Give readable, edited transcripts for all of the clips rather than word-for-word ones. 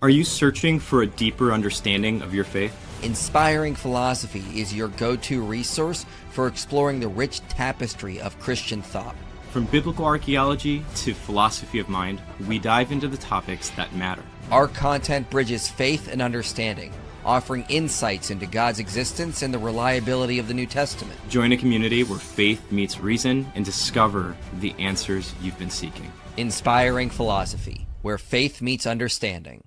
Are you searching for a deeper understanding of your faith? Inspiring Philosophy is your go-to resource for exploring the rich tapestry of Christian thought. From biblical archaeology to philosophy of mind, we dive into the topics that matter. Our content bridges faith and understanding, offering insights into God's existence and the reliability of the New Testament. Join a community where faith meets reason and discover the answers you've been seeking. Inspiring Philosophy, where faith meets understanding.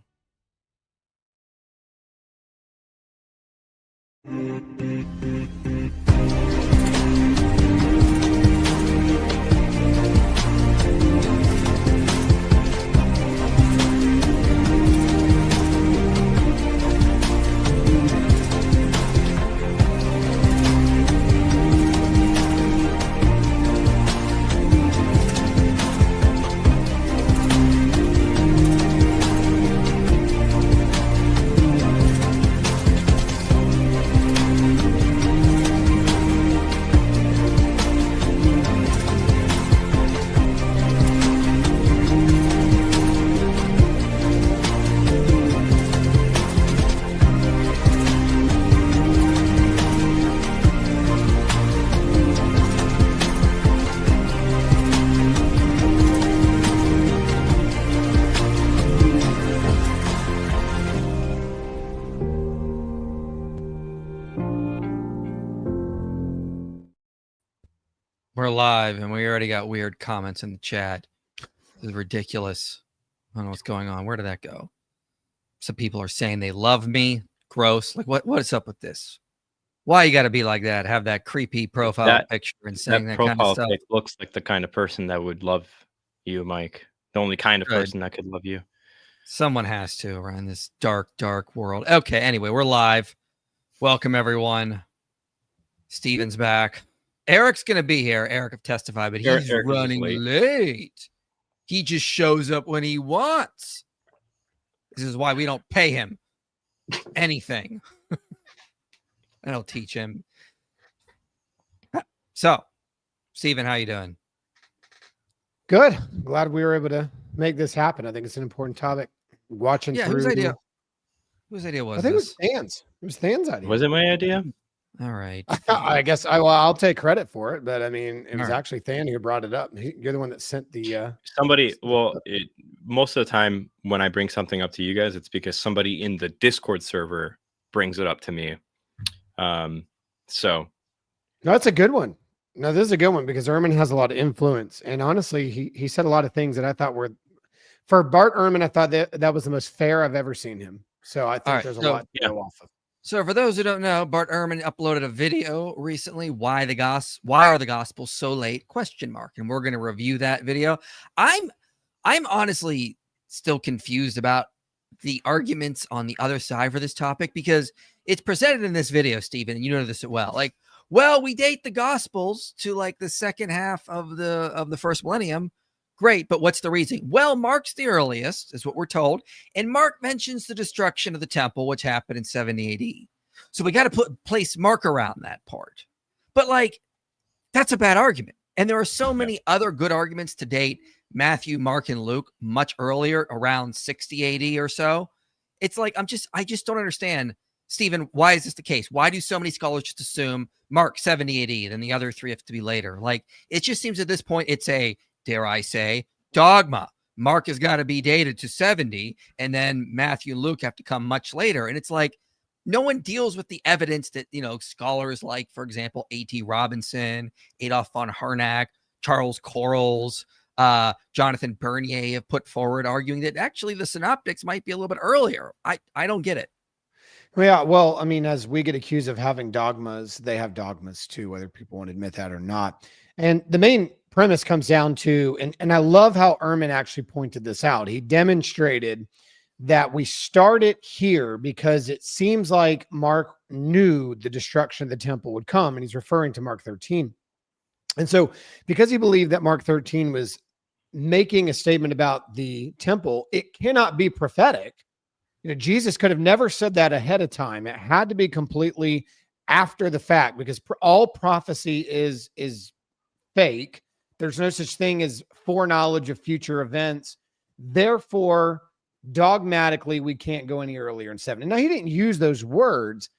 We're live, and we already got weird comments in the chat. This is ridiculous. I don't know what's going on. Where did that go? Some people are saying they love me. Gross. Like, what is up with this? Why you got to be like that? Have that creepy profile picture and saying that kind of stuff. It looks like the kind of person that would love you, Mike. The only kind of person that could love you. Someone has to around this dark, dark world. Okay, anyway, we're live. Welcome, everyone. Steven's back. Eric's going to be here, Erik of Testify, but he's running late. He just shows up when he wants. This is why we don't pay him anything. I don't teach him. So, Steven, how you doing? Good. Glad we were able to make this happen. I think it's an important topic. Watching through. Whose idea? Whose idea was I think this? it was Than's. It was Than's idea. Was it my idea? All right. I guess I'll take credit for it, but I mean, it was actually Than who brought it up. You're the one that sent the somebody. Well, most of the time when I bring something up to you guys, it's because somebody in the Discord server brings it up to me. So no, that's a good one. No, this is a good one because Ehrman has a lot of influence, and honestly, he said a lot of things that I thought were for Bart Ehrman. I thought that was the most fair I've ever seen him. So I think there's a lot to go off of. So for those who don't know, Bart Ehrman uploaded a video recently. Why are the Gospels so late? ? And we're going to review that video. I'm honestly still confused about the arguments on the other side for this topic because it's presented in this video, Stephen, and you know this well. Like, well, we date the Gospels to like the second half of the first millennium. Great, but what's the reason? Well, Mark's the earliest, is what we're told. And Mark mentions the destruction of the temple, which happened in 70 AD. So we got to place Mark around that part. But like, that's a bad argument. And there are so many other good arguments to date Matthew, Mark, and Luke much earlier, around 60 AD or so. It's like, I just don't understand, Stephen, why is this the case? Why do so many scholars just assume Mark 70 AD, then the other three have to be later? Like, it just seems at this point, it's a, dare I say, dogma. Mark has got to be dated to 70, and then Matthew and Luke have to come much later. And it's like, no one deals with the evidence that, scholars like, for example, A.T. Robinson, Adolf von Harnack, Charles Quarles, Jonathan Bernier have put forward, arguing that actually the synoptics might be a little bit earlier. I don't get it. Yeah, well, I mean, as we get accused of having dogmas, they have dogmas too, whether people want to admit that or not. And the main premise comes down to, and I love how Ehrman actually pointed this out. He demonstrated that we started here because it seems like Mark knew the destruction of the temple would come, and he's referring to Mark 13. And so because he believed that Mark 13 was making a statement about the temple, it cannot be prophetic. Jesus could have never said that ahead of time. It had to be completely after the fact, because all prophecy is fake. There's no such thing as foreknowledge of future events. Therefore, dogmatically we can't go any earlier in 70. Now, he didn't use those words,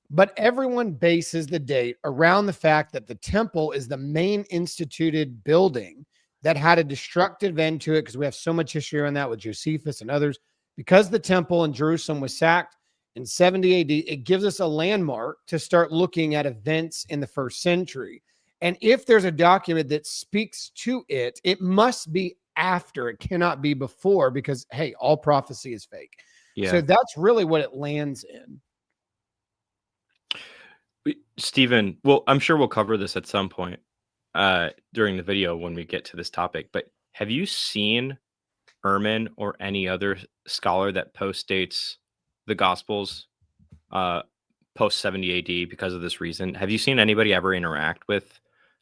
but everyone bases the date around the fact that the temple is the main instituted building that had a destructive end to it, because we have so much history on that with Josephus and others. Because the temple in Jerusalem was sacked in 70 AD, it gives us a landmark to start looking at events in the first century. And if there's a document that speaks to it, it must be after. It cannot be before, because, hey, all prophecy is fake. Yeah. So that's really what it lands in. Stephen, well, I'm sure we'll cover this at some point during the video when we get to this topic, but have you seen Ehrman or any other scholar that post-dates the Gospels post 70 AD because of this reason? Have you seen anybody ever interact with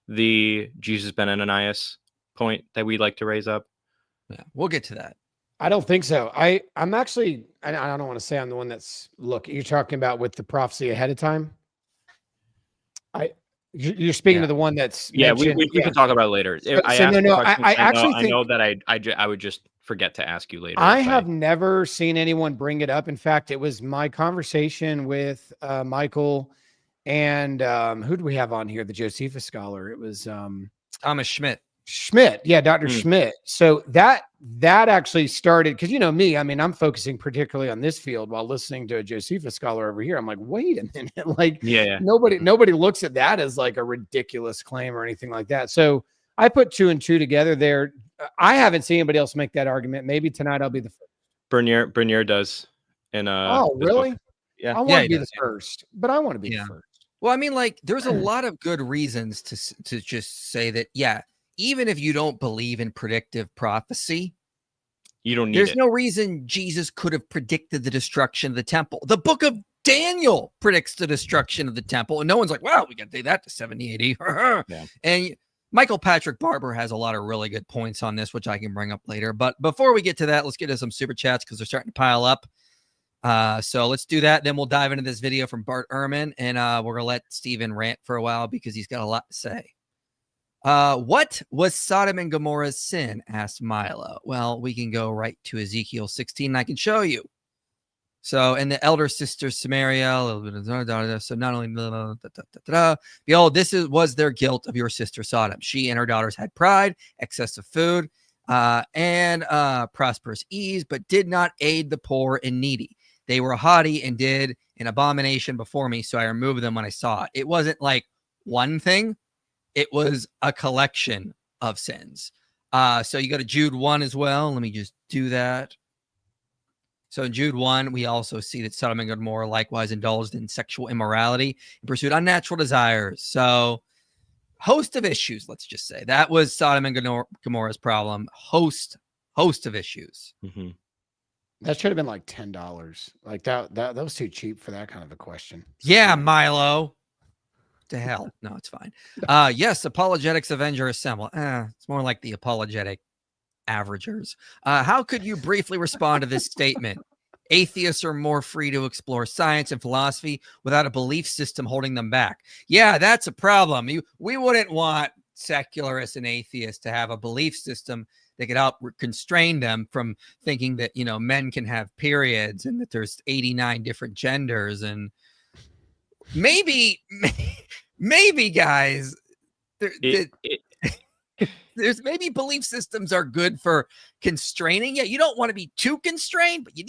the Jesus Ben Ananias point that we'd like to raise up? Yeah, we'll get to that. I don't think so. I'm actually, I don't want to say I'm the one that's, look, you're talking about with the prophecy ahead of time. You're speaking to the one that's we can talk about it later. I know that I would just forget to ask you later. I have never seen anyone bring it up. In fact, it was my conversation with Michael and who do we have on here? The Josephus scholar. It was Thomas Schmidt. Yeah, Dr. Schmidt. So that actually started, because you know me, I mean, I'm focusing particularly on this field while listening to a Josephus scholar over here. I'm like, wait a minute, like, nobody looks at that as like a ridiculous claim or anything like that. So I put 2 and 2 together there. I haven't seen anybody else make that argument. Maybe tonight I'll be the first. Bernier does. Oh, really? Book. Yeah. I want to be the first, but I want to be the first. Well, I mean, like, there's a lot of good reasons to just say that, even if you don't believe in predictive prophecy, you don't need there's no reason Jesus could have predicted the destruction of the temple. The book of Daniel predicts the destruction of the temple, and no one's like, well, we got to take that to 70 AD. Yeah. And Michael Patrick Barber has a lot of really good points on this, which I can bring up later. But before we get to that, let's get to some super chats because they're starting to pile up. So let's do that. Then we'll dive into this video from Bart Ehrman, and we're going to let Stephen rant for a while because he's got a lot to say. What was Sodom and Gomorrah's sin? Asked Milo. Well, we can go right to Ezekiel 16 and I can show you. So, and the elder sister Samaria, a little bit of, so not only, behold, was their guilt of your sister Sodom. She and her daughters had pride, excessive food, and prosperous ease, but did not aid the poor and needy. They were haughty and did an abomination before me, so I removed them when I saw it. It wasn't like one thing. It was a collection of sins. So you go to Jude 1 as well. Let me just do that. So in Jude 1, we also see that Sodom and Gomorrah likewise indulged in sexual immorality and pursued unnatural desires. So host of issues, let's just say. That was Sodom and Gomorrah's problem. Host of issues. Mm-hmm. That should have been like $10. Like that was too cheap for that kind of a question. Yeah, Milo. To hell. No, it's fine. Yes, apologetics avenger assemble. It's more like the apologetic averagers. How could you briefly respond to this statement? Atheists are more free to explore science and philosophy without a belief system holding them back. Yeah, that's a problem. We wouldn't want secularists and atheists to have a belief system that could help constrain them from thinking that, men can have periods and that there's 89 different genders. And maybe guys, there's maybe belief systems are good for constraining. Yeah, you don't want to be too constrained, but you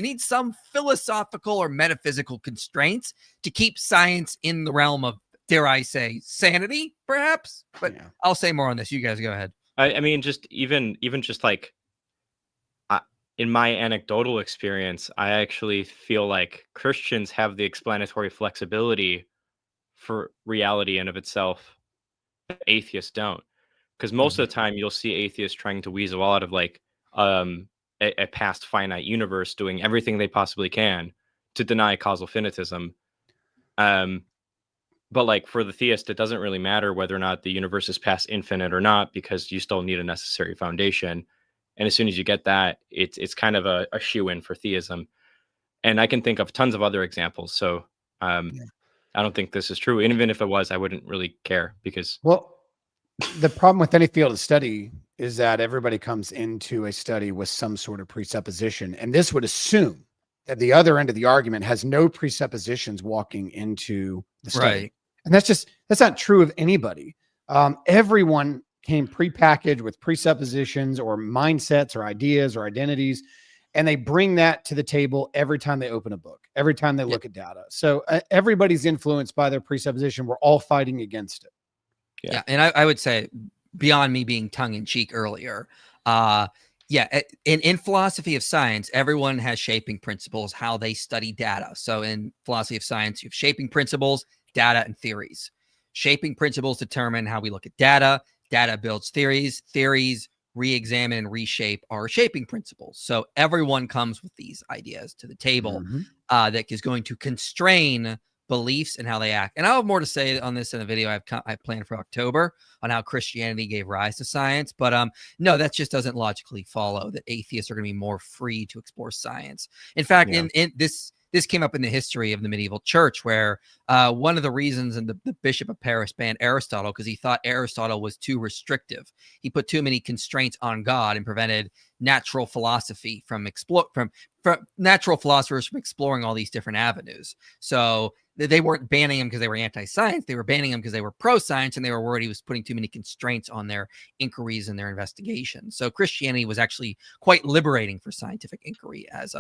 need some philosophical or metaphysical constraints to keep science in the realm of, dare I say, sanity, perhaps. But yeah. I'll say more on this. You guys go ahead. I mean, just even just like in my anecdotal experience, I actually feel like Christians have the explanatory flexibility for reality in of itself. Atheists don't, because most of the time you'll see atheists trying to weasel out of like a past finite universe, doing everything they possibly can to deny causal finitism. But like for the theist, it doesn't really matter whether or not the universe is past infinite or not, because you still need a necessary foundation. And as soon as you get that, it's kind of a shoe-in for theism. And I can think of tons of other examples. So I don't think this is true. And even if it was, I wouldn't really care because... Well, the problem with any field of study is that everybody comes into a study with some sort of presupposition. And this would assume that the other end of the argument has no presuppositions walking into the study. Right. And that's not true of anybody. Everyone came prepackaged with presuppositions or mindsets or ideas or identities, and they bring that to the table every time they open a book, every time they look at data. So everybody's influenced by their presupposition. We're all fighting against it. Yeah. And I would say, beyond me being tongue in cheek earlier, in philosophy of science, everyone has shaping principles, how they study data. So in philosophy of science, you have shaping principles, data, and theories. Shaping principles determine how we look at data. Data builds theories. Theories re-examine and reshape our shaping principles. So everyone comes with these ideas to the table that is going to constrain beliefs and how they act. And I'll have more to say on this in a video I've planned for October on how Christianity gave rise to science. But no, that just doesn't logically follow that atheists are going to be more free to explore science. In fact, in this came up in the history of the medieval church, where one of the reasons, and the Bishop of Paris banned Aristotle because he thought Aristotle was too restrictive. He put too many constraints on God and prevented natural philosophy from natural philosophers from exploring all these different avenues. So they weren't banning him because they were anti-science. They were banning him because they were pro-science, and they were worried he was putting too many constraints on their inquiries and their investigations. So Christianity was actually quite liberating for scientific inquiry, as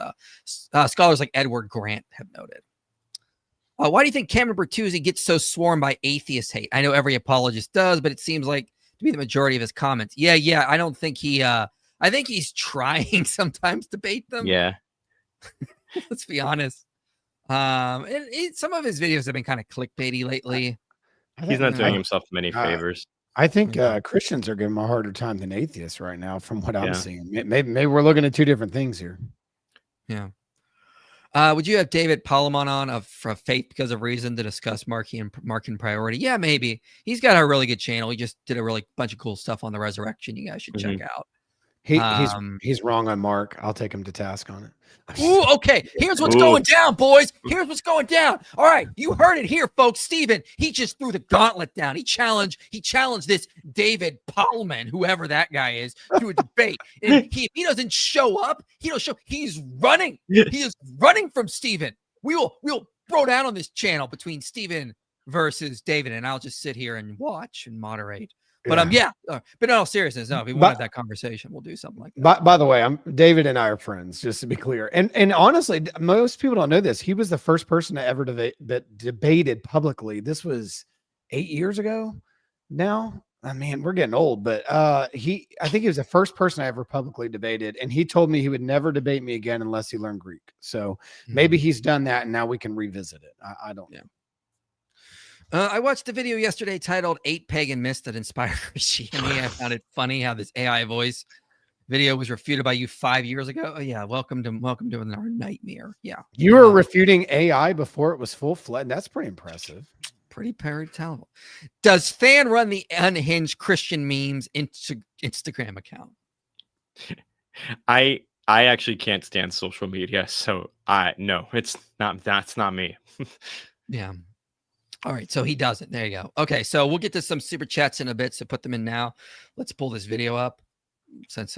scholars like Edward Grant have noted. Why do you think Cameron Bertuzzi gets so swarmed by atheist hate? I know every apologist does, but it seems like to be the majority of his comments. Yeah. I don't think I think he's trying sometimes to bait them. Yeah. Let's be honest. Some of his videos have been kind of clickbaity lately. He's not doing himself many favors. I think Christians are giving him a harder time than atheists right now, from what I'm seeing. Maybe we're looking at two different things here. Yeah. Would you have David Palamon on from Faith Because of Reason to discuss marking priority? Yeah, maybe. He's got a really good channel. He just did a really bunch of cool stuff on the resurrection. You guys should check out. He's wrong on Mark. I'll take him to task on it. Ooh, okay. Here's what's going down, boys. Here's what's going down. All right, you heard it here, folks. Steven, he just threw the gauntlet down. He challenged this David Palamon, whoever that guy is, to a debate. And if he doesn't show up, he's running. He is running from Steven. We'll throw down on this channel between Steven versus David, and I'll just sit here and watch and moderate. But but in all seriousness, no, if we want to have that conversation, we'll do something like that. By the way, David and I are friends, just to be clear. And honestly, most people don't know this. He was the first person to ever debated publicly. This was 8 years ago now. I mean, we're getting old, but I think he was the first person I ever publicly debated, and he told me he would never debate me again unless he learned Greek. So maybe he's done that, and now we can revisit it. I don't know. I watched the video yesterday titled 8 Pagan Myths That Inspire Christianity. I found it funny how this AI voice video was refuted by you 5 years ago. Oh, yeah. Welcome to our nightmare. Yeah. You were refuting AI before it was full-fledged. That's pretty impressive. Pretty tellable. Does Fan run the Unhinged Christian Memes Instagram account? I actually can't stand social media, so no, that's not me. Yeah. All right, so he doesn't. There you go. Okay, so we'll get to some super chats in a bit, so put them in now. Let's pull this video up since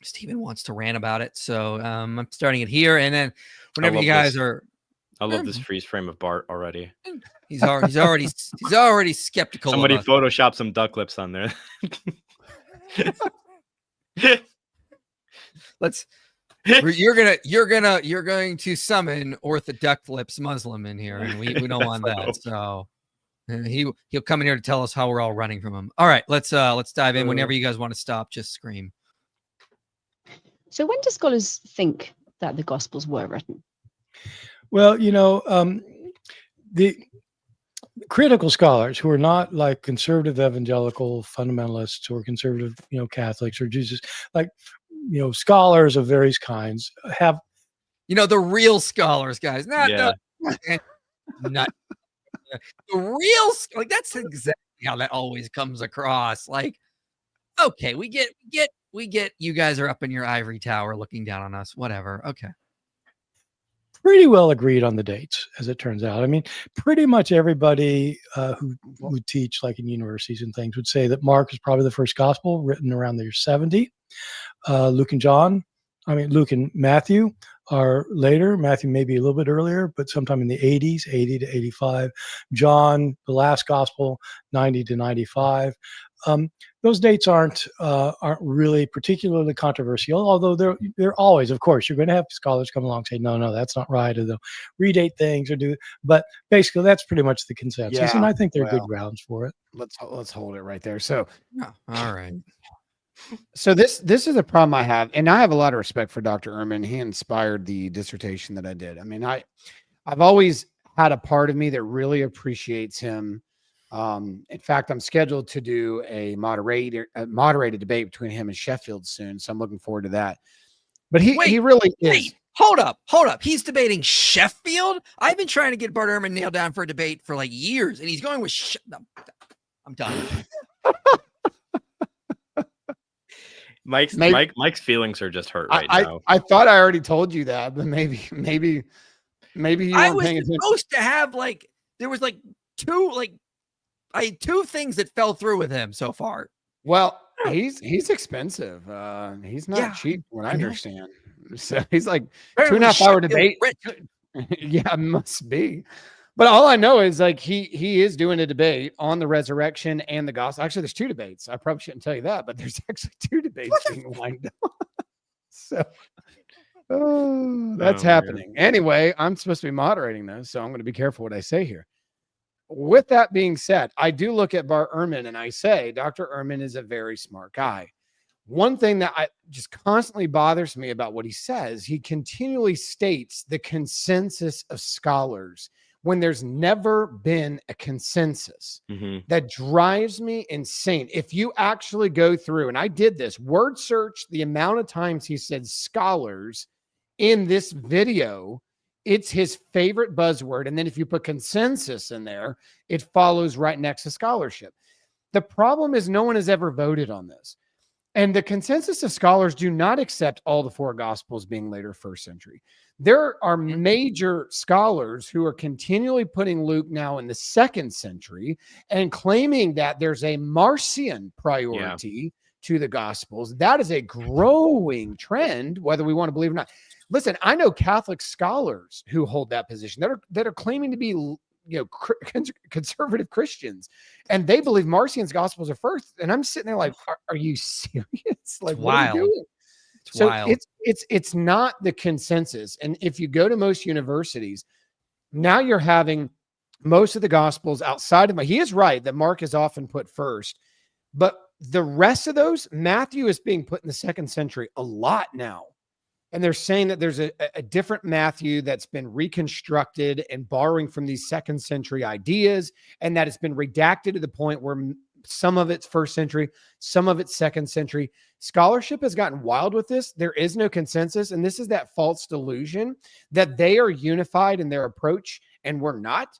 Steven wants to rant about it. So I'm starting it here, and then whenever you guys are... I love this freeze frame of Bart already. He's already skeptical. Somebody Photoshop some duck lips on there. You're going to summon Orthodox lips Muslim in here, and we don't want that. So he'll come in here to tell us how we're all running from him. All right, let's dive in. Whenever you guys want to stop, just scream. So when do scholars think that the Gospels were written? Well, the critical scholars who are not like conservative evangelical fundamentalists or conservative, Catholics or Jesus, like, scholars of various kinds have, the real scholars, guys, not the real, like, that's exactly how that always comes across. Like, okay, we get you guys are up in your ivory tower looking down on us, whatever. Okay. pretty well agreed on the dates, as it turns out. I mean, pretty much everybody who would teach, like in universities and things, would say that Mark is probably the first gospel written around the year 70. Luke and Matthew are later. Matthew maybe a little bit earlier, but sometime in the 80s, 80 to 85. John, the last gospel, 90 to 95. Those dates aren't really particularly controversial, although they're always, of course, you're going to have scholars come along and say, no, that's not right, or they'll redate things or do. But basically, that's pretty much the consensus, and I think there are good grounds for it. Let's hold it right there. So, all right. So this is a problem I have, and I have a lot of respect for Dr. Ehrman. He inspired the dissertation that I did. I mean, I've always had a part of me that really appreciates him. In fact, I'm scheduled to do a moderated debate between him and Sheffield soon, so I'm looking forward to that. But he really is. Wait, hold up. He's debating Sheffield? I've been trying to get Bart Ehrman nailed down for a debate for like years, and he's going with I'm done. Mike's feelings are just hurt right now. I thought I already told you that, but maybe you I weren't was paying attention. supposed to have there was I had two things that fell through with him so far. Well, he's expensive. He's not cheap, what I understand. So he's like 2.5 hour debate. Yeah, must be. But all I know is like he is doing a debate on the resurrection and the gospel. Actually, there's 2 debates. I probably shouldn't tell you that, but there's actually 2 debates being lined up. So that's happening. Man. Anyway, I'm supposed to be moderating those, so I'm going to be careful what I say here. With that being said, I do look at Bart Ehrman and I say, Dr. Ehrman is a very smart guy. One thing that just constantly bothers me about what he says, he continually states the consensus of scholars when there's never been a consensus. That drives me insane. If you actually go through, and I did this, word search the amount of times he said scholars in this video, it's his favorite buzzword. And then if you put consensus in there, it follows right next to scholarship. The problem is no one has ever voted on this. And the consensus of scholars do not accept all the 4 gospels being later 1st century. There are major scholars who are continually putting Luke now in the 2nd century and claiming that there's a Marcion priority to the gospels. That is a growing trend, whether we want to believe it or not. Listen, I know Catholic scholars who hold that position that are claiming to be, conservative Christians, and they believe Marcion's gospels are first. And I'm sitting there like, are you serious? Like, what are you doing? Wild. It's not the consensus. And if you go to most universities, now you're having most of the gospels outside of he is right that Mark is often put first, but the rest of those, Matthew is being put in the 2nd century a lot now. And they're saying that there's a different Matthew that's been reconstructed and borrowing from these 2nd century ideas, and that it's been redacted to the point where some of it's 1st century, some of it's 2nd century. Scholarship has gotten wild with this. There is no consensus, and this is that false delusion that they are unified in their approach, and we're not.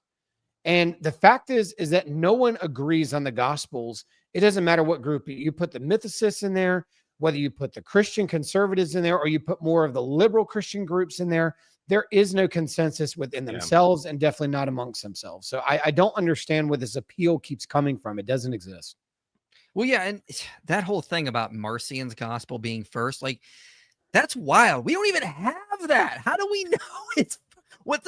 And the fact is that no one agrees on the gospels. It doesn't matter what group you put the mythicists in there, whether you put the Christian conservatives in there or you put more of the liberal Christian groups in there, there is no consensus within themselves and definitely not amongst themselves. So I don't understand where this appeal keeps coming from. It doesn't exist. Well, yeah, and that whole thing about Marcion's gospel being first, that's wild. We don't even have that. How do we know it's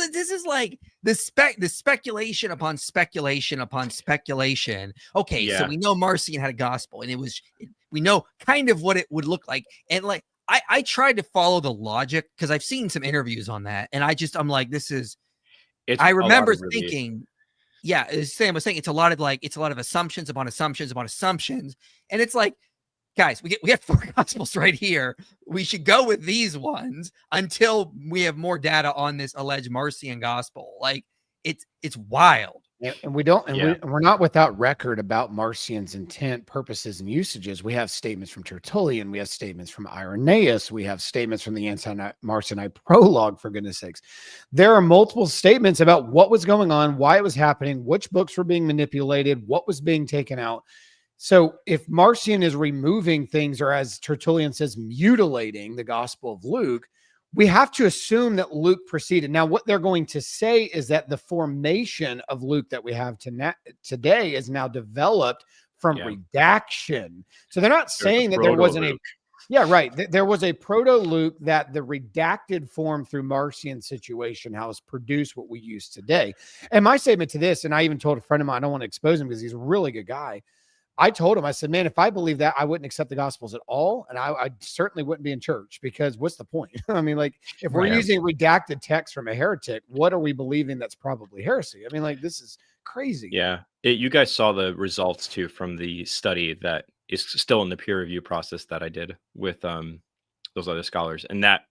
this is like the speculation upon speculation upon speculation. Okay, so we know Marcion had a gospel, and we know kind of what it would look like. And I tried to follow the logic because I've seen some interviews on that, and I'm like, I remember thinking, as Sam was saying, it's a lot of assumptions upon assumptions upon assumptions, and it's like, guys, we have 4 gospels right here. We should go with these ones until we have more data on this alleged Marcion gospel. It's wild. And we don't, and we're not without record about Marcion's intent, purposes, and usages. We have statements from Tertullian. We have statements from Irenaeus. We have statements from the Marcionite prologue, for goodness sakes. There are multiple statements about what was going on, why it was happening, which books were being manipulated, what was being taken out. So if Marcion is removing things, or as Tertullian says, mutilating the Gospel of Luke, we have to assume that Luke preceded. Now, what they're going to say is that the formation of Luke that we have today is now developed from redaction. So they're not saying that there wasn't a, there was a proto Luke that the redacted form through Marcion situation has produced what we use today. And my statement to this, and I even told a friend of mine, I don't want to expose him because he's a really good guy. I told him, I said, man, if I believe that, I wouldn't accept the Gospels at all. And I certainly wouldn't be in church, because what's the point? I mean, like, if we're using redacted text from a heretic, what are we believing that's probably heresy? I mean, like, this is crazy. Yeah. You guys saw the results too from the study that is still in the peer review process that I did with those other scholars. And that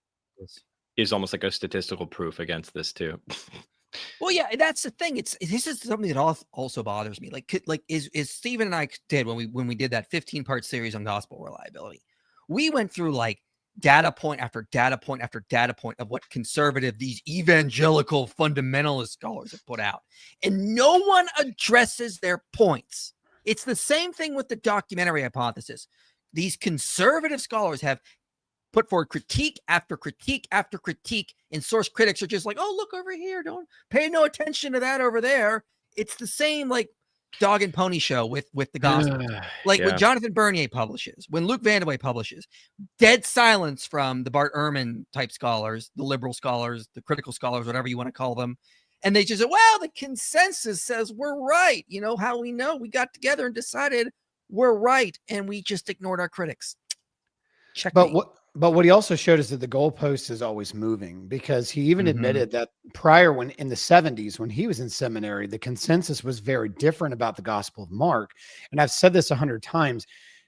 is almost like a statistical proof against this too. Well, yeah, that's the thing. This is something that also bothers me. Like is Stephen and I did when we did that 15-part series on gospel reliability. We went through like data point after data point after data point of what conservative, these evangelical fundamentalist scholars have put out, and no one addresses their points. It's the same thing with the documentary hypothesis. These conservative scholars have put forward critique after critique after critique, and source critics are just like, oh, look over here. Don't pay no attention to that over there. It's the same like dog and pony show with the gospel. When Jonathan Bernier publishes, when Luke Vandewey publishes, dead silence from the Bart Ehrman type scholars, the liberal scholars, the critical scholars, whatever you want to call them. And they just say, well, the consensus says we're right. You know how we know? We got together and decided we're right, and we just ignored our critics. But what he also showed is that the goalpost is always moving, because he even admitted that prior, when in the 70s, when he was in seminary, the consensus was very different about the Gospel of Mark. And I've said this 100 times,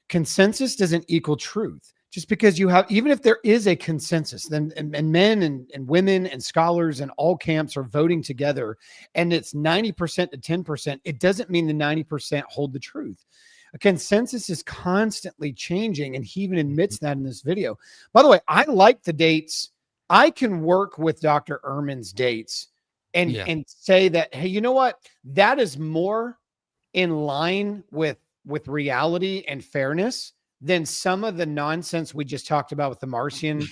consensus doesn't equal truth. Just because you have, even if there is a consensus, then and men and women and scholars and all camps are voting together, and it's 90% to 10%, it doesn't mean the 90% hold the truth. A consensus is constantly changing, and he even admits that in this video. By the way, I like the dates. I can work with Dr. Ehrman's dates and say that, hey, you know what? That is more in line with reality and fairness than some of the nonsense we just talked about with the Marcion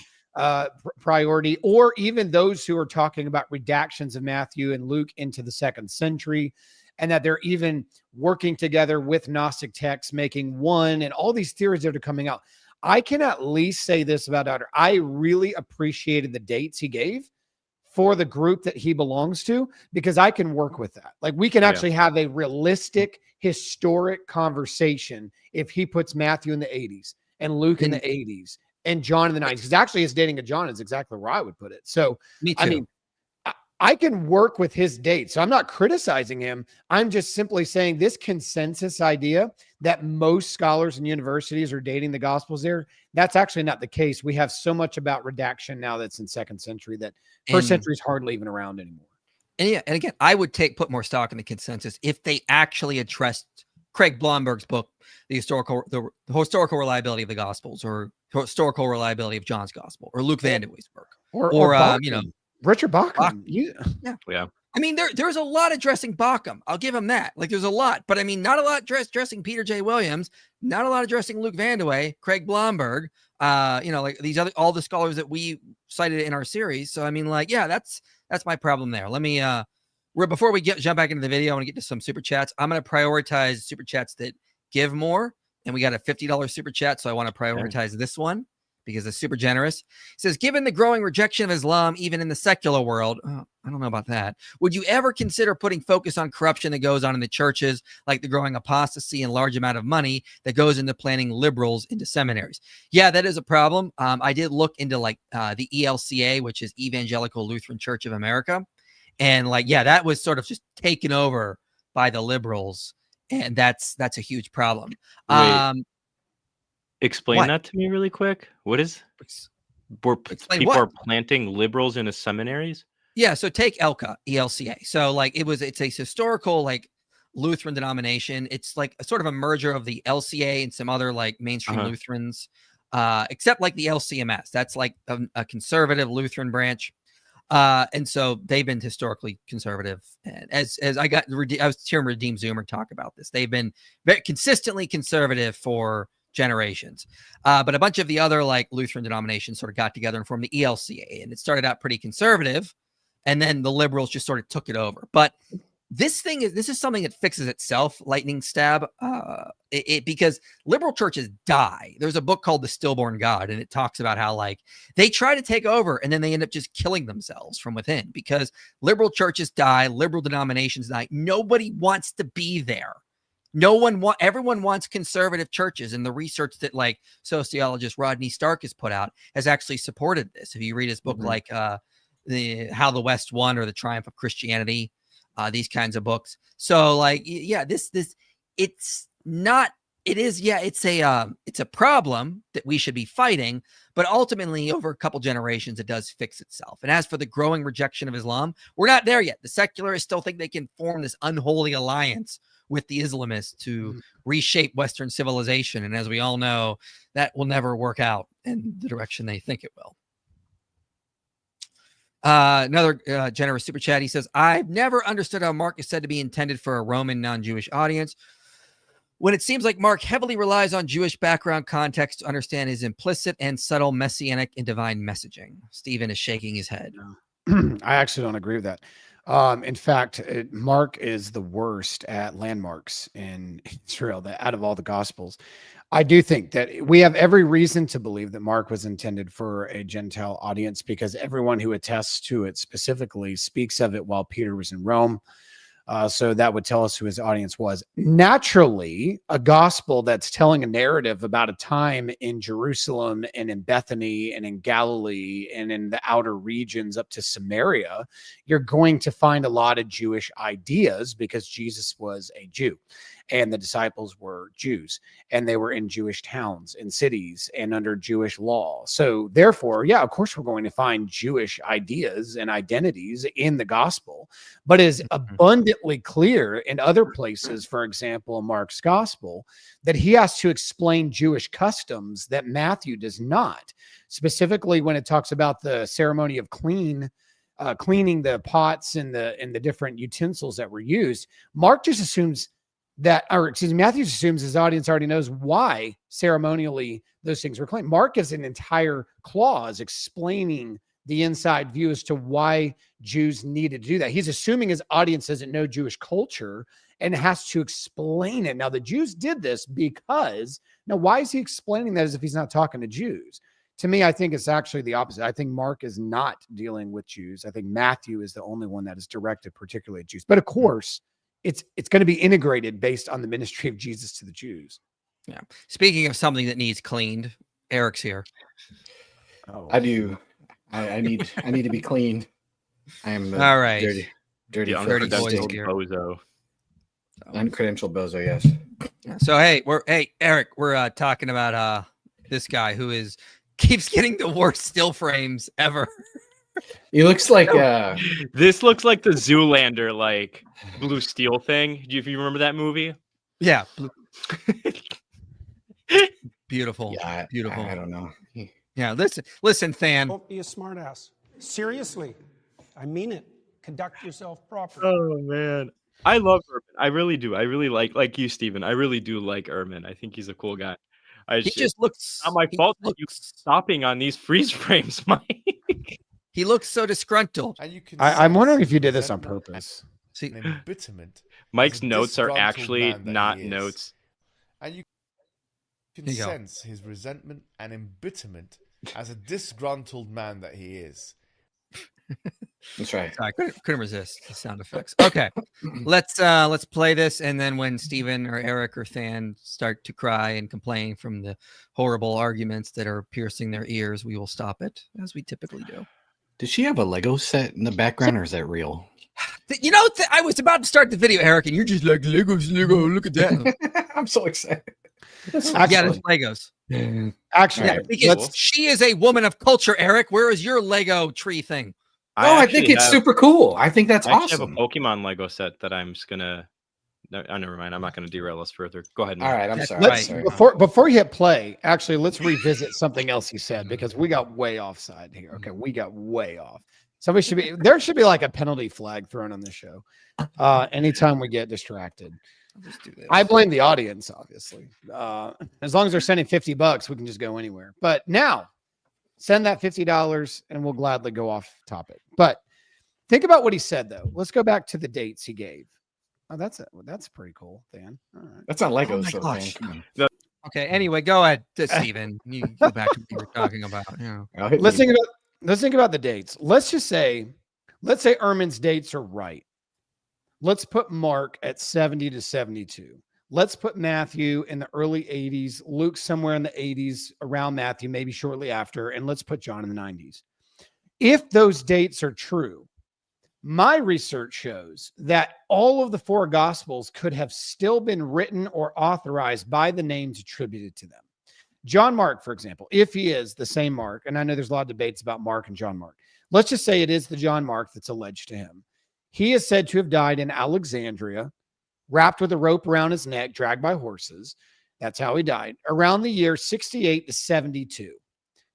priority, or even those who are talking about redactions of Matthew and Luke into the 2nd century. And that they're even working together with Gnostic texts, making one, and all these theories that are coming out. I can at least say this about Dr. I really appreciated the dates he gave for the group that he belongs to, because I can work with that. Like, we can actually have a realistic, historic conversation if he puts Matthew in the 80s and Luke in the 80s and John in the 90s. Because actually his dating of John is exactly where I would put it. So, me too. I mean, I can work with his dates. So I'm not criticizing him. I'm just simply saying this consensus idea that most scholars and universities are dating the Gospels there, that's actually not the case. We have so much about redaction now that's in 2nd century that 1st century is hardly even around anymore. And again, I would put more stock in the consensus if they actually addressed Craig Blomberg's book, the historical reliability of the Gospels, or historical reliability of John's Gospel, or Luke Vandewey's work, or Richard Bauckham. I mean, there's a lot addressing Bauckham. I'll give him that. Like, there's a lot, but I mean, not a lot addressing Peter J. Williams, not a lot addressing Luke Vandewey, Craig Blomberg, like these all the scholars that we cited in our series. So I mean, like, that's my problem there. Let me before we jump back into the video, I want to get to some super chats. I'm going to prioritize super chats that give more, and we got a $50 super chat, so I want to prioritize this one, because it's super generous. It says, given the growing rejection of Islam, even in the secular world, I don't know about that, would you ever consider putting focus on corruption that goes on in the churches, like the growing apostasy and large amount of money that goes into planting liberals into seminaries? Yeah, that is a problem. I did look into the ELCA, which is Evangelical Lutheran Church of America. And that was sort of just taken over by the liberals. And that's a huge problem. Explain that to me really quick. What is people are planting liberals into seminaries? Yeah. So take ELCA. So it's a historical Lutheran denomination. It's like a sort of a merger of the LCA and some other mainstream Lutherans, except the LCMS. That's a conservative Lutheran branch. And so they've been historically conservative. And as I was hearing Redeem Zoomer talk about this, they've been very consistently conservative for generations. But a bunch of the other like Lutheran denominations sort of got together and formed the ELCA, and it started out pretty conservative, and then the liberals just sort of took it over. But this is something that fixes itself, lightning stab, because liberal churches die. There's a book called The Stillborn God, and it talks about how like they try to take over and then they end up just killing themselves from within because liberal churches die, liberal denominations die. Nobody wants to be there. Everyone wants conservative churches, and the research that like sociologist Rodney Stark has put out has actually supported this. If you read his book, like How the West Won or The Triumph of Christianity, these kinds of books. So like, yeah, it's a problem that we should be fighting, but ultimately over a couple generations, it does fix itself. And as for the growing rejection of Islam, we're not there yet. The secularists still think they can form this unholy alliance with the Islamists to reshape Western civilization. And as we all know, that will never work out in the direction they think it will. Another generous super chat. He says, I've never understood how Mark is said to be intended for a Roman non-Jewish audience when it seems like Mark heavily relies on Jewish background context to understand his implicit and subtle messianic and divine messaging. Stephen is shaking his head. I actually don't agree with that. In fact, Mark is the worst at landmarks in Israel out of all the gospels. I do think that we have every reason to believe that Mark was intended for a Gentile audience because everyone who attests to it specifically speaks of it while Peter was in Rome. So that would tell us who his audience was. Naturally, a gospel that's telling a narrative about a time in Jerusalem and in Bethany and in Galilee and in the outer regions up to Samaria, you're going to find a lot of Jewish ideas because Jesus was a Jew and the disciples were Jews and they were in Jewish towns and cities and under Jewish law. So therefore, yeah, of course, we're going to find Jewish ideas and identities in the gospel, but is abundantly clear in other places, for example, in Mark's gospel, that he has to explain Jewish customs that Matthew does not, specifically when it talks about the ceremony of cleaning the pots and the different utensils that were used. Mark just assumes Matthew assumes his audience already knows why ceremonially those things were cleaned. Mark is an entire clause explaining the inside view as to why Jews needed to do that. He's assuming his audience doesn't know Jewish culture and has to explain it. Now, the Jews did this because, now, why is he explaining that as if he's not talking to Jews? To me, I think it's actually the opposite. I think Mark is not dealing with Jews. I think Matthew is the only one that is directed particularly at Jews. But of course, it's going to be integrated based on the ministry of Jesus to the Jews. Yeah. Speaking of something that needs cleaned, Eric's here. Oh, I do. I need to be cleaned. I am all right. Dirty bozo. Uncredentialed bozo, yes. So Eric, we're talking about this guy who keeps getting the worst still frames ever. He looks like this looks like the Zoolander like blue steel thing. Do you remember that movie? Yeah. Beautiful. Yeah, beautiful. I don't know. Yeah, listen, Than. Don't be a smartass. Seriously, I mean it. Conduct yourself properly. Oh man, I love Ehrman. I really do. I really like you, Stephen. I really do like Ehrman. I think he's a cool guy. He just looks. Not my fault that you stopping on these freeze frames, Mike. He looks so disgruntled. I'm wondering if you did this on purpose. See, embitterment. Mike's notes are actually not notes. And you can sense his resentment and embitterment as a disgruntled man that he is. That's right. I couldn't resist the sound effects. Okay, let's play this, and then when Stephen or Eric or Than start to cry and complain from the horrible arguments that are piercing their ears, we will stop it as we typically do. Does she have a Lego set in the background, or is that real? You know, I was about to start the video, Eric, and you're just like, Legos, Lego, look at that. I'm so excited. It's Legos. Actually, yeah, because she is a woman of culture, Eric. Where is your Lego tree thing? I think it's super cool. I think that's awesome. I have a Pokemon Lego set that I'm just gonna. No, never mind. I'm not going to derail us further. Go ahead. All right. I'm sorry. Before you hit play, actually, let's revisit something else he said because we got way offside here. Okay, we got way off. There should be like a penalty flag thrown on the show anytime we get distracted. I'll just do this. I blame the audience, obviously. As long as they're sending $50, we can just go anywhere. But now, send that $50 and we'll gladly go off topic. But think about what he said, though. Let's go back to the dates he gave. Oh, that's pretty cool, Dan. All right. That's not Legos, my so gosh. Dan. Come on. Okay. Anyway, go ahead, Stephen. You go back to what you were talking about. Yeah. Let's think about the dates. Let's say Ehrman's dates are right. Let's put Mark at 70 to 72. Let's put Matthew in the early 80s, Luke somewhere in the 80s, around Matthew, maybe shortly after, and let's put John in the 90s. If those dates are true, my research shows that all of the four gospels could have still been written or authorized by the names attributed to them. John Mark, for example, if he is the same Mark, and I know there's a lot of debates about Mark and John Mark. Let's just say it is the John Mark that's alleged to him. He is said to have died in Alexandria, wrapped with a rope around his neck, dragged by horses. That's how he died, around the year 68 to 72.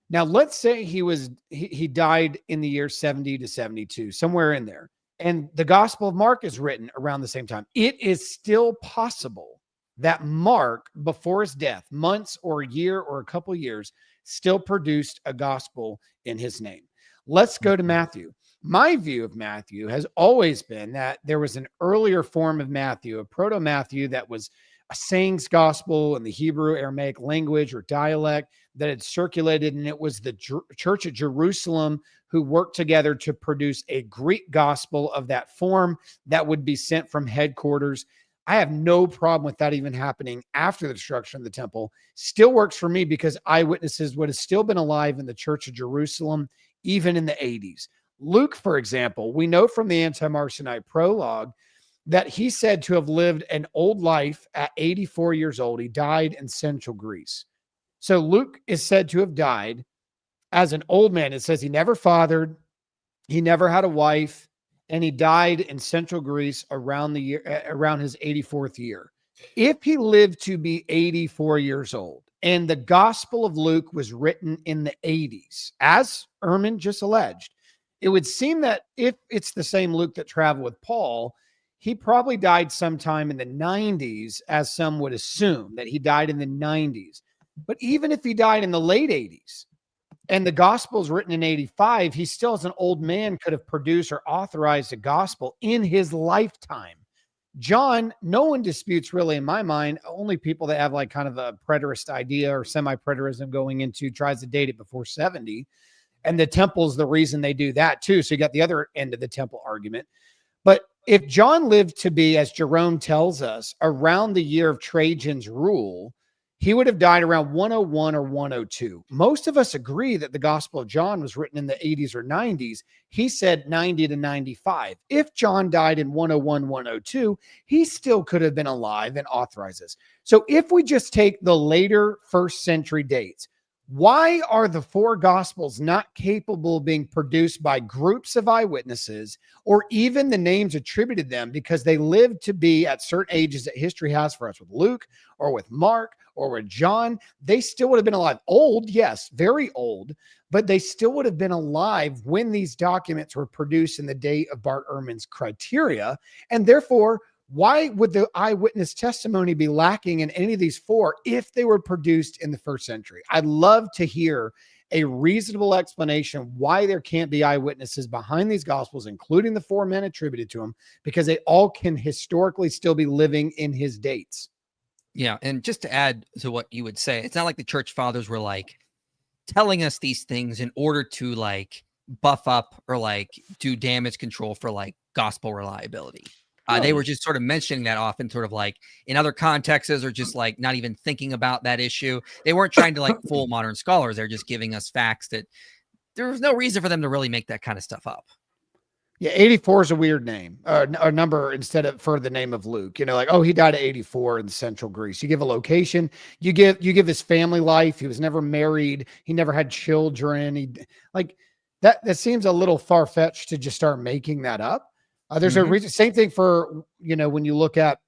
Now, let's say he died in the year 70 to 72, somewhere in there. And the Gospel of Mark is written around the same time. It is still possible that Mark, before his death, months or a year or a couple of years, still produced a gospel in his name. Let's go to Matthew. My view of Matthew has always been that there was an earlier form of Matthew, a proto-Matthew that was a sayings gospel in the Hebrew Aramaic language or dialect that had circulated, and it was the church at Jerusalem who worked together to produce a Greek gospel of that form that would be sent from headquarters. I have no problem with that even happening after the destruction of the temple. Still works for me because eyewitnesses would have still been alive in the church of Jerusalem, even in the 80s. Luke, for example, we know from the Anti-Marcionite prologue that he said to have lived an old life at 84 years old. He died in central Greece. So Luke is said to have died as an old man. It says he never fathered, he never had a wife, and he died in central Greece around his 84th year. If he lived to be 84 years old, and the Gospel of Luke was written in the 80s, as Ehrman just alleged, it would seem that if it's the same Luke that traveled with Paul, he probably died sometime in the 90s, as some would assume that he died in the 90s. But even if he died in the late 80s and the gospel is written in 85, he still, as an old man, could have produced or authorized a gospel in his lifetime. John, no one disputes really in my mind, only people that have like kind of a preterist idea or semi-preterism going into tries to date it before 70. And the temple's the reason they do that too. So you got the other end of the temple argument. But if John lived to be, as Jerome tells us, around the year of Trajan's rule, he would have died around 101 or 102. Most of us agree that the Gospel of John was written in the 80s or 90s. He said 90 to 95. If John died in 101, 102, he still could have been alive and authorized this. So if we just take the later first century dates, why are the four Gospels not capable of being produced by groups of eyewitnesses or even the names attributed them because they lived to be at certain ages that history has for us with Luke or with Mark or with John? They still would have been alive. Old, yes, very old, but they still would have been alive when these documents were produced in the day of Bart Ehrman's criteria. And therefore, why would the eyewitness testimony be lacking in any of these four if they were produced in the first century? I'd love to hear a reasonable explanation why there can't be eyewitnesses behind these gospels, including the four men attributed to him, because they all can historically still be living in his dates. Yeah. And just to add to what you would say, it's not like the church fathers were like telling us these things in order to like buff up or like do damage control for like gospel reliability. They were just sort of mentioning that often, sort of like in other contexts, or just like not even thinking about that issue. They weren't trying to like fool modern scholars. They're just giving us facts that there was no reason for them to really make that kind of stuff up. Yeah, 84 is a weird name, a number instead of for the name of Luke. You know, like, oh, he died at 84 in central Greece. You give a location, you give his family life. He was never married. He never had children. He like that seems a little far-fetched to just start making that up. There's a reason. Same thing for, you know, when you look at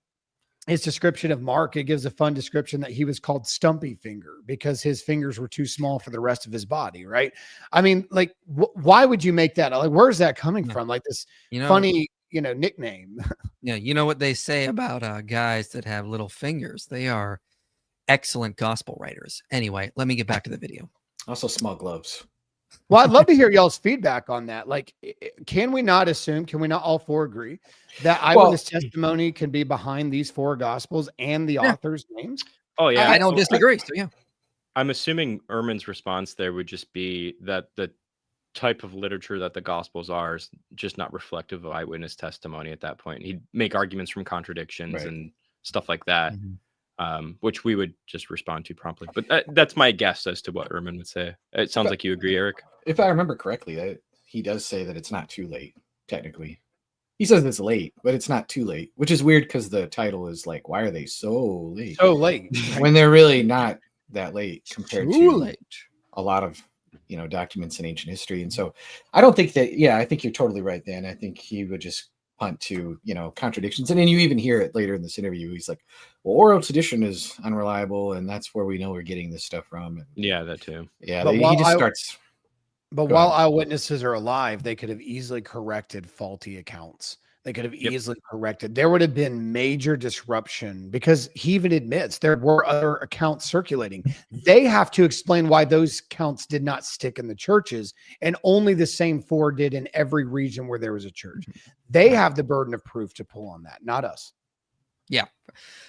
his description of Mark, it gives a fun description that he was called Stumpy Finger because his fingers were too small for the rest of his body. Right. I mean, like, why would you make that? Like, where's that coming from? Like this funny nickname. Yeah, you know what they say about guys that have little fingers? They are excellent gospel writers. Anyway, let me get back to the video. Also, small gloves. Well, I'd love to hear y'all's feedback on that. Like, can we not all four agree that eyewitness testimony can be behind these four gospels and the authors' names? Oh yeah, I don't disagree. So yeah, I'm assuming Ehrman's response there would just be that the type of literature that the Gospels are is just not reflective of eyewitness testimony at that point. He'd make arguments from contradictions and stuff like that, which we would just respond to promptly. But that's my guess as to what Ehrman would say. It sounds like you agree, Erik. If I remember correctly, he does say that it's not too late, technically. He says it's late, but it's not too late, which is weird because the title is like, why are they so late? So late. When they're really not that late compared to a lot of documents in ancient history. And so I don't think that, I think you're totally right, Dan. I think he would just punt to, contradictions. And then you even hear it later in this interview. He's like, well, oral tradition is unreliable, and that's where we know we're getting this stuff from. And yeah, that too. Yeah, he just starts. But while eyewitnesses are alive, they could have easily corrected faulty accounts. They could have easily corrected. There would have been major disruption because he even admits there were other accounts circulating. They have to explain why those accounts did not stick in the churches, and only the same four did in every region where there was a church. They have the burden of proof to pull on that, not us. Yeah,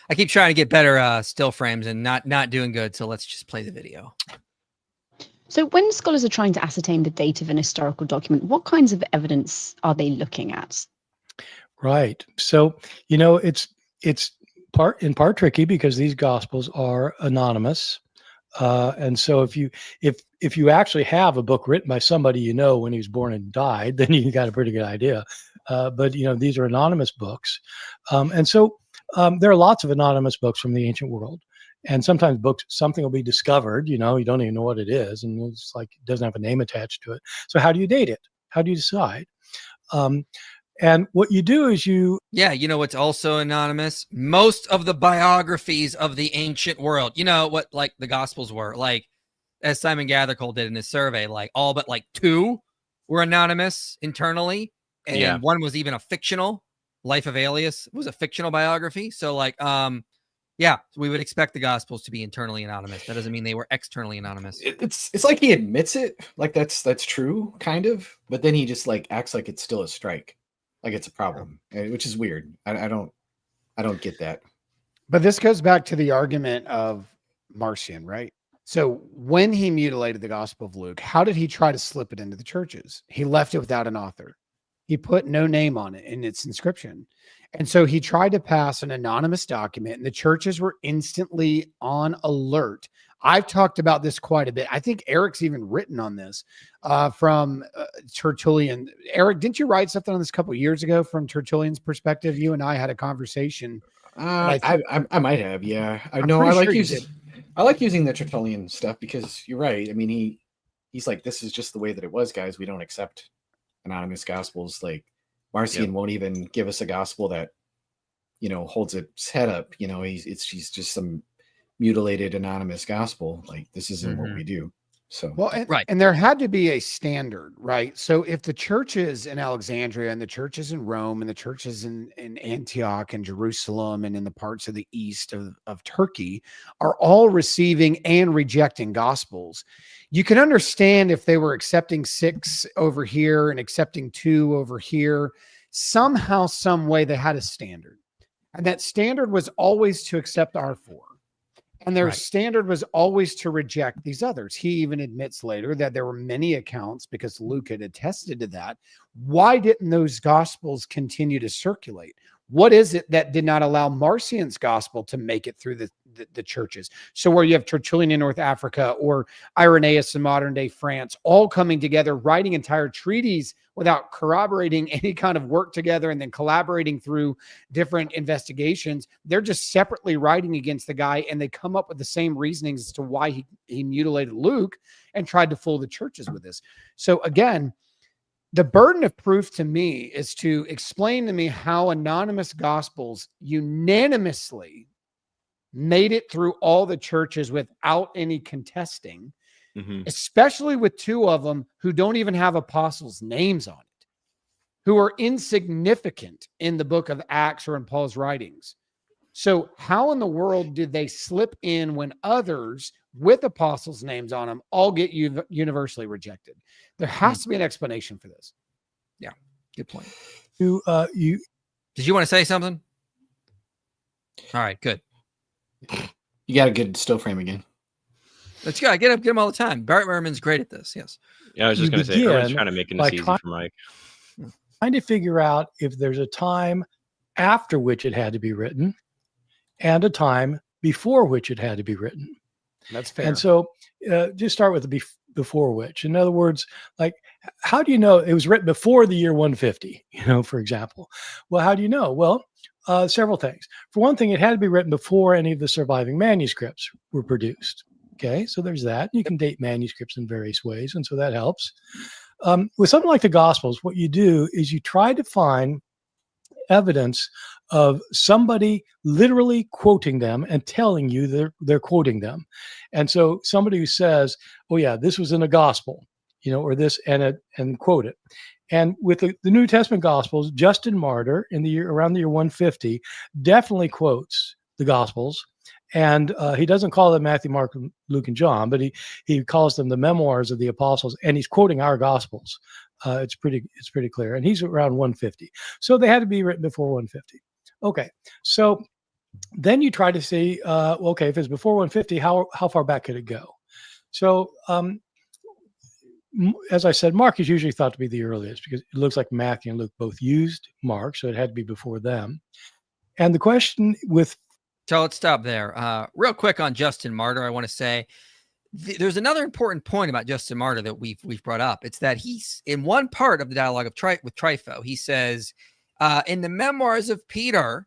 I keep trying to get better still frames and not doing good. So let's just play the video. So when scholars are trying to ascertain the date of an historical document, what kinds of evidence are they looking at? Right. So, it's in part tricky because these gospels are anonymous. And so if you actually have a book written by somebody when he was born and died, then you got a pretty good idea. But these are anonymous books. And so there are lots of anonymous books from the ancient world. And sometimes something will be discovered, you don't even know what it is. And it's like, it doesn't have a name attached to it. So how do you date it? How do you decide? And what you do is what's also anonymous? Most of the biographies of the ancient world, what like the Gospels were, like as Simon Gathercole did in his survey, like all but like 2 were anonymous internally. And one was even a fictional. Life of Aelius was a fictional biography. So like, we would expect the Gospels to be internally anonymous. That doesn't mean they were externally anonymous. It's like he admits it, like that's true, kind of, but then he just like acts like it's still a strike. Like it's a problem, which is weird. I don't get that. But this goes back to the argument of Marcion, right? So when he mutilated the Gospel of Luke, how did he try to slip it into the churches? He left it without an author. He put no name on it in its inscription. And so he tried to pass an anonymous document, and the churches were instantly on alert. I've talked about this quite a bit. I think Erik's even written on this from Tertullian. Erik, didn't you write something on this a couple of years ago from Tertullian's perspective? You and I had a conversation. I might have, yeah. I like using the Tertullian stuff because you're right. I mean, he's like, this is just the way that it was, guys. We don't accept anonymous gospels. Like Marcion won't even give us a gospel that holds its head up. He's just some mutilated anonymous gospel. Like this isn't what we do. So and there had to be a standard, right? So if the churches in Alexandria and the churches in Rome and the churches in Antioch and Jerusalem and in the parts of the east of Turkey are all receiving and rejecting gospels, you can understand if they were accepting 6 over here and accepting 2 over here. Somehow, some way, they had a standard, and that standard was always to accept our 4. And their standard was always to reject these others. He even admits later that there were many accounts, because Luke had attested to that. Why didn't those gospels continue to circulate? What is it that did not allow Marcion's gospel to make it through the churches? So where you have Tertullian in North Africa or Irenaeus in modern day France, all coming together, writing entire treaties without corroborating any kind of work together and then collaborating through different investigations. They're just separately writing against the guy, and they come up with the same reasonings as to why he mutilated Luke and tried to fool the churches with this. So again, the burden of proof to me is to explain to me how anonymous gospels unanimously made it through all the churches without any contesting, especially with 2 of them who don't even have apostles' names on it, who are insignificant in the book of Acts or in Paul's writings. So how in the world did they slip in when others with apostles' names on them all get universally rejected? There has to be an explanation for this. Yeah, good point. You Did you want to say something? All right, good. You got a good still frame again. Let's go. I get him all the time. Bart Ehrman's great at this. Yes. Yeah, I was just going to say, everyone's trying to make this easy for Mike. Trying to figure out if there's a time after which it had to be written and a time before which it had to be written. That's fair. And so just start with the before which. In other words, like, how do you know it was written before the year 150, for example? Well, how do you know? Well, several things. For one thing, it had to be written before any of the surviving manuscripts were produced. Okay, so there's that. You can date manuscripts in various ways, and so that helps. With something like the Gospels, what you do is you try to find evidence of somebody literally quoting them and telling you they're quoting them. And so somebody who says, oh yeah, this was in a gospel, or this, and quote it. And with the New Testament Gospels, Justin Martyr around the year 150 definitely quotes the Gospels. And he doesn't call them Matthew, Mark, Luke, and John, but he calls them the memoirs of the apostles, and he's quoting our Gospels. It's pretty clear. And he's around 150. So they had to be written before 150. Okay. So then you try to see, okay, if it's before 150, how far back could it go? So as I said, Mark is usually thought to be the earliest because it looks like Matthew and Luke both used Mark, so it had to be before them. And the question with So let's stop there. Real quick on Justin Martyr, I want to say there's another important point about Justin Martyr that we've brought up. It's that he's in one part of the dialogue with Trypho. He says, in the memoirs of Peter,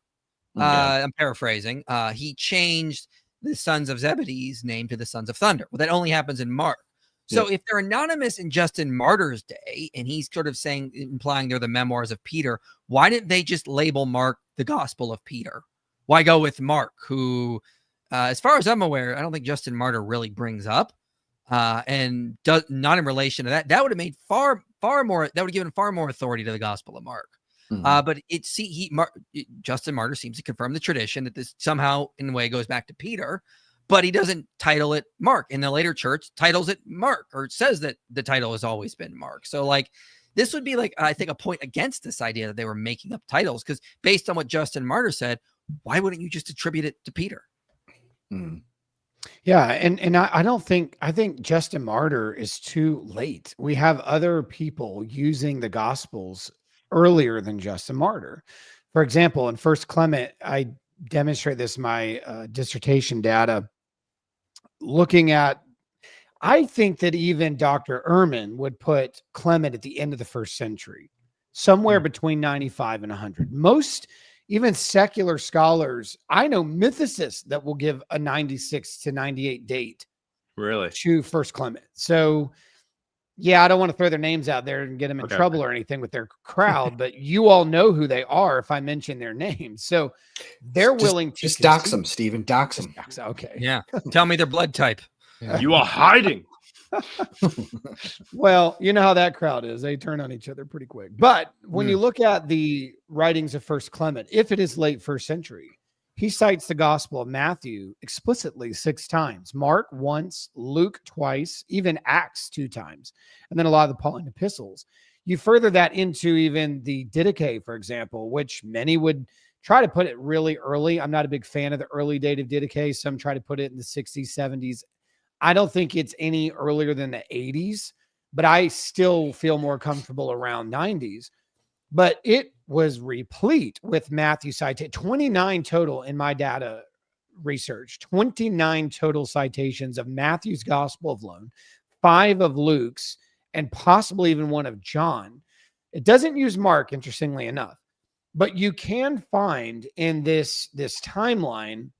I'm paraphrasing, he changed the sons of Zebedee's name to the sons of thunder. Well, that only happens in Mark. So if they're anonymous in Justin Martyr's day, and he's sort of implying they're the memoirs of Peter, why didn't they just label Mark the Gospel of Peter? Why go with Mark, who, as far as I'm aware, I don't think Justin Martyr really brings up, and does not in relation to that. That would have made far more. That would have given far more authority to the Gospel of Mark. But Justin Martyr seems to confirm the tradition that this somehow, in a way, goes back to Peter, but he doesn't title it Mark. In the later church, titles it Mark, or it says that the title has always been Mark. So, like, this would be like, I think, a point against this idea that they were making up titles, because based on what Justin Martyr said, why wouldn't you just attribute it to Peter? Yeah, and I think Justin Martyr is too late. We have other people using the Gospels earlier than Justin Martyr. For example, in First Clement, I demonstrate this in my dissertation data. Looking at, I think that even Dr. Ehrman would put Clement at the end of the first century, somewhere between 95 and 100. Most, even secular scholars, I know mythicists that will give a 96 to 98 date to First Clement. So, yeah, I don't want to throw their names out there and get them in trouble or anything with their crowd, but you all know who they are if I mention their names. So they're willing to just dox them, Stephen. Dox them. Okay. Yeah. Tell me their blood type. You are hiding. Well, you know how that crowd is. They turn on each other pretty quick. But when you look at the writings of First Clement, if it is late first century, he cites the Gospel of Matthew explicitly 6 times, Mark once, Luke twice, even Acts 2 times, and then a lot of the Pauline epistles. You further that into even the Didache, for example, which many would try to put it really early. I'm not a big fan of the early date of Didache. Some try to put it in the 60s, 70s. I don't think it's any earlier than the 80s, but I still feel more comfortable around 90s. But it was replete with Matthew citation, 29 total in my data research, 29 total citations of Matthew's Gospel alone, 5 of Luke's, and possibly even 1 of John. It doesn't use Mark, interestingly enough, but you can find in this timeline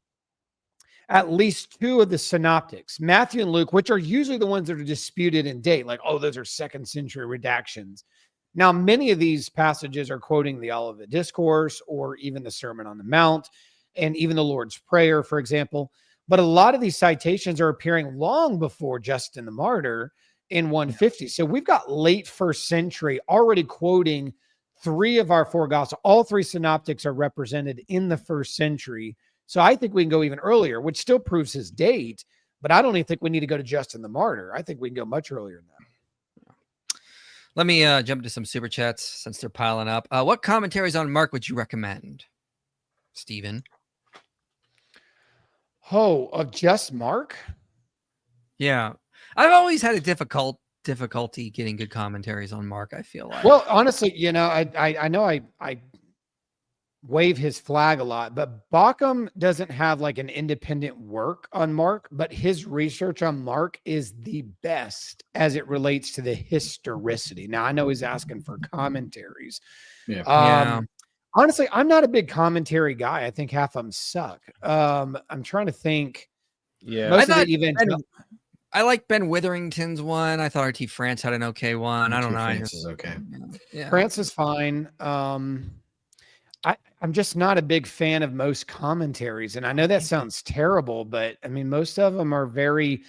at least 2 of the synoptics, Matthew and Luke, which are usually the ones that are disputed in date, like, oh, those are 2nd century redactions. Now, many of these passages are quoting the Olivet Discourse or even the Sermon on the Mount and even the Lord's Prayer, for example. But a lot of these citations are appearing long before Justin the Martyr in 150. So we've got late first century already quoting 3 of our 4 gospels, all 3 synoptics are represented in the 1st century. So I think we can go even earlier, which still proves his date, but I don't even think we need to go to Justin the Martyr. I think we can go much earlier than that. Let me jump to some super chats since they're piling up. What commentaries on Mark would you recommend, Stephen? Oh, of just Mark? Yeah. I've always had a difficulty getting good commentaries on Mark, I feel like. Well, honestly, you know, I know I wave his flag a lot, but Bauckham doesn't have like an independent work on Mark, but his research on Mark is the best as it relates to the historicity. Now, I know he's asking for commentaries. Yeah. Honestly, I'm not a big commentary guy. I think half of them suck. I'm trying to think. Yeah. Most of the evangelical. I like Ben Witherington's one. I thought RT France had an okay one. I don't know. France is okay. Yeah. France is fine. I'm just not a big fan of most commentaries. And I know that sounds terrible, but I mean, most of them are very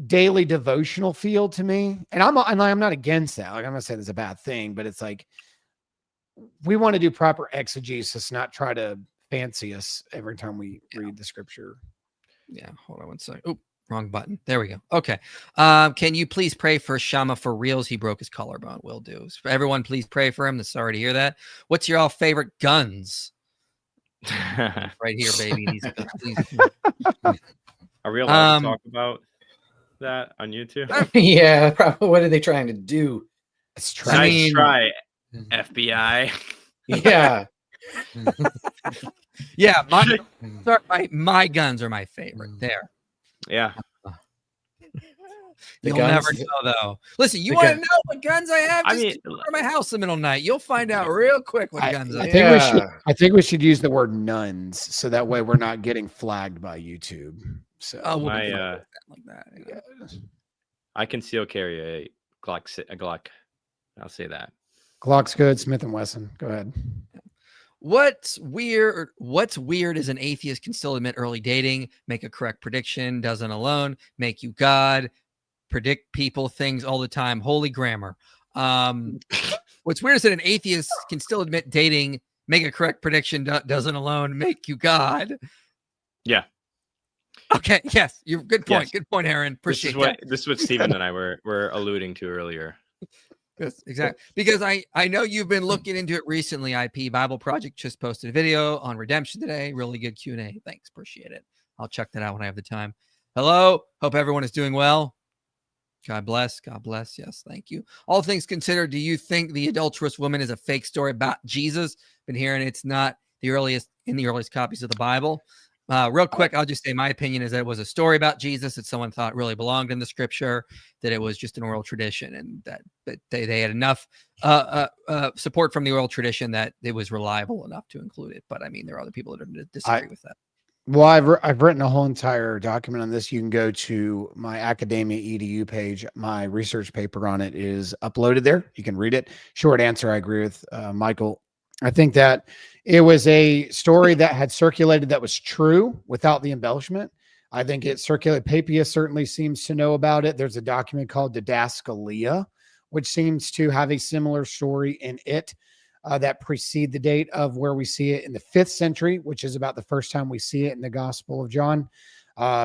daily devotional feel to me. And I'm not against that. Like, I'm not saying it's a bad thing, but it's like, we want to do proper exegesis, not try to fancy us every time we read the scripture. Yeah. Hold on one second. Oh, wrong button. There we go. Okay. Can you please pray for Shama for reals? He broke his collarbone. Will do. Everyone, please pray for him. Sorry to hear that. What's your all favorite guns? Right here, baby. These guns, please. Are we allowed to talk about that on YouTube? Yeah, probably. What are they trying to do? Let's Nice try, FBI. Yeah. Yeah, my guns are my favorite. There. Yeah. You'll never know, though. Listen, you want to know what guns I have? Just come to my house in the middle of the night. You'll find out real quick what guns I have. I think we should use the word nuns, so that way we're not getting flagged by YouTube. So like that. Yeah. I can still carry a Glock. I'll say that. Glock's good. Smith & Wesson. Go ahead. What's weird is an atheist can still admit early dating, make a correct prediction, doesn't alone, make you God, predict people, things all the time. Holy grammar. What's weird is that an atheist can still admit dating, make a correct prediction, doesn't alone, make you God. Yeah. Okay. Yes. You're good point. Yes. Good point, Aaron. Appreciate this is what Stephen and I were alluding to earlier. Yes, exactly. Because I know you've been looking into it recently. IP Bible Project just posted a video on redemption today. Really good Q&A. Thanks. Appreciate it. I'll check that out when I have the time. Hello. Hope everyone is doing well. God bless. God bless. Yes. Thank you. All things considered, do you think the adulterous woman is a fake story about Jesus? Been hearing it's not the earliest copies of the Bible. Real quick, I'll just say my opinion is that it was a story about Jesus that someone thought really belonged in the scripture, that it was just an oral tradition, and that they had enough support from the oral tradition that it was reliable enough to include it. But I mean, there are other people that disagree with that. Well, I've written a whole entire document on this. You can go to my Academia EDU page. My research paper on it is uploaded there. You can read it. Short answer, I agree with Michael. I think that it was a story that had circulated that was true without the embellishment. I think it circulated. Papias certainly seems to know about it. There's a document called Didascalia, which seems to have a similar story in it that precede the date of where we see it in the 5th century, which is about the first time we see it in the Gospel of John.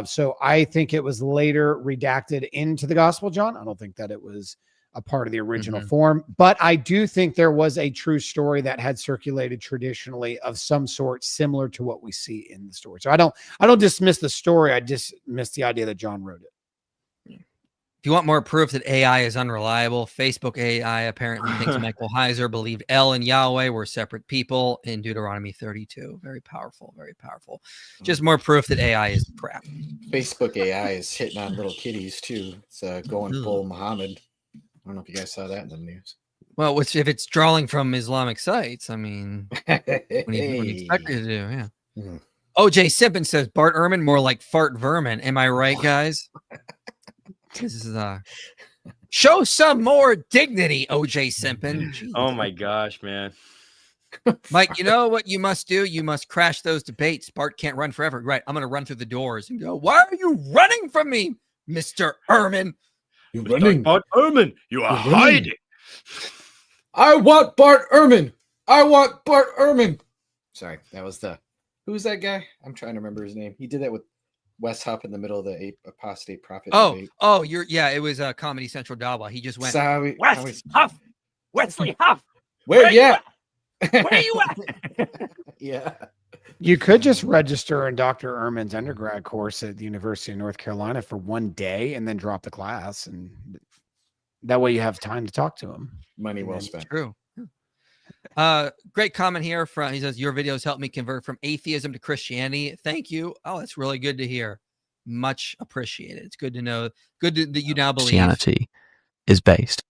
So I think it was later redacted into the Gospel of John. I don't think that it was a part of the original form, but I do think there was a true story that had circulated traditionally of some sort, similar to what we see in the story. So I don't dismiss the story. I dismiss the idea that John wrote it. If you want more proof that AI is unreliable, Facebook AI apparently thinks Michael Heiser believed El and Yahweh were separate people in Deuteronomy 32. Very powerful, very powerful. Just more proof that AI is crap. Facebook AI is hitting on little kitties too. It's going full Muhammad. I don't know if you guys saw that in the news. Well, which if it's drawing from Islamic sites, I mean, what do you expect it to do? Yeah. Mm-hmm. OJ Simpson says Bart Ehrman more like fart vermin. Am I right, guys? This is show some more dignity, OJ Simpson. Oh my gosh, man. Mike, you know what you must do? You must crash those debates. Bart can't run forever. Right. I'm going to run through the doors and go, why are you running from me, Mr. Ehrman? You're running. Bart Ehrman, you are hiding. I want Bart Ehrman. I want Bart Ehrman. Sorry, that was who's that guy? I'm trying to remember his name. He did that with Wes Hupp in the middle of the apostate prophet debate. It was a Comedy Central Dawa. He just went, Wes Huff, Wesley Huff. Where you at? Where you at? Yeah. You could just register in Dr. Ehrman's undergrad course at the University of North Carolina for one day and then drop the class. And that way you have time to talk to him. Money well spent. True. Great comment here he says, your videos helped me convert from atheism to Christianity. Thank you. Oh, that's really good to hear. Much appreciated. It's good to know. That you now believe Christianity is based.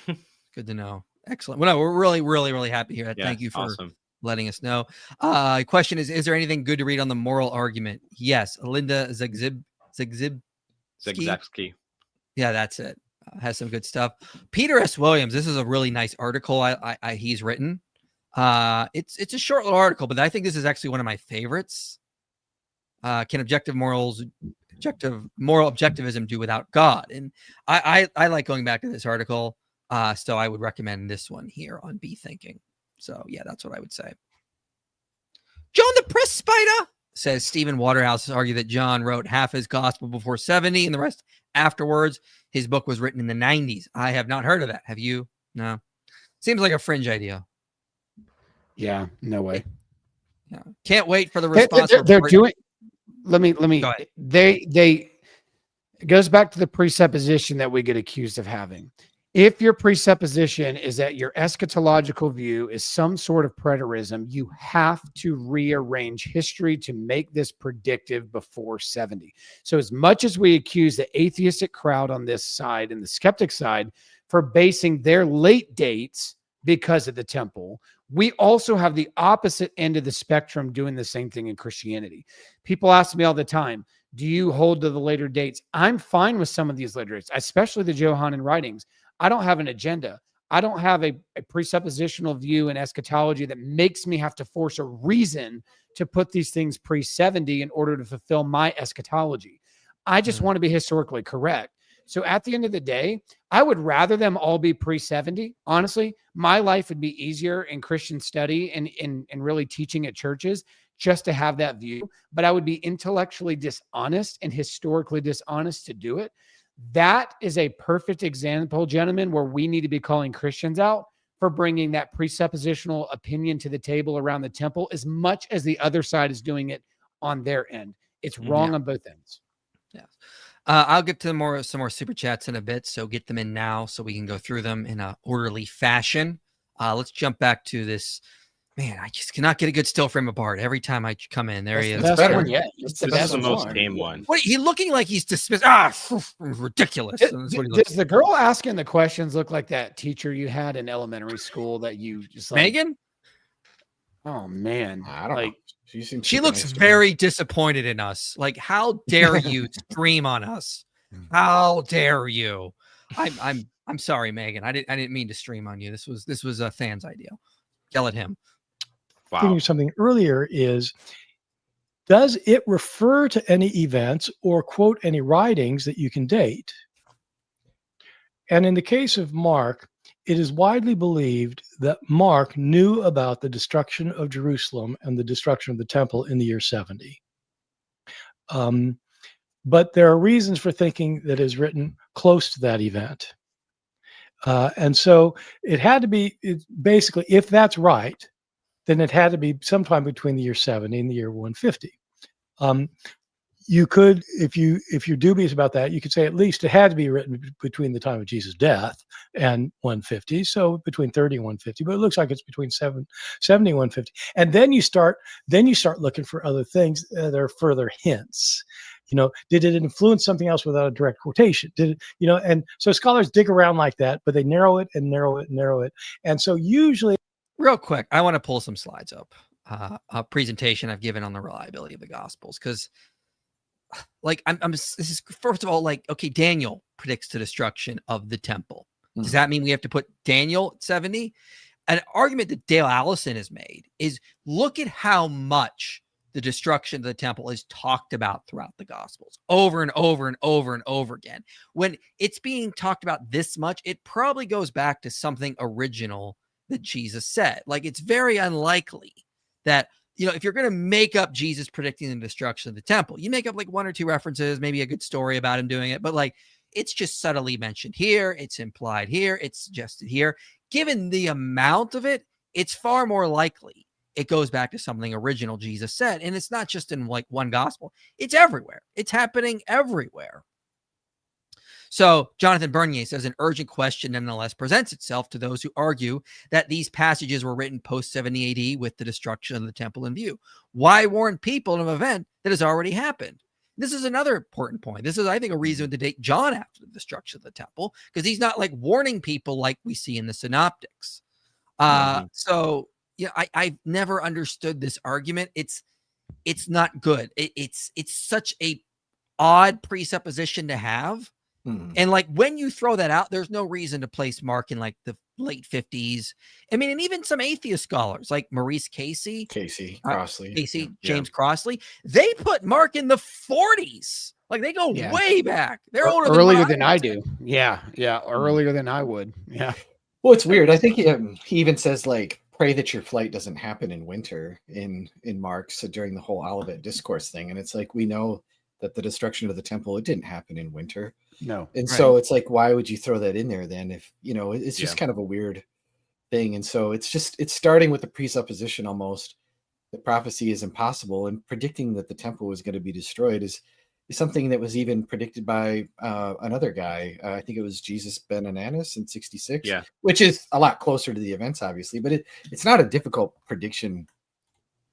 Good to know. Excellent. Well, no, we're really, really, really happy here. Yeah, Thank you for awesome. letting us know. Question is there anything good to read on the moral argument? Yes. Linda Zagzibski. Yeah, that's it. Has some good stuff. Peter S. Williams. This is a really nice article he's written. It's a short little article, but I think this is actually one of my favorites. Can moral objectivism do without God? And I like going back to this article. So I would recommend this one here on Be Thinking. So yeah, that's what I would say. John the Press Spider says Stephen Waterhouse has argued that John wrote half his gospel before 70 and the rest afterwards. His book was written in the 90s. I have not heard of that. Have you? No. Seems like a fringe idea. Yeah, no way. Yeah. Can't wait for the response. They're doing. Let me. Go ahead. It goes back to the presupposition that we get accused of having. If your presupposition is that your eschatological view is some sort of preterism, you have to rearrange history to make this predictive before 70. So as much as we accuse the atheistic crowd on this side and the skeptic side for basing their late dates because of the temple, we also have the opposite end of the spectrum doing the same thing in Christianity. People ask me all the time, do you hold to the later dates? I'm fine with some of these later dates, especially the Johannine writings. I don't have an agenda. I don't have a presuppositional view in eschatology that makes me have to force a reason to put these things pre-70 in order to fulfill my eschatology. I just want to be historically correct. So at the end of the day, I would rather them all be pre-70. Honestly, my life would be easier in Christian study and really teaching at churches just to have that view. But I would be intellectually dishonest and historically dishonest to do it. That is a perfect example, gentlemen, where we need to be calling Christians out for bringing that presuppositional opinion to the table around the temple as much as the other side is doing it on their end. It's wrong on both ends. Yeah. I'll get to some more super chats in a bit, so get them in now so we can go through them in an orderly fashion. Let's jump back to this. Man, I just cannot get a good still frame apart every time I come in. There he is. That's better. Yeah, This is the most tame one. What, he looking like he's dismissed? Ridiculous. Does the girl asking the questions look like that teacher you had in elementary school that you just like, Megan? Oh man, I don't know. She looks very disappointed in us. Like, how dare you stream on us? How dare you? I'm sorry, Megan. I didn't mean to stream on you. This was a fan's idea. Yell at him. Wow. Thinking of something earlier is, does it refer to any events or quote any writings that you can date? And in the case of Mark, it is widely believed that Mark knew about the destruction of Jerusalem and the destruction of the temple in the year 70. But there are reasons for thinking that is written close to that event. And so it had to be, basically, if that's right, then it had to be sometime between the year 70 and the year 150. You could, if you're dubious about that, you could say at least it had to be written between the time of Jesus' death and 150, so between 30 and 150. But it looks like it's between 70 and 150. And then you start looking for other things that are further hints. You know, did it influence something else without a direct quotation? Did it, you know? And so scholars dig around like that, but they narrow it and narrow it and narrow it. And so usually, real quick, I want to pull some slides up. A presentation I've given on the reliability of the Gospels, because, like, this is, first of all, like, okay, Daniel predicts the destruction of the temple. Does that mean we have to put Daniel at 70? An argument that Dale Allison has made is, look at how much the destruction of the temple is talked about throughout the Gospels over and over and over and over again. When it's being talked about this much, it probably goes back to something original that Jesus said. Like, it's very unlikely that, if you're going to make up Jesus predicting the destruction of the temple, you make up like one or two references, maybe a good story about him doing it, but like, it's just subtly mentioned here, it's implied here, it's suggested here. Given the amount of it, it's far more likely it goes back to something original Jesus said. And it's not just in like one gospel. It's everywhere. It's happening everywhere. So Jonathan Bernier says an urgent question nonetheless presents itself to those who argue that these passages were written post 70 AD with the destruction of the temple in view. Why warn people of an event that has already happened? This is another important point. This is, I think, a reason to date John after the destruction of the temple, because he's not like warning people like we see in the synoptics. So I've never understood this argument. It's not good. It's such a odd presupposition to have. And like, when you throw that out, there's no reason to place Mark in like the late 50s. I mean, and even some atheist scholars like Maurice Casey, James Crossley, they put Mark in the 40s. Like, they go way back. They're older earlier than I do. Yeah. Earlier than I would. Yeah. Well, it's weird. I think he even says like, pray that your flight doesn't happen in winter in Mark's during the whole Olivet discourse thing. And it's like, we know that the destruction of the temple, it didn't happen in winter. No. And so it's like, why would you throw that in there then? If, it's just kind of a weird thing. And so it's starting with the presupposition almost that prophecy is impossible, and predicting that the temple was going to be destroyed is something that was even predicted by another guy. I think it was Jesus Ben Ananas in 66, which is a lot closer to the events, obviously, but it's not a difficult prediction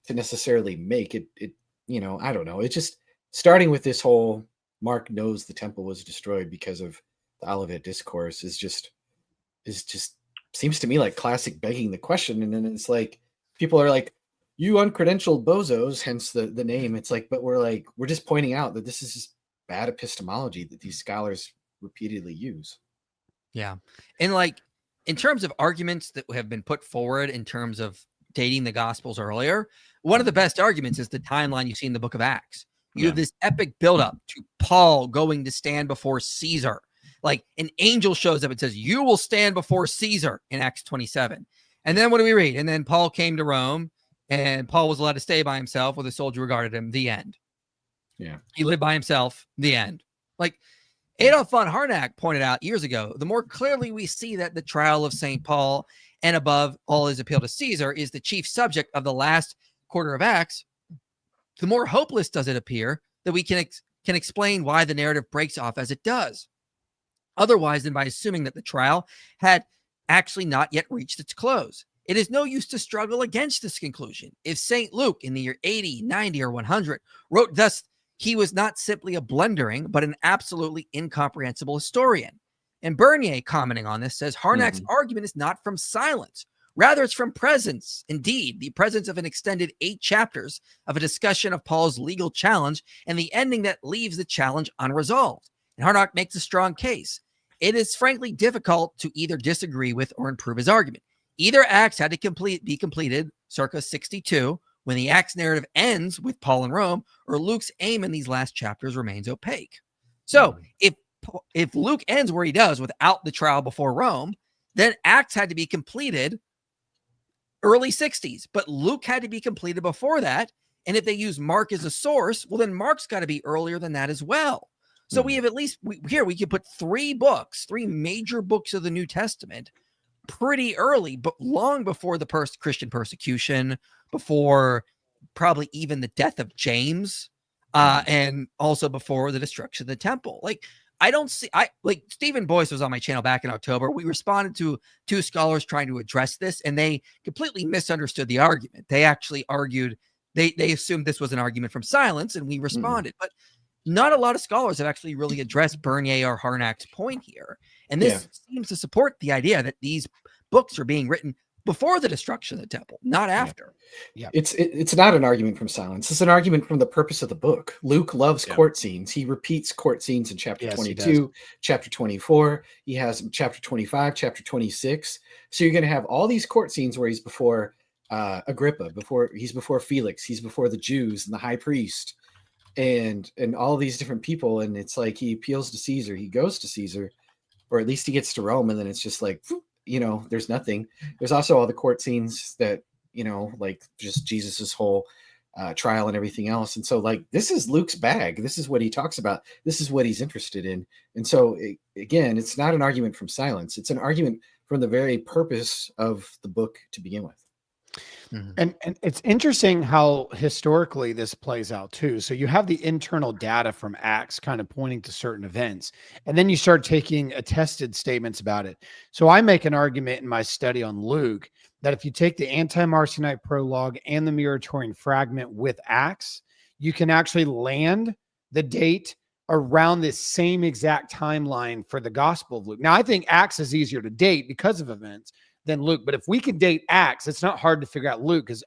to necessarily make it. I don't know. It's just starting with this whole Mark knows the temple was destroyed because of the Olivet discourse is just seems to me like classic begging the question. And then it's like, people are like, you uncredentialed bozos, hence the name. It's like, but we're just pointing out that this is just bad epistemology that these scholars repeatedly use. Yeah. And like, in terms of arguments that have been put forward in terms of dating the Gospels earlier, one of the best arguments is the timeline you see in the book of Acts. You have this epic buildup to Paul going to stand before Caesar. Like, an angel shows up and says, you will stand before Caesar in Acts 27. And then what do we read? And then Paul came to Rome, and Paul was allowed to stay by himself with a soldier regarded him. The end. Yeah. He lived by himself. The end. Like Adolf von Harnack pointed out years ago, the more clearly we see that the trial of St. Paul and above all his appeal to Caesar is the chief subject of the last quarter of Acts, the more hopeless does it appear that we can explain why the narrative breaks off as it does. Otherwise than by assuming that the trial had actually not yet reached its close. It is no use to struggle against this conclusion. If St. Luke in the year 80, 90, or 100 wrote thus, he was not simply a blundering, but an absolutely incomprehensible historian. And Bernier, commenting on this, says Harnack's argument is not from silence. Rather, it's from presence. Indeed, the presence of an extended 8 chapters of a discussion of Paul's legal challenge and the ending that leaves the challenge unresolved. And Harnack makes a strong case. It is frankly difficult to either disagree with or improve his argument. Either Acts had to be completed circa 62, when the Acts narrative ends with Paul in Rome, or Luke's aim in these last chapters remains opaque. So if Luke ends where he does without the trial before Rome, then Acts had to be completed early 60s, but Luke had to be completed before that. And if they use Mark as a source, well, then Mark's got to be earlier than that as well. So we have at least we could put 3 major books of the New Testament pretty early, but long before the Christian persecution, before probably even the death of James, and also before the destruction of the temple. Like, Stephen Boyce was on my channel back in October. We responded to 2 scholars trying to address this, and they completely misunderstood the argument. They actually argued, they assumed this was an argument from silence, and we responded. But not a lot of scholars have actually really addressed Bernier or Harnack's point here. And this seems to support the idea that these books are being written before the destruction of the temple, not after. Yeah. It's not an argument from silence. It's an argument from the purpose of the book. Luke loves court scenes. He repeats court scenes in chapter 22, chapter 24. He has chapter 25, chapter 26. So you're going to have all these court scenes where he's before Agrippa, before Felix, he's before the Jews and the high priest and all these different people. And it's like he appeals to Caesar, he goes to Caesar, or at least he gets to Rome, and then it's just like, there's nothing. There's also all the court scenes that, like just Jesus's whole trial and everything else. And so like, this is Luke's bag. This is what he talks about. This is what he's interested in. And so again, it's not an argument from silence. It's an argument from the very purpose of the book to begin with. Mm-hmm. And it's interesting how historically this plays out too. So you have the internal data from Acts kind of pointing to certain events, and then you start taking attested statements about it. So I make an argument in my study on Luke that if you take the anti-Marcionite prologue and the Muratorian fragment with Acts, you can actually land the date around this same exact timeline for the Gospel of Luke. Now, I think Acts is easier to date because of events than Luke. But if we can date Acts, it's not hard to figure out Luke, because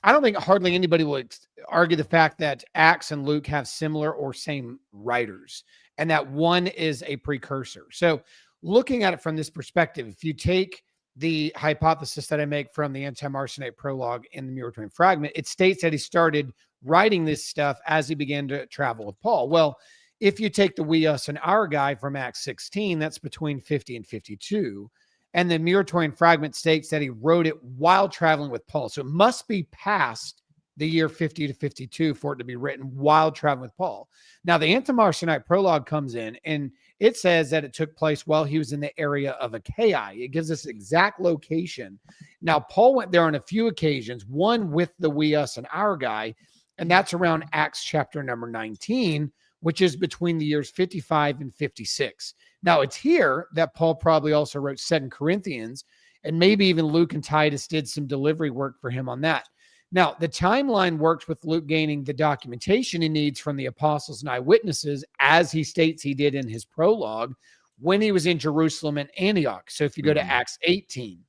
I don't think hardly anybody will argue the fact that Acts and Luke have similar or same writers, and that one is a precursor. So looking at it from this perspective, if you take the hypothesis that I make from the anti-Marcionite prologue in the Muratorian fragment, it states that he started writing this stuff as he began to travel with Paul. Well, if you take the we, us, and our guy from Acts 16, that's between 50 and 52. And the Muratorian fragment states that he wrote it while traveling with Paul. So it must be past the year 50 to 52 for it to be written while traveling with Paul. Now, the anti-Marcionite prologue comes in, and it says that it took place while he was in the area of Achaia. It gives us exact location. Now, Paul went there on a few occasions, one with the we, us, and our guy, and that's around Acts chapter number 19, which is between the years 55 and 56. Now, it's here that Paul probably also wrote 2 Corinthians, and maybe even Luke and Titus did some delivery work for him on that. Now, the timeline works with Luke gaining the documentation he needs from the apostles and eyewitnesses, as he states he did in his prologue, when he was in Jerusalem and Antioch. So if you go to Acts 18,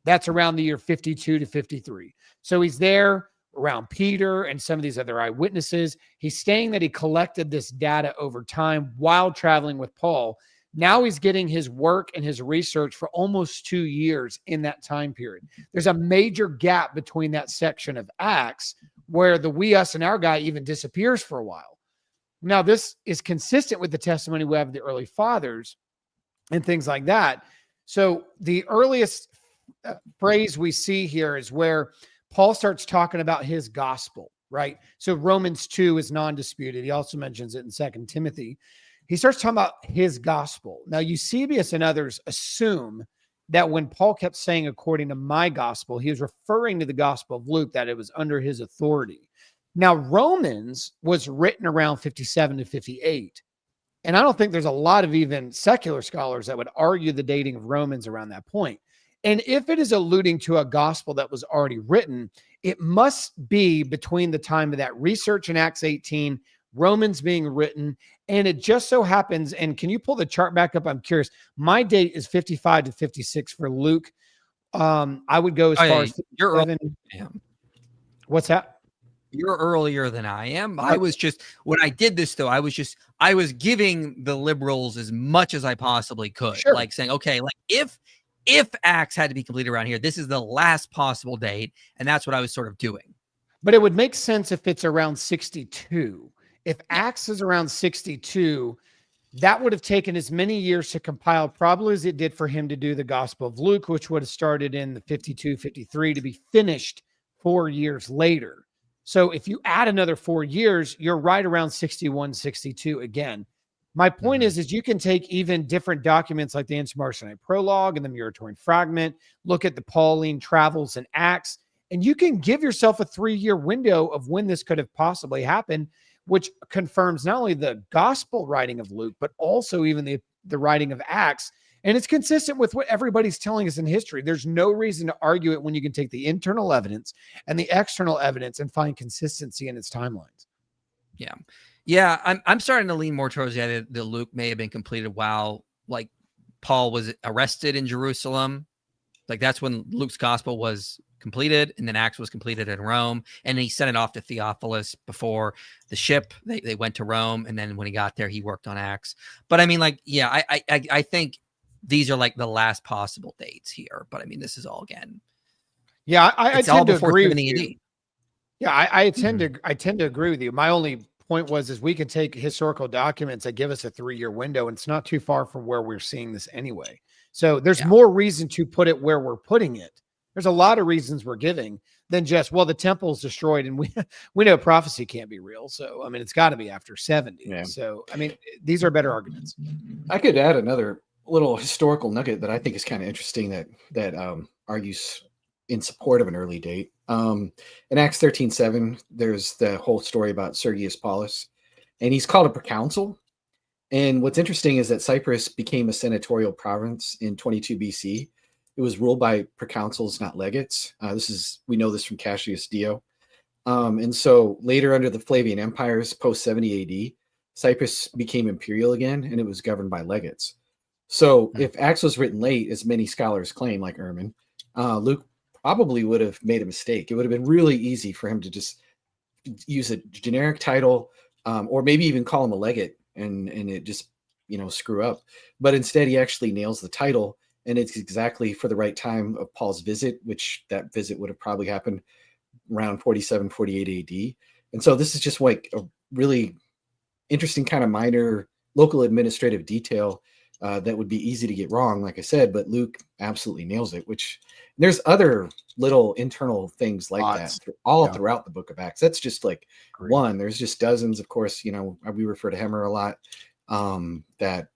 that's around the year 52 to 53. So he's there around Peter and some of these other eyewitnesses. He's saying that he collected this data over time while traveling with Paul. Now he's getting his work and his research for almost 2 years in that time period. There's a major gap between that section of Acts where the we, us, and our guy even disappears for a while. Now, this is consistent with the testimony we have of the early fathers and things like that. So the earliest phrase we see here is where Paul starts talking about his gospel, right? So Romans 2 is non-disputed. He also mentions it in 2 Timothy. He starts talking about his gospel. Now, Eusebius and others assume that when Paul kept saying, according to my gospel, he was referring to the gospel of Luke, that it was under his authority. Now, Romans was written around 57 to 58. And I don't think there's a lot of even secular scholars that would argue the dating of Romans around that point. And if it is alluding to a gospel that was already written, it must be between the time of that research in Acts 18, Romans being written, and it just so happens, and can you pull the chart back up? I'm curious. My date is 55 to 56 for Luke. I would go as far as you're early. What's that? You're earlier than I am. I was just, when I did this though, I was giving the liberals as much as I possibly could. Sure. Like saying, okay, like if Acts had to be completed around here, this is the last possible date. And that's what I was sort of doing. But it would make sense if it's around 62. If Acts is around 62, that would have taken as many years to compile probably as it did for him to do the Gospel of Luke, which would have started in the 52, 53 to be finished 4 years later. So if you add another 4 years, you're right around 61, 62 again. My point is you can take even different documents like the Anti-Marcionite prologue and the Muratorian fragment, look at the Pauline travels and Acts, and you can give yourself a 3-year window of when this could have possibly happened, which confirms not only the gospel writing of Luke, but also even the writing of Acts. And it's consistent with what everybody's telling us in history. There's no reason to argue it when you can take the internal evidence and the external evidence and find consistency in its timelines. Yeah. Yeah. I'm starting to lean more towards the idea that Luke may have been completed while like Paul was arrested in Jerusalem. Like that's when Luke's gospel was completed, and then Acts was completed in Rome, and he sent it off to Theophilus before the ship. They went to Rome, and then when he got there, he worked on Acts. But I mean, like, yeah, I think these are like the last possible dates here. But I mean, this is all again. Yeah, I It's all tend to before agree with 70 you. AD. Yeah, I tend to agree with you. My only point was is we can take historical documents that give us a 3-year window, and it's not too far from where we're seeing this anyway. So there's more reason to put it where we're putting it. There's a lot of reasons we're giving than just, well, the temple's destroyed and we know prophecy can't be real. So I mean, it's got to be after 70. Yeah. So I mean, these are better arguments. I could add another little historical nugget that I think is kind of interesting that argues in support of an early date. In Acts 13:7, there's the whole story about Sergius Paulus, and he's called a proconsul. And what's interesting is that Cyprus became a senatorial province in 22 BC. It was ruled by proconsuls, not legates. We know this from Cassius Dio. And so later under the Flavian empires, post 70 AD, Cyprus became imperial again, and it was governed by legates. So if Acts was written late, as many scholars claim, like Ehrman, Luke probably would have made a mistake. It would have been really easy for him to just use a generic title, or maybe even call him a legate, and it just, screw up. But instead, he actually nails the title, and it's exactly for the right time of Paul's visit, which that visit would have probably happened around 47, 48 AD. And so this is just like a really interesting kind of minor local administrative detail that would be easy to get wrong, like I said, but Luke absolutely nails it, which there's other little internal things like that throughout the book of Acts. That's just like one. There's just dozens, of course, we refer to Hemmer a lot, that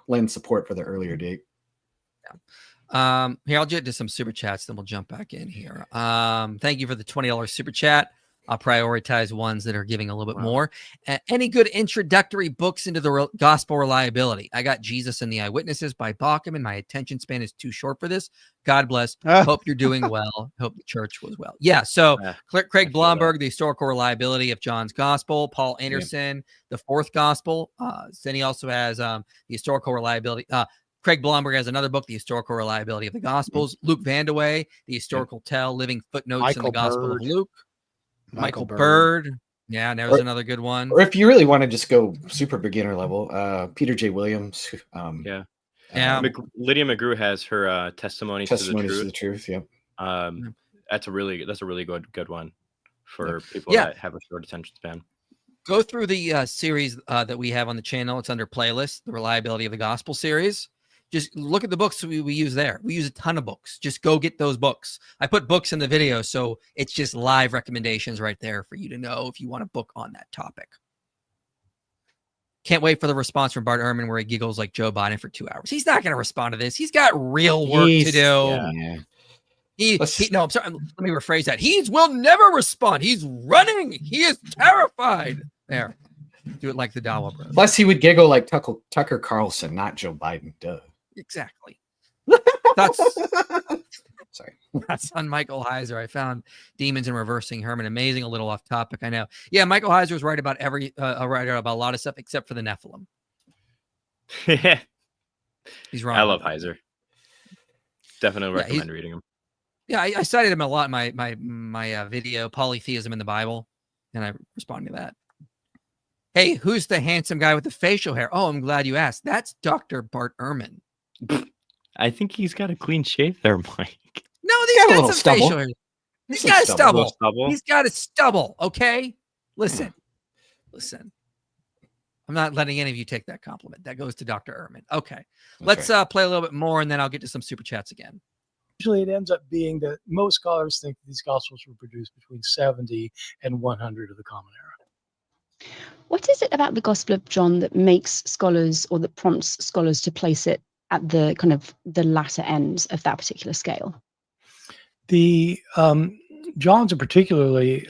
lend support for the earlier date. Here, I'll get to some super chats, then we'll jump back in here. Thank you for the $20 super chat. I'll prioritize ones that are giving a little bit more. Any good introductory books into the gospel reliability? I got Jesus and the Eyewitnesses by Bachman. My attention span is too short for this. God bless. Hope you're doing well. Hope the church was well. Yeah. So Craig Blomberg, the historical reliability of John's gospel. Paul Anderson, the fourth gospel. Then he also has the historical reliability. Craig Blomberg has another book, The Historical Reliability of the Gospels. Luke Vandewey, The Historical Tell, Living Footnotes in the Gospel of Luke. Michael Bird. Yeah, and there's another good one. Or if you really want to just go super beginner level, Peter J. Williams. Yeah. Lydia McGrew has her Testimonies to the Truth. Yeah. That's a really good one for people that have a short attention span. Go through the series that we have on the channel. It's under playlist, the Reliability of the Gospel series. Just look at the books we use there. We use a ton of books. Just go get those books. I put books in the video, so it's just live recommendations right there for you to know if you want a book on that topic. Can't wait for the response from Bart Ehrman where he giggles like Joe Biden for 2 hours. He's not going to respond to this. He's got real work to do. No, I'm sorry. Let me rephrase that. He will never respond. He's running. He is terrified. There. Do it like the Dawa brothers. Plus, he would giggle like Tucker Carlson, not Joe Biden. Duh. Exactly. That's sorry. That's on Michael Heiser. I found Demons in Reversing Herman amazing. A little off topic, I know. Yeah, Michael Heiser was right about right about a lot of stuff except for the Nephilim. He's wrong. I love Heiser. Definitely recommend reading him. Yeah, I cited him a lot in my video, Polytheism in the Bible, and I responded to that. Hey, who's the handsome guy with the facial hair? Oh, I'm glad you asked. That's Dr. Bart Ehrman. I think he's got a clean shave there, Mike. No, he's got some facial hair. He's got a stubble. He's got a stubble, okay? Listen. I'm not letting any of you take that compliment. That goes to Dr. Ehrman. Okay. Let's play a little bit more, and then I'll get to some super chats again. Usually it ends up being that most scholars think these Gospels were produced between 70 and 100 of the Common Era. What is it about the Gospel of John that makes scholars, or that prompts scholars to place it at the kind of the latter ends of that particular scale? The John's a particularly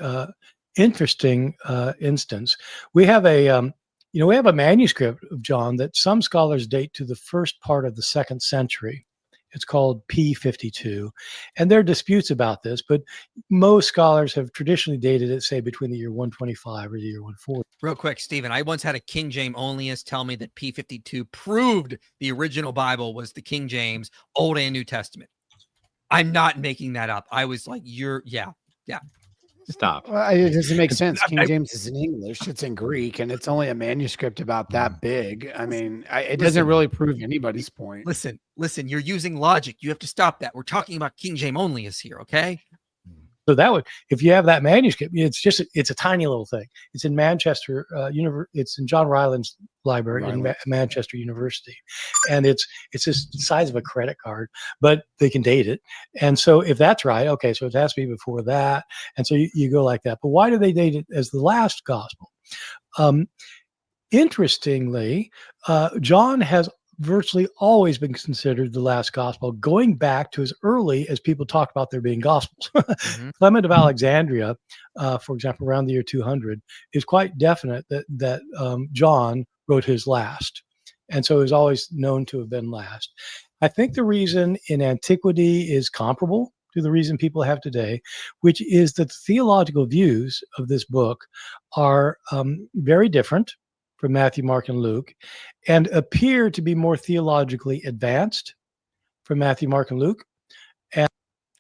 interesting instance. We have a we have a manuscript of John that some scholars date to the first part of the 2nd century. It's called P52, and there are disputes about this, but most scholars have traditionally dated it, say, between the year 125 or the year 140. Real quick, Stephen, I once had a King James onlyist tell me that P52 proved the original Bible was the King James Old and New Testament. I'm not making that up. I was like, yeah. Stop. Well, it doesn't make sense. King James is in English, it's in Greek, and it's only a manuscript about that big. I mean, it doesn't really prove anybody's point. Listen, you're using logic. You have to stop that. We're talking about King James only is here, okay? So that would, if you have that manuscript, it's a tiny little thing. It's in Manchester, it's in John Ryland's library in Manchester University, and it's just the size of a credit card, but they can date it. And so if that's right, okay, so it has to be before that, and so you go like that. But why do they date it as the last gospel? Interestingly, John has virtually always been considered the last gospel, going back to as early as people talk about there being gospels. Clement of Alexandria, for example, around the year 200, is quite definite that John wrote his last. And so is always known to have been last. I think the reason in antiquity is comparable to the reason people have today, which is that the theological views of this book are very different from Matthew, Mark, and Luke, and appear to be more theologically advanced from Matthew, Mark, and Luke. And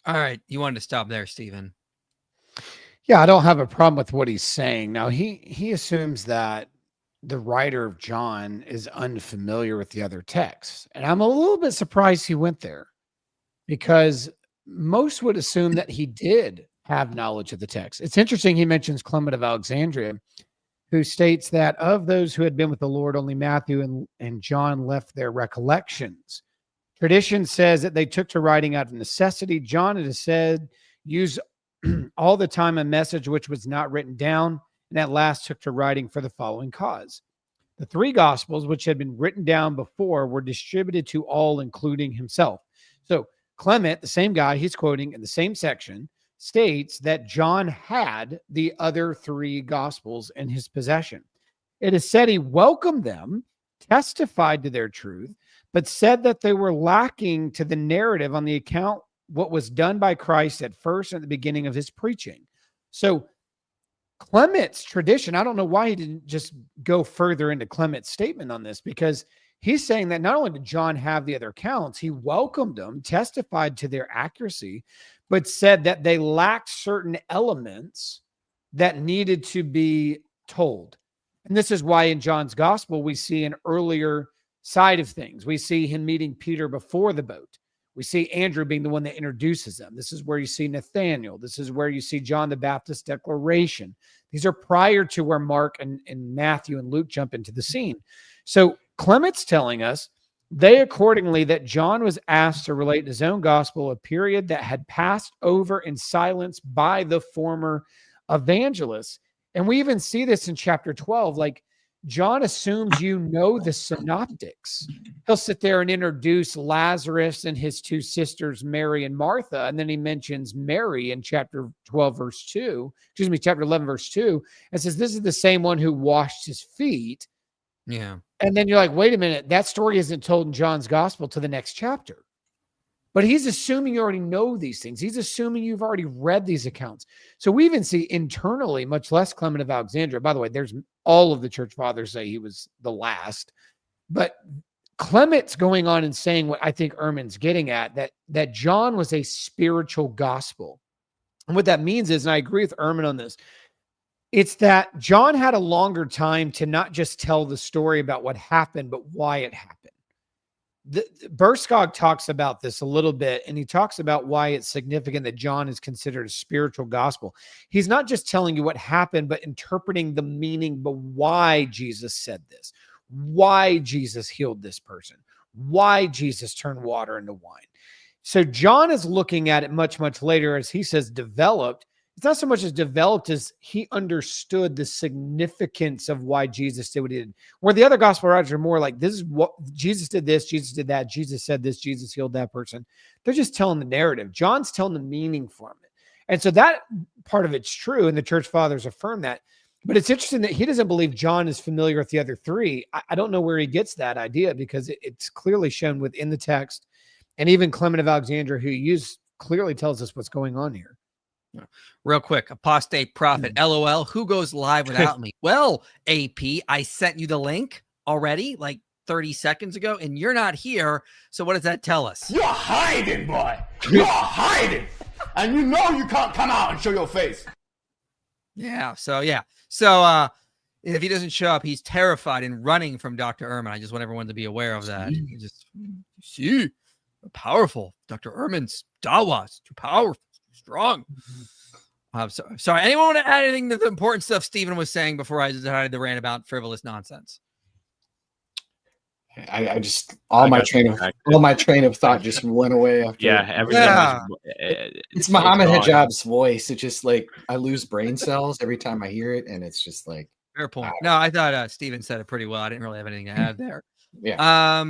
all right, you wanted to stop there, Stephen. Yeah, I don't have a problem with what he's saying. Now, he assumes that the writer of John is unfamiliar with the other texts. And I'm a little bit surprised he went there, because most would assume that he did have knowledge of the text. It's interesting he mentions Clement of Alexandria, who states that of those who had been with the Lord, only Matthew and John left their recollections. Tradition says that they took to writing out of necessity. John, it is said, used all the time a message which was not written down, and at last took to writing for the following cause. The three Gospels, which had been written down before, were distributed to all, including himself. So Clement, the same guy he's quoting in the same section, states that John had the other three Gospels in his possession. It is said he welcomed them, testified to their truth, but said that they were lacking to the narrative on the account what was done by Christ at first and at the beginning of his preaching. So Clement's tradition, I don't know why he didn't just go further into Clement's statement on this, because he's saying that not only did John have the other accounts, he welcomed them, testified to their accuracy, but said that they lacked certain elements that needed to be told. And this is why in John's gospel, we see an earlier side of things. We see him meeting Peter before the boat. We see Andrew being the one that introduces them. This is where you see Nathaniel. This is where you see John the Baptist's declaration. These are prior to where Mark and Matthew and Luke jump into the scene. So Clement's telling us they accordingly that John was asked to relate in his own gospel a period that had passed over in silence by the former evangelists. And we even see this in chapter 12. Like, John assumes you know the synoptics. He'll sit there and introduce Lazarus and his two sisters, Mary and Martha. And then he mentions Mary in chapter 12, verse 2, chapter 11, verse 2, and says, this is the same one who washed his feet. Yeah. And then you're like, wait a minute, that story isn't told in John's gospel to the next chapter. But he's assuming you already know these things. He's assuming you've already read these accounts. So we even see internally, much less Clement of Alexandria. By the way, there's all of the church fathers say he was the last. But Clement's going on and saying what I think Ehrman's getting at, that John was a spiritual gospel. And what that means is, and I agree with Ehrman on this, it's that John had a longer time to not just tell the story about what happened, but why it happened. Burskog talks about this a little bit, and he talks about why it's significant that John is considered a spiritual gospel. He's not just telling you what happened, but interpreting the meaning, but why Jesus said this, why Jesus healed this person, why Jesus turned water into wine. So John is looking at it much, much later, as he says, developed. It's not so much as developed as he understood the significance of why Jesus did what he did. Where the other gospel writers are more like, this is what Jesus did, this, Jesus did that, Jesus said this, Jesus healed that person. They're just telling the narrative. John's telling the meaning from it. And so that part of it's true, and the church fathers affirm that. But it's interesting that he doesn't believe John is familiar with the other three. I don't know where he gets that idea, because it's clearly shown within the text. And even Clement of Alexandria, who you use, clearly tells us what's going on here. Real quick, apostate prophet, LOL, who goes live without me? Well, AP, I sent you the link already, like 30 seconds ago, and you're not here. So what does that tell us? You're hiding, boy. You're hiding. And you know you can't come out and show your face. Yeah. So yeah. So if he doesn't show up, he's terrified and running from Dr. Ehrman. I just want everyone to be aware of that. You just see powerful. Dr. Ehrman's dawa is too powerful, too strong. Sorry. Anyone want to add anything to the important stuff Stephen was saying before I decided to rant about frivolous nonsense? I just all my train of thought just went away after. Yeah, everything. Yeah. It's Muhammad Hijab's voice. It's just like I lose brain cells every time I hear it, and it's just like fair point. No, I thought Stephen said it pretty well. I didn't really have anything to add there. Yeah.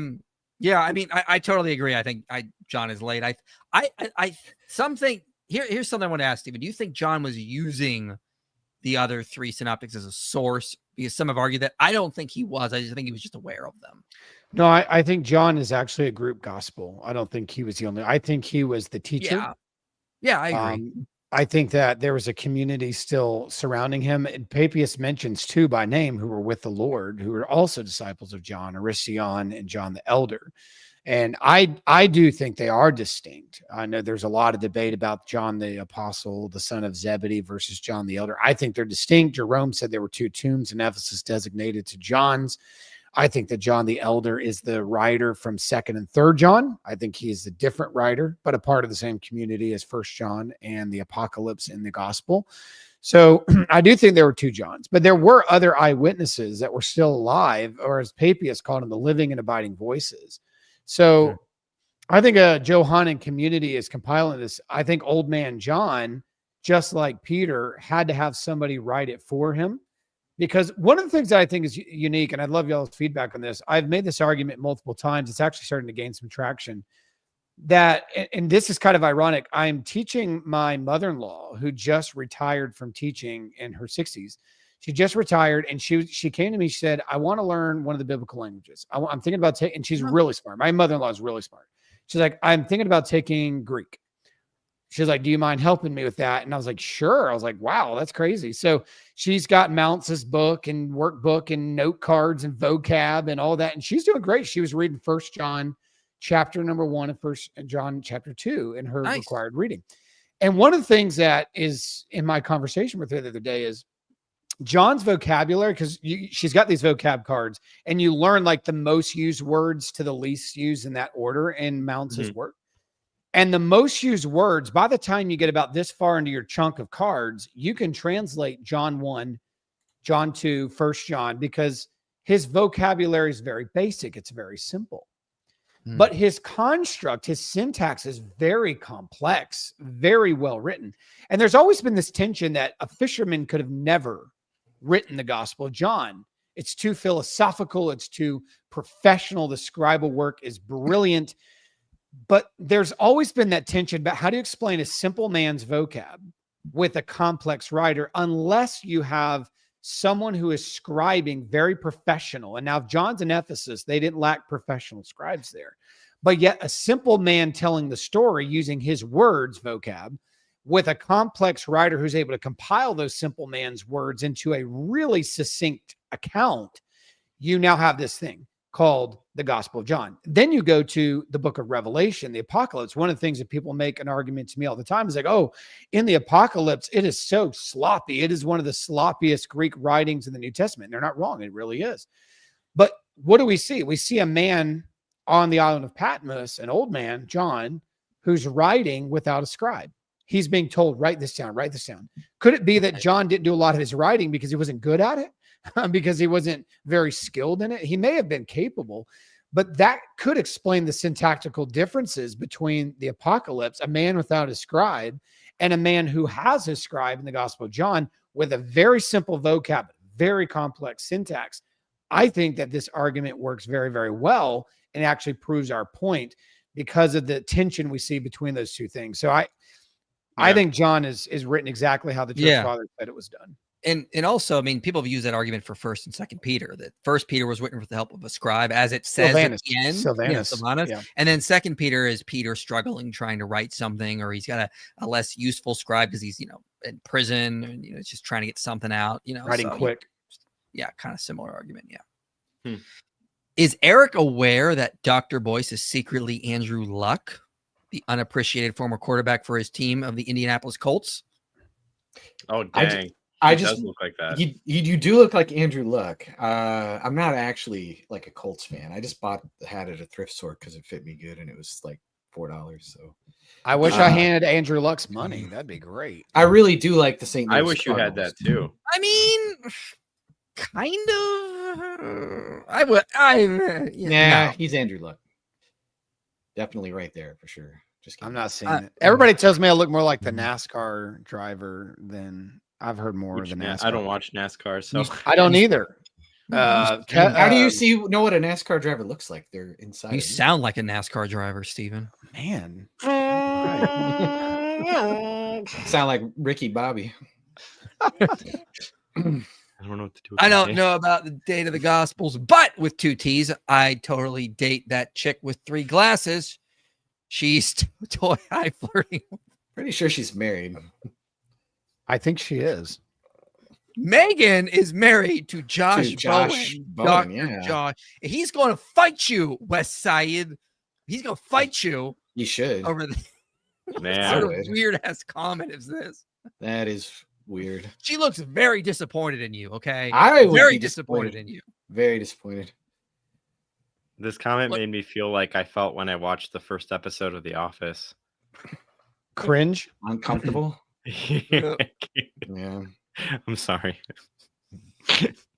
Yeah. I mean, I totally agree. I think John is late. Here's something I want to ask Stephen. Do you think John was using the other three synoptics as a source? Because some have argued that. I don't think he was. I just think he was just aware of them. No, I think John is actually a group gospel. I don't think he was the only. I think he was the teacher. Yeah, I agree. I think that there was a community still surrounding him. And Papias mentions two by name who were with the Lord, who were also disciples of John, Arision and John the Elder. And I do think they are distinct. I know there's a lot of debate about John the Apostle, the son of Zebedee, versus John the Elder. I think they're distinct. Jerome said there were two tombs in Ephesus designated to John's. I think that John the Elder is the writer from 2nd and 3rd John. I think he is a different writer, but a part of the same community as 1st John and the Apocalypse in the Gospel. So I do think there were two Johns, but there were other eyewitnesses that were still alive, or as Papias called them, the living and abiding voices. So I think a Johannine community is compiling this. I think old man John, just like Peter, had to have somebody write it for him. Because one of the things that I think is unique, and I'd love y'all's feedback on this, I've made this argument multiple times. It's actually starting to gain some traction. That, and this is kind of ironic, I'm teaching my mother-in-law who just retired from teaching in her 60s. She just retired, and she came to me. She said, I want to learn one of the biblical languages. I'm thinking about taking, and she's really smart. My mother-in-law is really smart. She's like, I'm thinking about taking Greek. She's like, do you mind helping me with that? And I was like, sure. I was like, wow, that's crazy. So she's got Mounce's book and workbook and note cards and vocab and all that. And she's doing great. She was reading 1 John chapter number 1 and 1 John chapter 2 in her required reading. And one of the things that is in my conversation with her the other day is John's vocabulary, because she's got these vocab cards and you learn like the most used words to the least used in that order in Mounce's work. And the most used words, by the time you get about this far into your chunk of cards, you can translate John 1, John 2, 1 John, because his vocabulary is very basic. It's very simple. But his construct, his syntax is very complex, very well written. And there's always been this tension that a fisherman could have never written the Gospel of John. It's too philosophical. It's too professional. The scribal work is brilliant. But there's always been that tension about how do you explain a simple man's vocab with a complex writer unless you have someone who is scribing very professional. And now if John's in Ephesus, they didn't lack professional scribes there. But yet a simple man telling the story using his words vocab with a complex writer who's able to compile those simple man's words into a really succinct account, you now have this thing called the Gospel of John. Then you go to the book of Revelation, the Apocalypse. One of the things that people make an argument to me all the time is like, oh, in the Apocalypse, it is so sloppy. It is one of the sloppiest Greek writings in the New Testament. They're not wrong. It really is. But what do we see? We see a man on the island of Patmos, an old man, John, who's writing without a scribe. He's being told, write this down, write this down. Could it be that John didn't do a lot of his writing because he wasn't good at it? Because he wasn't very skilled in it? He may have been capable, but that could explain the syntactical differences between the Apocalypse, a man without a scribe, and a man who has a scribe in the Gospel of John with a very simple vocab, very complex syntax. I think that this argument works very, very well and actually proves our point because of the tension we see between those two things. So I think John is written exactly how the church fathers said it was done. And also, I mean, people have used that argument for 1st and 2nd Peter, that 1st Peter was written with the help of a scribe, as it says at the end. Sylvanus. Yeah. And then 2nd Peter is Peter struggling, trying to write something, or he's got a less useful scribe because he's, in prison and, it's just trying to get something out, Writing quick. Yeah, kind of similar argument. Yeah. Is Erik aware that Dr. Boyce is secretly Andrew Luck, the unappreciated former quarterback for his team of the Indianapolis Colts? Oh, dang. I He just does look like that. you do look like Andrew Luck. I'm not actually like a Colts fan. I just bought the hat at a thrift store because it fit me good and it was like $4. So I wish I handed Andrew Luck's money. That'd be great. I really do like the St. Louis I wish you had Cardinals. that too. I mean, kind of. I would. Yeah, he's Andrew Luck. Definitely right there for sure. Just I'm kidding. not seeing it. Everybody tells me I look more like the NASCAR driver than I've heard more of the NASCAR. I don't watch NASCAR, so I don't either. How do you know what a NASCAR driver looks like? They're inside. You sound like a NASCAR driver, Steven. Man. Sound like Ricky Bobby. I don't know what to do. I don't know about the date of the Gospels, but with 2 T's, I totally date that chick with 3 glasses. She's toy high flirting. Pretty sure she's married. I think she is. Megan is married to Josh Bowen, Dr. yeah. Josh. He's going to fight you, West Side. He's going to fight you. You should. Over the Man, what sort of weird ass comment is this? That is weird. She looks very disappointed in you. Okay, I would very be disappointed in you. Very disappointed. this comment made me feel like I felt when I watched the first episode of The Office. Cringe. Uncomfortable. Yeah. I'm sorry.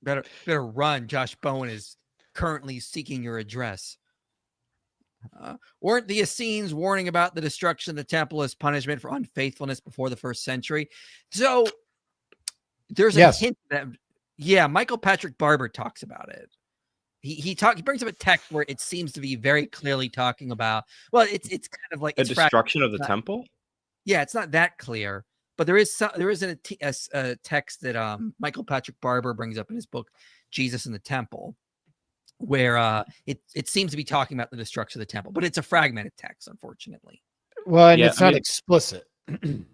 Better run. Josh Bowen is currently seeking your address. Weren't the Essenes warning about the destruction of the temple as punishment for unfaithfulness before the 1st century? So there's a hint that, Michael Patrick Barber talks about it. He brings up a text where it seems to be very clearly talking about, well, it's kind of like the destruction of the temple. Yeah, it's not that clear, but there is a text that Michael Patrick Barber brings up in his book Jesus in the Temple, where it seems to be talking about the destruction of the temple, but it's a fragmented text, unfortunately. Well, and it's not explicit.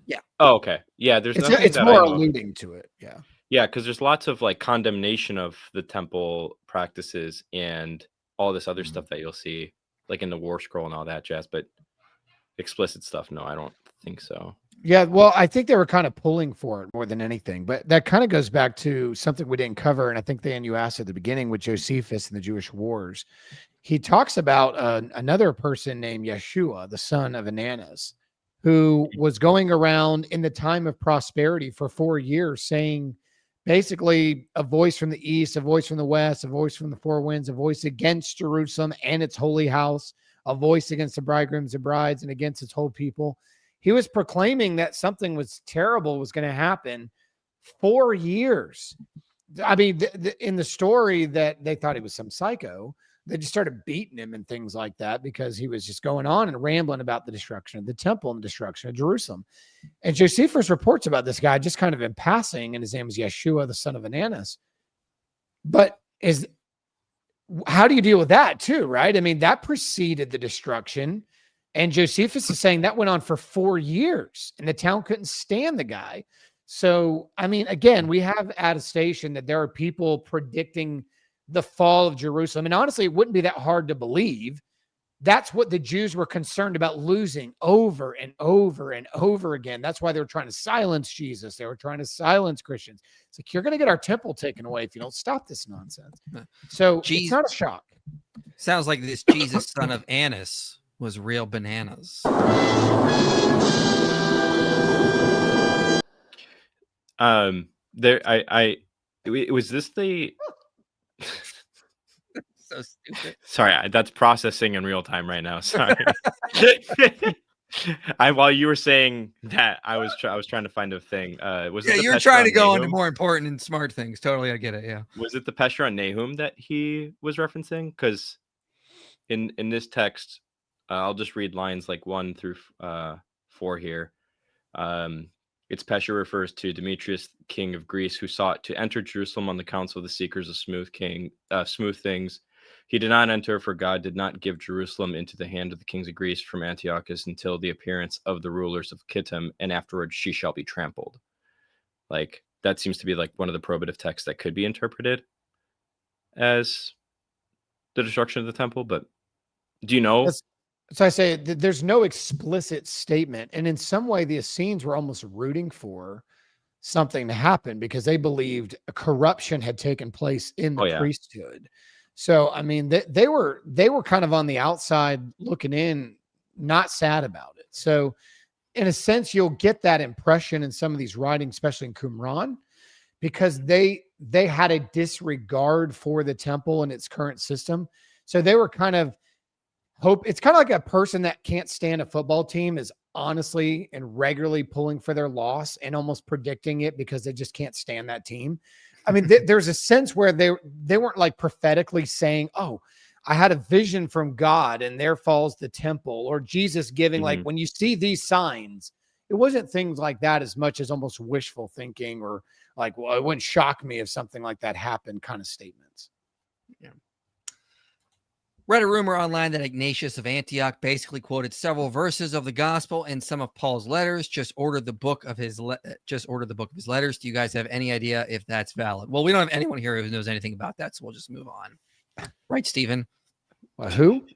Yeah. Oh, okay. Yeah, there's it's more alluding to it. Yeah. Yeah, because there's lots of like condemnation of the temple practices and all this other stuff that you'll see, like in the War Scroll and all that jazz. But explicit stuff, no, I don't think so. Yeah, well, I think they were kind of pulling for it more than anything. But that kind of goes back to something we didn't cover, and I think Dan, you asked at the beginning with Josephus and the Jewish Wars. He talks about another person named Yeshua, the son of Ananus, who was going around in the time of prosperity for 4 years saying, basically, a voice from the east, a voice from the west, a voice from the four winds, a voice against Jerusalem and its holy house, a voice against the bridegrooms and brides and against its whole people. He was proclaiming that something was terrible was going to happen 4 years. I mean, in the story that they thought he was some psycho, they just started beating him and things like that because he was just going on and rambling about the destruction of the temple and the destruction of Jerusalem. And Josephus reports about this guy just kind of in passing, and his name is Yeshua, the son of Ananus. But how do you deal with that too, right? I mean, that preceded the destruction. And Josephus is saying that went on for 4 years and the town couldn't stand the guy. So, I mean, again, we have attestation that there are people predicting the fall of Jerusalem. And honestly, it wouldn't be that hard to believe. That's what the Jews were concerned about losing over and over and over again. That's why they were trying to silence Jesus. They were trying to silence Christians. It's like, you're going to get our temple taken away if you don't stop this nonsense. So it's not a shock. Sounds like this Jesus son of Annas was real bananas. Was this the so stupid. Sorry, that's processing in real time right now. Sorry. While you were saying that, I was trying to find a thing. Was it you're trying to go into more important and smart things. Totally, I get it. Yeah. Was it the Pesher on Nahum that he was referencing? Because in this text, I'll just read lines like 1 through 4 here. Its Pesher refers to Demetrius, king of Greece, who sought to enter Jerusalem on the council of the seekers of smooth things. He did not enter, for God did not give Jerusalem into the hand of the kings of Greece from Antiochus until the appearance of the rulers of Kittim, and afterwards she shall be trampled. Like, that seems to be like one of the probative texts that could be interpreted as the destruction of the temple. But do you know? So I say there's no explicit statement. And in some way, the Essenes were almost rooting for something to happen because they believed a corruption had taken place in the priesthood. So, I mean, they were kind of on the outside looking in, not sad about it. So in a sense, you'll get that impression in some of these writings, especially in Qumran, because they had a disregard for the temple and its current system. So they were kind of it's kind of like a person that can't stand a football team is honestly and regularly pulling for their loss and almost predicting it because they just can't stand that team. I mean, there's a sense where they weren't like prophetically saying, oh, I had a vision from God and there falls the temple, or Jesus giving, like, when you see these signs, it wasn't things like that as much as almost wishful thinking or like, well, it wouldn't shock me if something like that happened kind of statements. Yeah. Read a rumor online that Ignatius of Antioch basically quoted several verses of the gospel and some of Paul's letters. Just ordered the book of his letters. Do you guys have any idea if that's valid? Well, we don't have anyone here who knows anything about that, so we'll just move on. Right, Stephen? Well, who?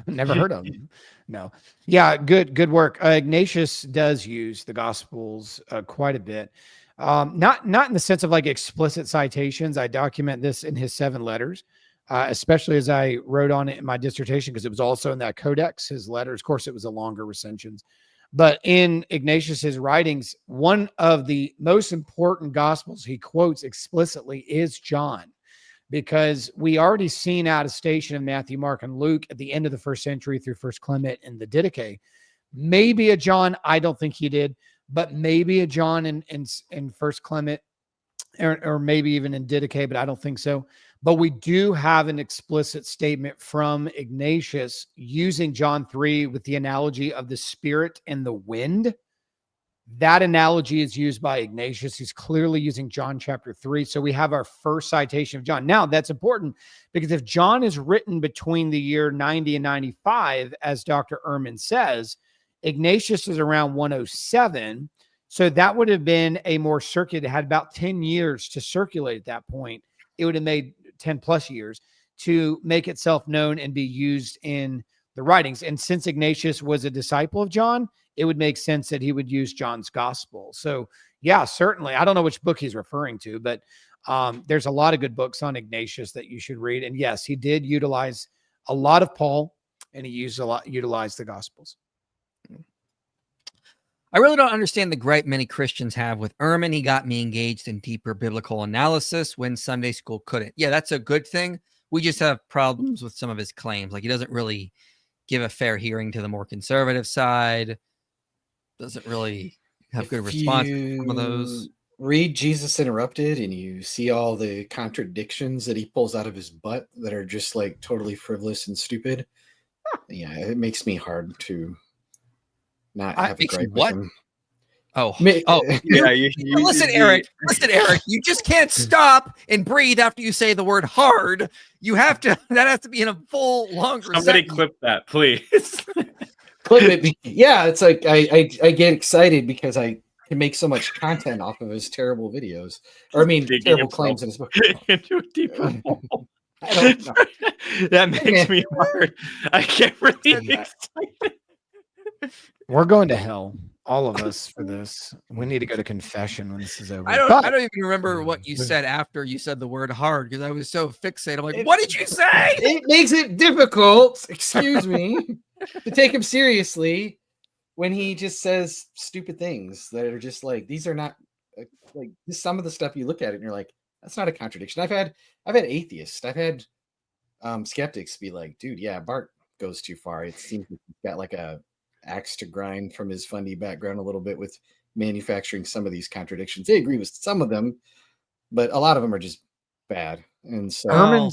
Never heard of him. No. Yeah, good work. Ignatius does use the gospels quite a bit. Not in the sense of like explicit citations. I document this in his 7 letters. Especially as I wrote on it in my dissertation, because it was also in that codex, his letters. Of course, it was a longer recensions. But in Ignatius's writings, one of the most important gospels he quotes explicitly is John, because we already seen attestation of Matthew, Mark, and Luke at the end of the 1st century through 1 Clement in the Didache. Maybe a John, I don't think he did, but maybe a John in 1 Clement, or maybe even in Didache, but I don't think so. But we do have an explicit statement from Ignatius using John 3 with the analogy of the spirit and the wind. That analogy is used by Ignatius. He's clearly using John chapter 3. So we have our first citation of John. Now, that's important because if John is written between the year 90 and 95, as Dr. Ehrman says, Ignatius is around 107. So that would have been a more circulated, had about 10 years to circulate at that point. It would have made 10 plus years to make itself known and be used in the writings. And since Ignatius was a disciple of John, it would make sense that he would use John's gospel. So yeah, certainly. I don't know which book he's referring to, but there's a lot of good books on Ignatius that you should read. And yes, he did utilize a lot of Paul, and he utilized the gospels. I really don't understand the gripe many Christians have with Ehrman. He got me engaged in deeper biblical analysis when Sunday school couldn't. Yeah, that's a good thing. We just have problems with some of his claims. Like, he doesn't really give a fair hearing to the more conservative side. Doesn't really have good response to some of those. Read Jesus Interrupted and you see all the contradictions that he pulls out of his butt that are just like totally frivolous and stupid. Yeah, it makes me hard to not have a gripe with him. Yeah. Listen, Eric. Listen, Eric. You just can't stop and breathe after you say the word hard. You have to. That has to be in a full, longer. Somebody clip that, please. Clip it. Yeah, it's like I get excited because I can make so much content off of his terrible videos, or I mean, terrible claims in his book. Into a deeper hole. I don't know. That makes me hard. I get really excited. We're going to hell, all of us, for this. We need to go to confession when this is over. I don't even remember what you said after you said the word hard, because I was so fixated. I'm like, what did you say? It makes it difficult, excuse me, to take him seriously when he just says stupid things that are just like, these are not like some of the stuff you look at it and you're like, that's not a contradiction. I've had atheists, I've had skeptics be like, dude, yeah, Bart goes too far. It seems like he's got like a axe to grind from his fundy background a little bit with manufacturing some of these contradictions. They agree with some of them, but a lot of them are just bad. And so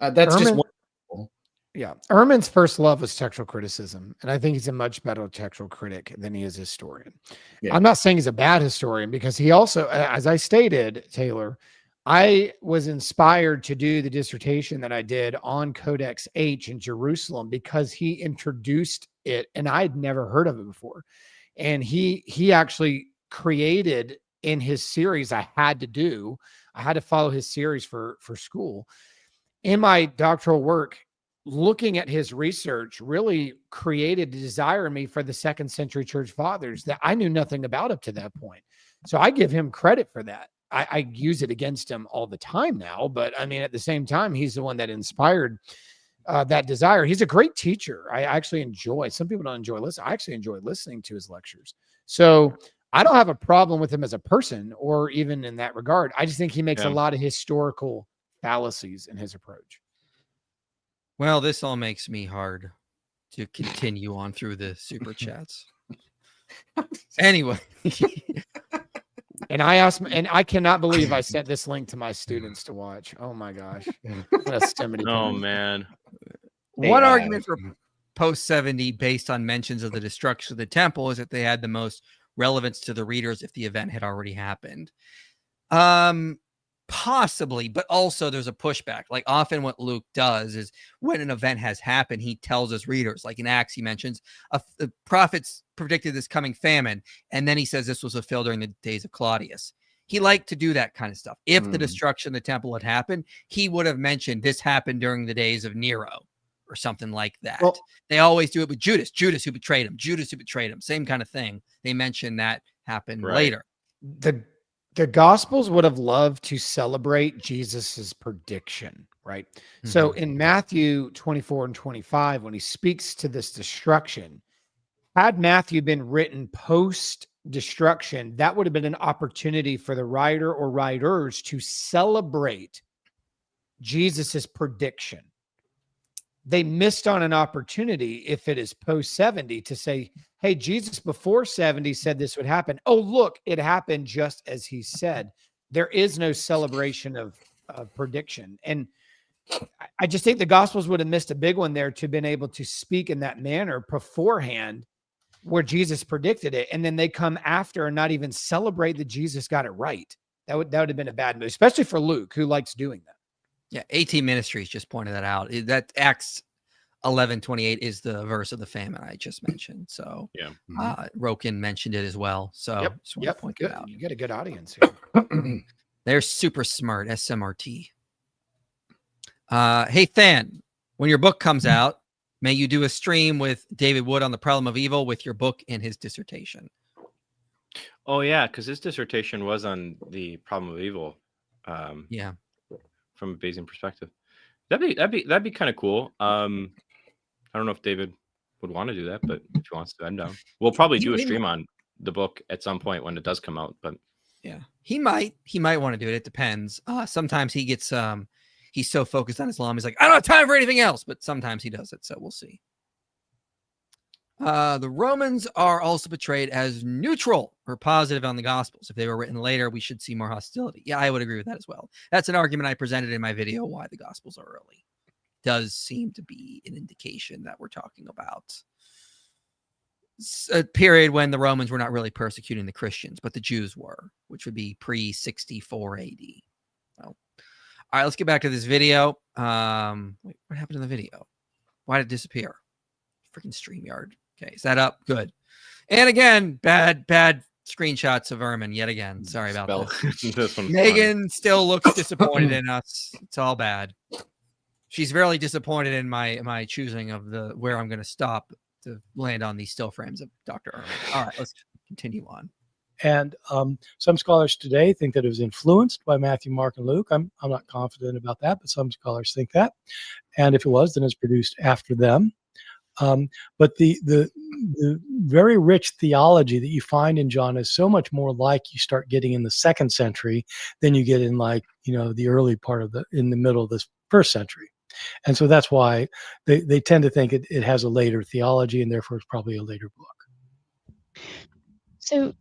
that's just one. Yeah. Ehrman's first love was textual criticism. And I think he's a much better textual critic than he is a historian. Yeah. I'm not saying he's a bad historian, because he also, as I stated, Taylor, I was inspired to do the dissertation that I did on Codex H in Jerusalem because he introduced it and I'd never heard of it before. And he actually created in his series I had to follow his series for school. In my doctoral work, looking at his research really created a desire in me for the 2nd century church fathers that I knew nothing about up to that point. So I give him credit for that. I use it against him all the time now, but I mean, at the same time, he's the one that inspired that desire. He's a great teacher. I actually enjoy, some people don't enjoy listening. I actually enjoy listening to his lectures. So I don't have a problem with him as a person or even in that regard. I just think he makes a lot of historical fallacies in his approach. Well, this all makes me hard to continue on through the super chats. Anyway. And I asked, and I cannot believe I sent this link to my students to watch. Oh my gosh. Oh man. One argument for post 70 based on mentions of the destruction of the temple is that they had the most relevance to the readers if the event had already happened. Possibly, but also there's a pushback. Like often what Luke does is when an event has happened, he tells his readers, like in Acts, he mentions the prophets predicted this coming famine. And then he says this was fulfilled during the days of Claudius. He liked to do that kind of stuff. If the destruction of the temple had happened, he would have mentioned this happened during the days of Nero or something like that. Well, they always do it with Judas who betrayed him, same kind of thing. They mention that happened later. The Gospels would have loved to celebrate Jesus's prediction, right? Mm-hmm. So in Matthew 24 and 25, when he speaks to this destruction, had Matthew been written post-destruction, that would have been an opportunity for the writer or writers to celebrate Jesus's prediction. They missed on an opportunity if it is post-70 to say, hey, Jesus before 70 said this would happen. Oh, look, it happened just as he said. There is no celebration of prediction. And I just think the Gospels would have missed a big one there to have been able to speak in that manner beforehand where Jesus predicted it. And then they come after and not even celebrate that Jesus got it right. That would have been a bad move, especially for Luke, who likes doing that. Yeah, AT Ministries just pointed that out. That Acts 11:28 is the verse of the famine I just mentioned. So yeah, Rokin mentioned it as well. So just want to point that out. You get a good audience here. They're super smart. SMRT. Hey Than, when your book comes out, may you do a stream with David Wood on the problem of evil with your book and his dissertation. Oh yeah, because his dissertation was on the problem of evil. Yeah. From a Bayesian perspective, that'd be kind of cool. I don't know if David would want to do that, but if he wants to, I'm down. We'll probably do a stream on the book at some point when it does come out. But yeah, he might want to do it. It depends. Sometimes he gets he's so focused on Islam, he's like, I don't have time for anything else. But sometimes he does it, so we'll see. The Romans are also portrayed as neutral or positive on the Gospels. If they were written later, we should see more hostility. Yeah, I would agree with that as well. That's an argument I presented in my video, why the Gospels are early. Does seem to be an indication that we're talking about a period when the Romans were not really persecuting the Christians, but the Jews were, which would be pre-64 AD. So, all right, let's get back to this video. Wait, what happened in the video? Why did it disappear? Freaking StreamYard. Okay, is that up? Good. And again, bad screenshots of Ehrman yet again. Sorry about that. Megan still looks disappointed in us. It's all bad. She's very disappointed in my choosing of where I'm going to stop to land on these still frames of Dr. Ehrman. All right, let's continue on. And some scholars today think that it was influenced by Matthew, Mark, and Luke. I'm not confident about that, but some scholars think that. And if it was, then it's produced after them. But the very rich theology that you find in John is so much more like you start getting in the 2nd century than you get in the early part in the middle of this 1st century. And so that's why they tend to think it has a later theology and therefore it's probably a later book. So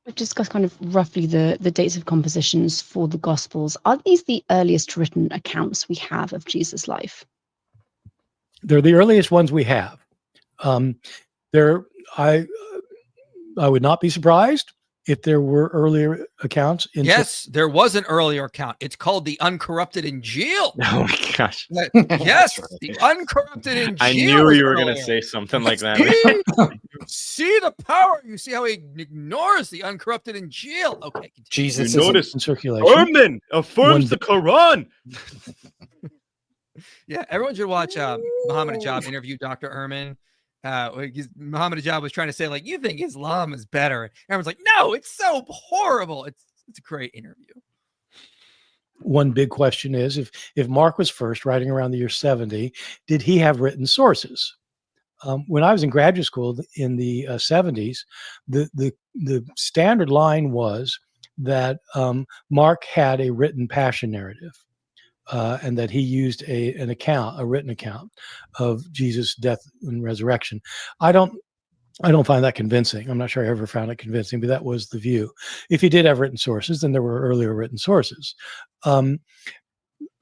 we've discussed kind of roughly the dates of compositions for the Gospels. Are these the earliest written accounts we have of Jesus' life? They're the earliest ones we have. I would not be surprised if there were earlier accounts. Yes, there was an earlier account. It's called the Uncorrupted Injil. Oh my gosh! Yes, the Uncorrupted Injil. I knew you were going to say something like that. See the power. You see how he ignores the Uncorrupted Injil. Okay, continue. Jesus you is notice in circulation. Ehrman affirms the Quran. Yeah, everyone should watch Muhammad Ajab interview Dr. Ehrman Muhammad Ajab was trying to say, like, you think Islam is better. And everyone's like, no, it's so horrible. It's a great interview. One big question is, if Mark was first, writing around the year 70, did he have written sources? When I was in graduate school in the 70s, the standard line was that Mark had a written passion narrative, and that he used a written account of Jesus' death and resurrection. I don't find that convincing. I'm not sure I ever found it convincing, but that was the view. If he did have written sources, then there were earlier written sources.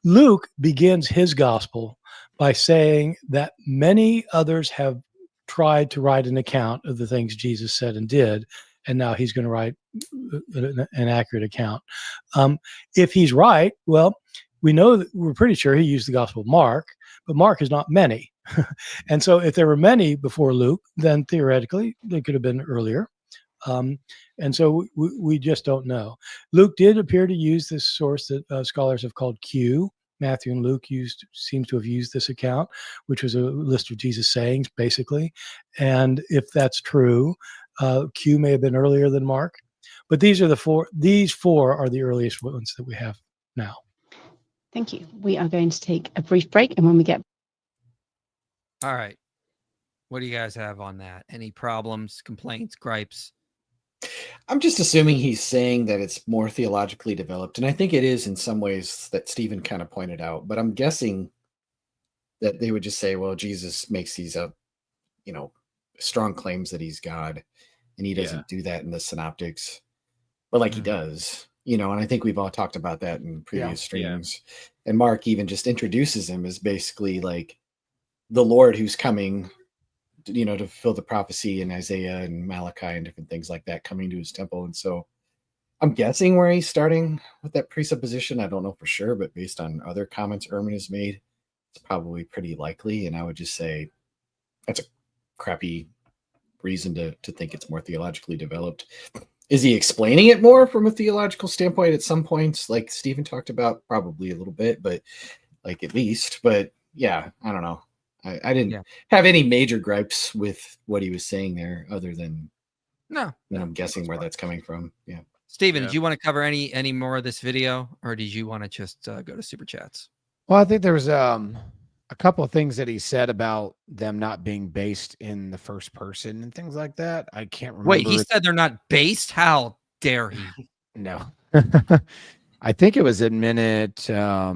Luke begins his gospel by saying that many others have tried to write an account of the things Jesus said and did, and now he's going to write an accurate account. If he's right, well, we know that we're pretty sure he used the Gospel of Mark, but Mark is not many. And so if there were many before Luke, then theoretically they could have been earlier. And so we just don't know. Luke did appear to use this source that scholars have called Q. Matthew and Luke seems to have used this account, which was a list of Jesus' sayings, basically. And if that's true, Q may have been earlier than Mark. But these four are the earliest ones that we have now. Thank you. We are going to take a brief break, and when we get... All right. What do you guys have on that? Any problems, complaints, gripes? I'm just assuming he's saying that it's more theologically developed, and I think it is in some ways that Stephen kind of pointed out, but I'm guessing that they would just say, well, Jesus makes these strong claims that he's God, and he doesn't do that in the synoptics, but he does, and I think we've all talked about that in previous streams. And Mark even just introduces him as basically like the Lord who's coming, to fulfill the prophecy in Isaiah and Malachi and different things like that, coming to his temple. And so I'm guessing where he's starting with that presupposition. I don't know for sure, but based on other comments Ehrman has made, it's probably pretty likely. And I would just say that's a crappy reason to think it's more theologically developed. Is he explaining it more from a theological standpoint at some points, like Stephen talked about? Probably a little bit, but at least. But yeah, I don't know. I didn't have any major gripes with what he was saying there, other than I'm guessing where that's coming from. Yeah. Steven, did you want to cover any more of this video, or did you want to just go to Super Chats? Well, I think there was a couple of things that he said about them not being based in the first person and things like that. I can't remember. Wait, he said they're not based? How dare he? No. I think it was in minute. I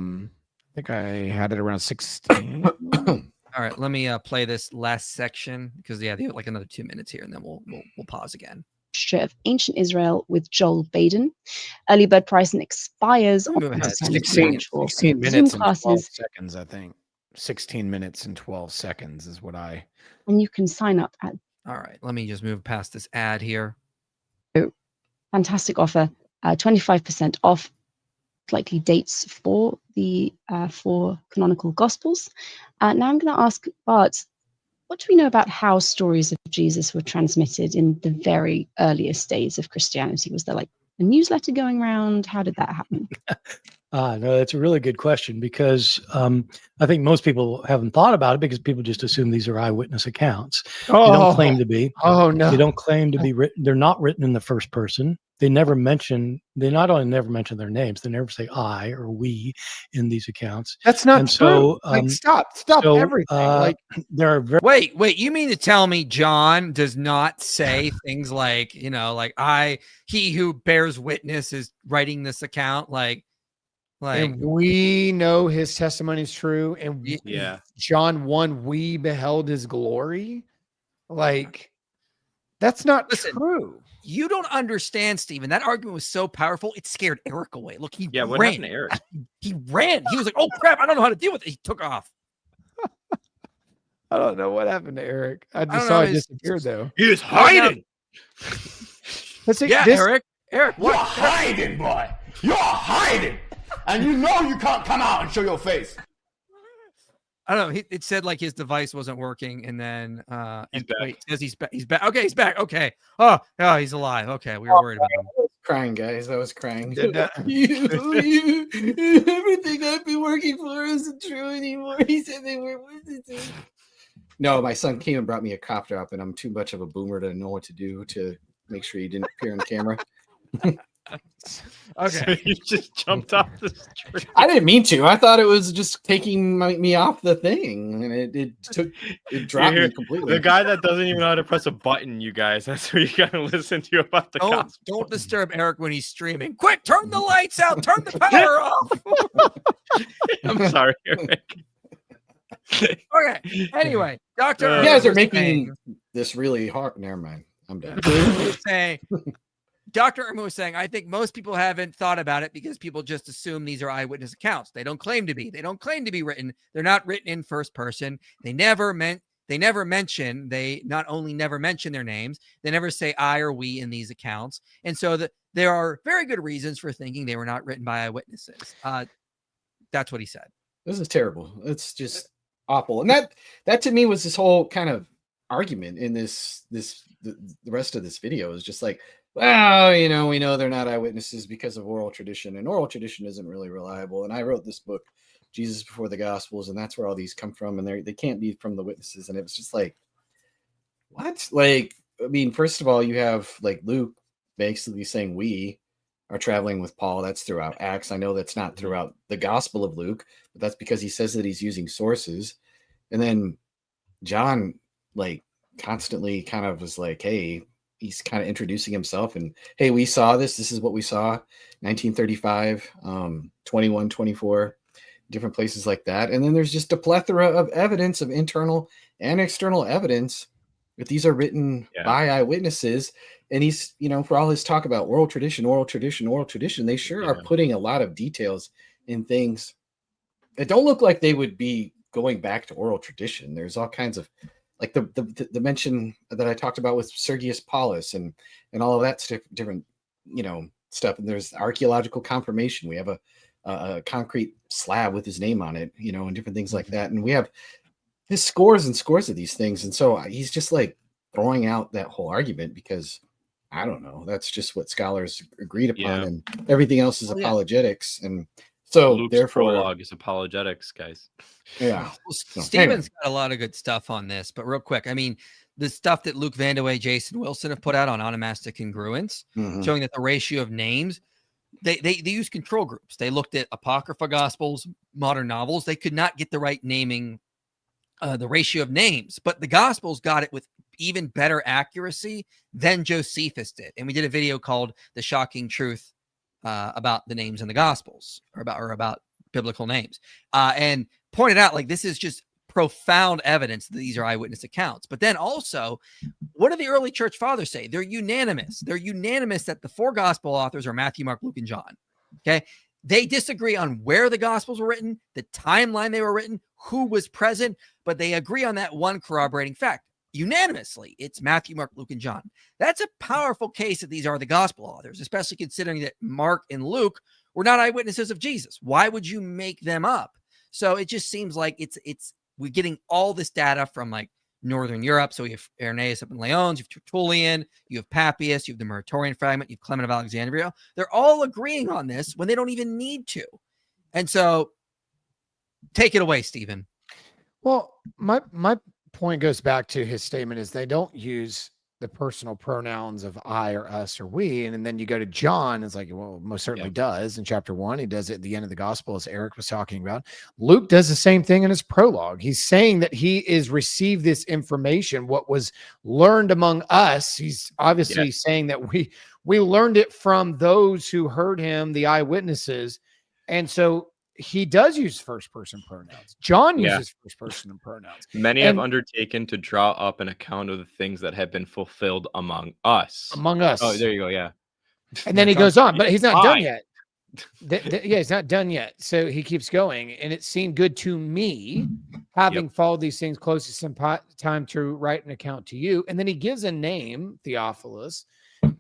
think I had it around 16. All right, let me play this last section because they have like another 2 minutes here, and then we'll pause again. Of ancient Israel with Joel Baden. Early bird pricing expires on 16 minutes and 12 seconds, I think. 16 minutes and 12 seconds is what I... And you can sign up at... All right, let me just move past this ad here. Fantastic offer. 25% off. Likely dates for the 4 canonical Gospels. Now I'm going to ask Bart, what do we know about how stories of Jesus were transmitted in the very earliest days of Christianity? Was there like a newsletter going around? How did that happen? No, that's a really good question, because I think most people haven't thought about it because people just assume these are eyewitness accounts. They don't claim to be. Oh, no. They don't claim to be written. They're not written in the first person. They not only never mention their names, they never say I or we in these accounts. That's not and true. So, stop everything. There are wait, you mean to tell me John does not say things like, he who bears witness is writing this account, and we know his testimony is true, and John 1, we beheld his glory. That's not true. You don't understand, Stephen. That argument was so powerful, it scared Erik away. Look, he ran. What happened to Erik? He ran. He was like, oh, crap, I don't know how to deal with it. He took off. I don't know what happened to Erik. I just saw it disappear, though. He is hiding. Erik, what? You're hiding, boy. You're hiding. And you know you can't come out and show your face. I don't know. It said like his device wasn't working, and then he's back. He's back. Okay, he's back. Okay. Oh, he's alive. Okay, we were worried about him. I was crying, guys. I was crying. Everything I've been working for isn't true anymore. He said they were witnesses. No, my son came and brought me a cough drop, and I'm too much of a boomer to know what to do to make sure he didn't appear on camera. Okay. So you just jumped off the tree. I didn't mean to. I thought it was just taking me off the thing, and it dropped me completely. The guy that doesn't even know how to press a button, you guys. That's what you gotta listen to about the gospel. Don't disturb Eric when he's streaming. Quick, turn the lights out. Turn the power off. I'm sorry, Eric. Okay. Anyway, Dr. You guys are was making saying- this really hard. Never mind. I'm done. Dr. Ehrman was saying, I think most people haven't thought about it because people just assume these are eyewitness accounts. They don't claim to be. They don't claim to be written. They're not written in first person. They not only never mention their names, they never say I or we in these accounts. And so there are very good reasons for thinking they were not written by eyewitnesses. That's what he said. This is terrible. It's just awful. And that to me was this whole kind of argument in the rest of this video is just like, well, we know they're not eyewitnesses because of oral tradition, and oral tradition isn't really reliable. And I wrote this book, Jesus Before the Gospels, and that's where all these come from, and they can't be from the witnesses. And it was just like, what? Like, I mean, first of all, you have like Luke basically saying we are traveling with Paul. That's throughout Acts. I know that's not throughout the Gospel of Luke, but that's because he says that he's using sources. And then John, like, constantly kind of was like, hey, he's kind of introducing himself and, hey, we saw this. This is what we saw. 1935, 2124, different places like that. And then there's just a plethora of evidence, of internal and external evidence, that these are written by eyewitnesses. And he's, for all his talk about oral tradition, they sure are putting a lot of details in things that don't look like they would be going back to oral tradition. There's all kinds of, like the mention that I talked about with Sergius Paulus and all of that different, stuff. And there's archaeological confirmation. We have a concrete slab with his name on it, and different things like that. And we have his scores and scores of these things. And so he's just like throwing out that whole argument because, I don't know, that's just what scholars agreed upon, and everything else is apologetics. And so Luke's therefore prologue is apologetics, guys. Yeah. Well, Stephen's got a lot of good stuff on this, but real quick, I mean, the stuff that Luke Vandewey, Jason Wilson have put out on onomastic congruence, showing that the ratio of names, they use control groups. They looked at Apocrypha Gospels, modern novels. They could not get the right naming, the ratio of names, but the Gospels got it with even better accuracy than Josephus did. And we did a video called The Shocking Truth about the names in the Gospels, or about biblical names, and pointed out, like, this is just profound evidence that these are eyewitness accounts. But then also, what do the early church fathers say? They're unanimous. They're unanimous that the four gospel authors are Matthew, Mark, Luke, and John. Okay. They disagree on where the gospels were written, the timeline they were written, who was present, but they agree on that one corroborating fact. Unanimously, it's Matthew, Mark, Luke, and John. That's a powerful case that these are the gospel authors, especially considering that Mark and Luke were not eyewitnesses of Jesus. Why would you make them up? So it just seems like we're getting all this data from like Northern Europe. So you have Irenaeus up in Lyons, you have Tertullian, you have Papias, you have the Muratorian fragment, you have Clement of Alexandria. They're all agreeing on this when they don't even need to. And so take it away, Stephen. Well, my point goes back to his statement is they don't use the personal pronouns of I or us or we. And then you go to John, it's like, well, most certainly does in chapter 1. He does it at the end of the gospel, as Eric was talking about. Luke does the same thing in his prologue. He's saying that he is received this information, what was learned among us. He's obviously saying that we learned it from those who heard him, the eyewitnesses. And so he does use first person pronouns. John uses first person pronouns. Many have undertaken to draw up an account of the things that have been fulfilled among us. Among us. Oh, there you go. Yeah. And then he goes on, but he's not done yet. He's not done yet. So he keeps going. And it seemed good to me, having followed these things closely some time, to write an account to you. And then he gives a name, Theophilus,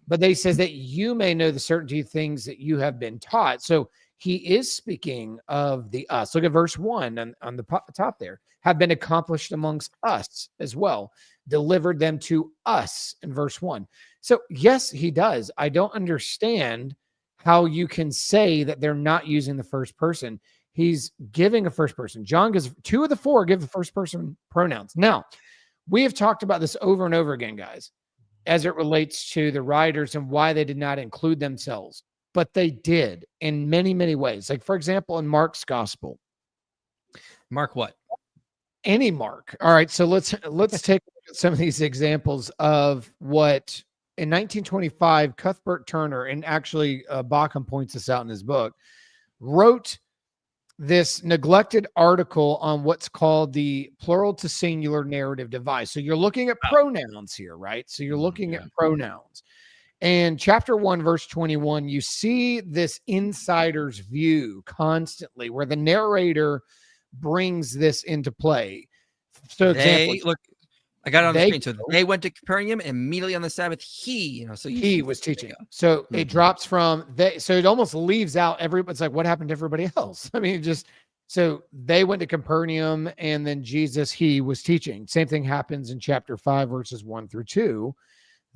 but then he says that you may know the certainty of things that you have been taught. So he is speaking of the us. Look at verse 1 on the top there. Have been accomplished amongst us as well. Delivered them to us in verse 1. So yes, he does. I don't understand how you can say that they're not using the first person. He's giving a first person. John gives 2 of the 4 give the first person pronouns. Now, We have talked about this over and over again, guys, as it relates to the writers and why they did not include themselves, but they did in many, many ways. Like, for example, in Mark's gospel. Mark what? Any Mark. All right. So let's take some of these examples of what in 1925, Cuthbert Turner, and actually Bauckham points this out in his book, wrote this neglected article on what's called the plural to singular narrative device. So you're looking at pronouns here, right? So you're looking at pronouns. And chapter 1, verse 21, you see this insider's view constantly where the narrator brings this into play. So example, look, I got it on the screen. So they went to Capernaum, and immediately on the Sabbath, he was teaching. So it drops from they. So it almost leaves out everybody's like, what happened to everybody else? I mean, so they went to Capernaum, and then he was teaching. Same thing happens in chapter 5, verses 1 through 2.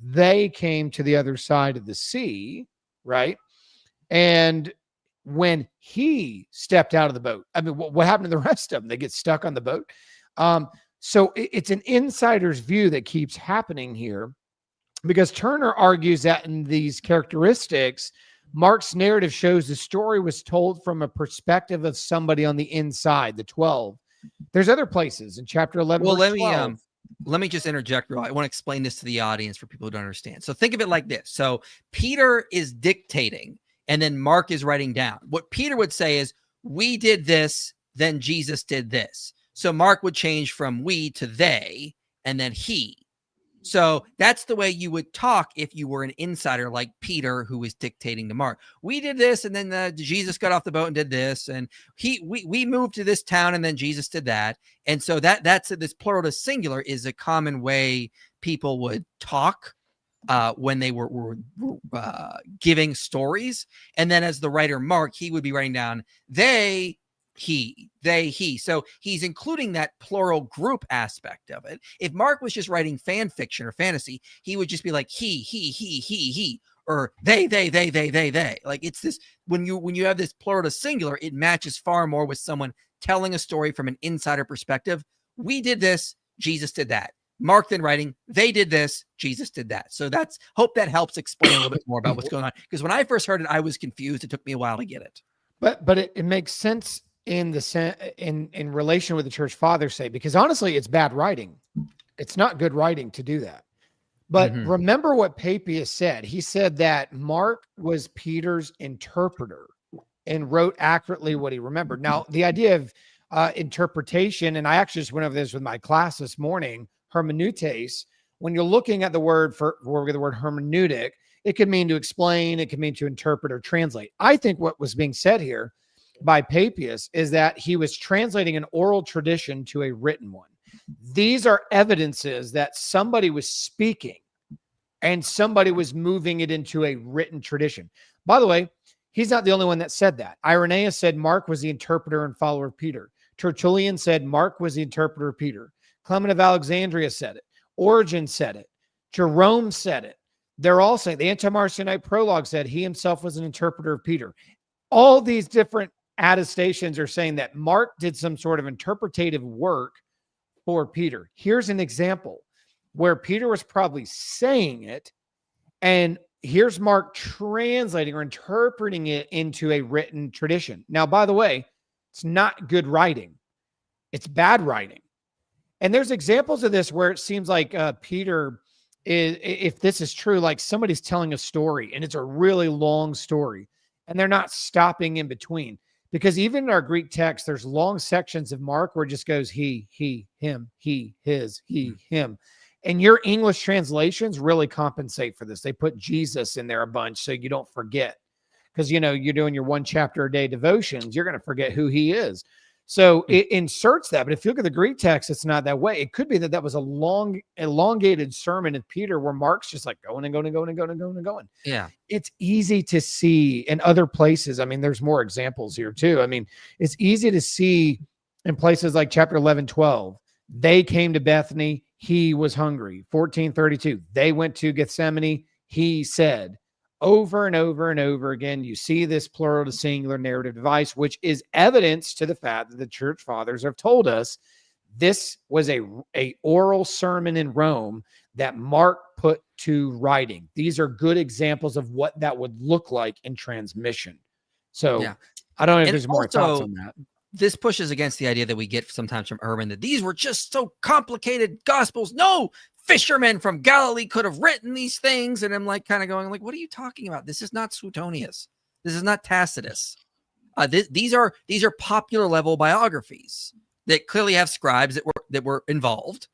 They came to the other side of the sea, right? And when he stepped out of the boat, I mean, what happened to the rest of them? They get stuck on the boat. So it's an insider's view that keeps happening here, because Turner argues that in these characteristics, Mark's narrative shows the story was told from a perspective of somebody on the inside, the 12. There's other places in chapter 11. Well, let me just interject. I want to explain this to the audience for people who don't understand. So think of it like this. So Peter is dictating, and then Mark is writing down. What Peter would say is, we did this, then Jesus did this. So Mark would change from we to they, and then he. So that's the way you would talk if you were an insider like Peter, who was dictating to Mark. We did this, and then Jesus got off the boat and did this, and we moved to this town, and then Jesus did that. And so that's this plural to singular is a common way people would talk when they were giving stories. And then as the writer Mark, he would be writing down they, he. So he's including that plural group aspect of it. If Mark was just writing fan fiction or fantasy, he would just be like he, or they. Like, it's this, when you have this plural to singular, it matches far more with someone telling a story from an insider perspective. We did this, Jesus did that. Mark then writing, they did this, Jesus did that. So hope that helps explain a little bit more about what's going on. Because when I first heard it, I was confused. It took me a while to get it. But it makes sense in relation with the church fathers say, because honestly, it's bad writing. It's not good writing to do that. But remember what Papias said. He said that Mark was Peter's interpreter and wrote accurately what he remembered. Now, the idea of interpretation, and I actually just went over this with my class this morning, hermeneutes, when you're looking at the word hermeneutic, it could mean to explain, it could mean to interpret or translate. I think what was being said here by Papias is that he was translating an oral tradition to a written one. These are evidences that somebody was speaking and somebody was moving it into a written tradition. By the way, he's not the only one that said that. Irenaeus said Mark was the interpreter and follower of Peter. Tertullian said Mark was the interpreter of Peter. Clement of Alexandria said it. Origen said it. Jerome said it. They're all saying, the Anti-Marcionite Prologue said he himself was an interpreter of Peter. All these different attestations are saying that Mark did some sort of interpretative work for Peter. Here's an example where Peter was probably saying it, and here's Mark translating or interpreting it into a written tradition. Now, by the way, it's not good writing. It's bad writing. And there's examples of this where it seems like Peter is, if this is true, like somebody's telling a story and it's a really long story and they're not stopping in between. Because even in our Greek text, there's long sections of Mark where it just goes he, him, he, his, he, him. And your English translations really compensate for this. They put Jesus in there a bunch so you don't forget. Because, you're doing your one chapter a day devotions, you're going to forget who he is. So it inserts that. But if you look at the Greek text, it's not that way. It could be that was a long, elongated sermon of Peter where Mark's just like going and going and going and going and going and going. Yeah. It's easy to see in other places. I mean, there's more examples here too. I mean, it's easy to see in places like chapter 11, 12. They came to Bethany. He was hungry. 14:32. They went to Gethsemane. He said. Over and over and over again, you see this plural to singular narrative device, which is evidence to the fact that the church fathers have told us This was a oral sermon in Rome that Mark put to writing. These are good examples of what that would look like in transmission. So Yeah. I don't know if And there's more thoughts also, on that. this pushes against the idea that we get sometimes from Ehrman that these were just so complicated gospels. No fishermen from Galilee could have written these things. And I'm like kind of going like, what are you talking about? This is not Suetonius. This is not Tacitus. These are popular level biographies that clearly have scribes that were involved.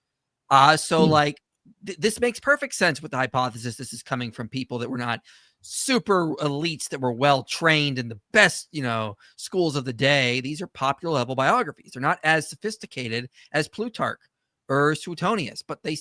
This makes perfect sense with the hypothesis this is coming from people that were not super elites that were well trained in the best, schools of the day. These are popular level biographies. They're not as sophisticated as Plutarch or Suetonius, but they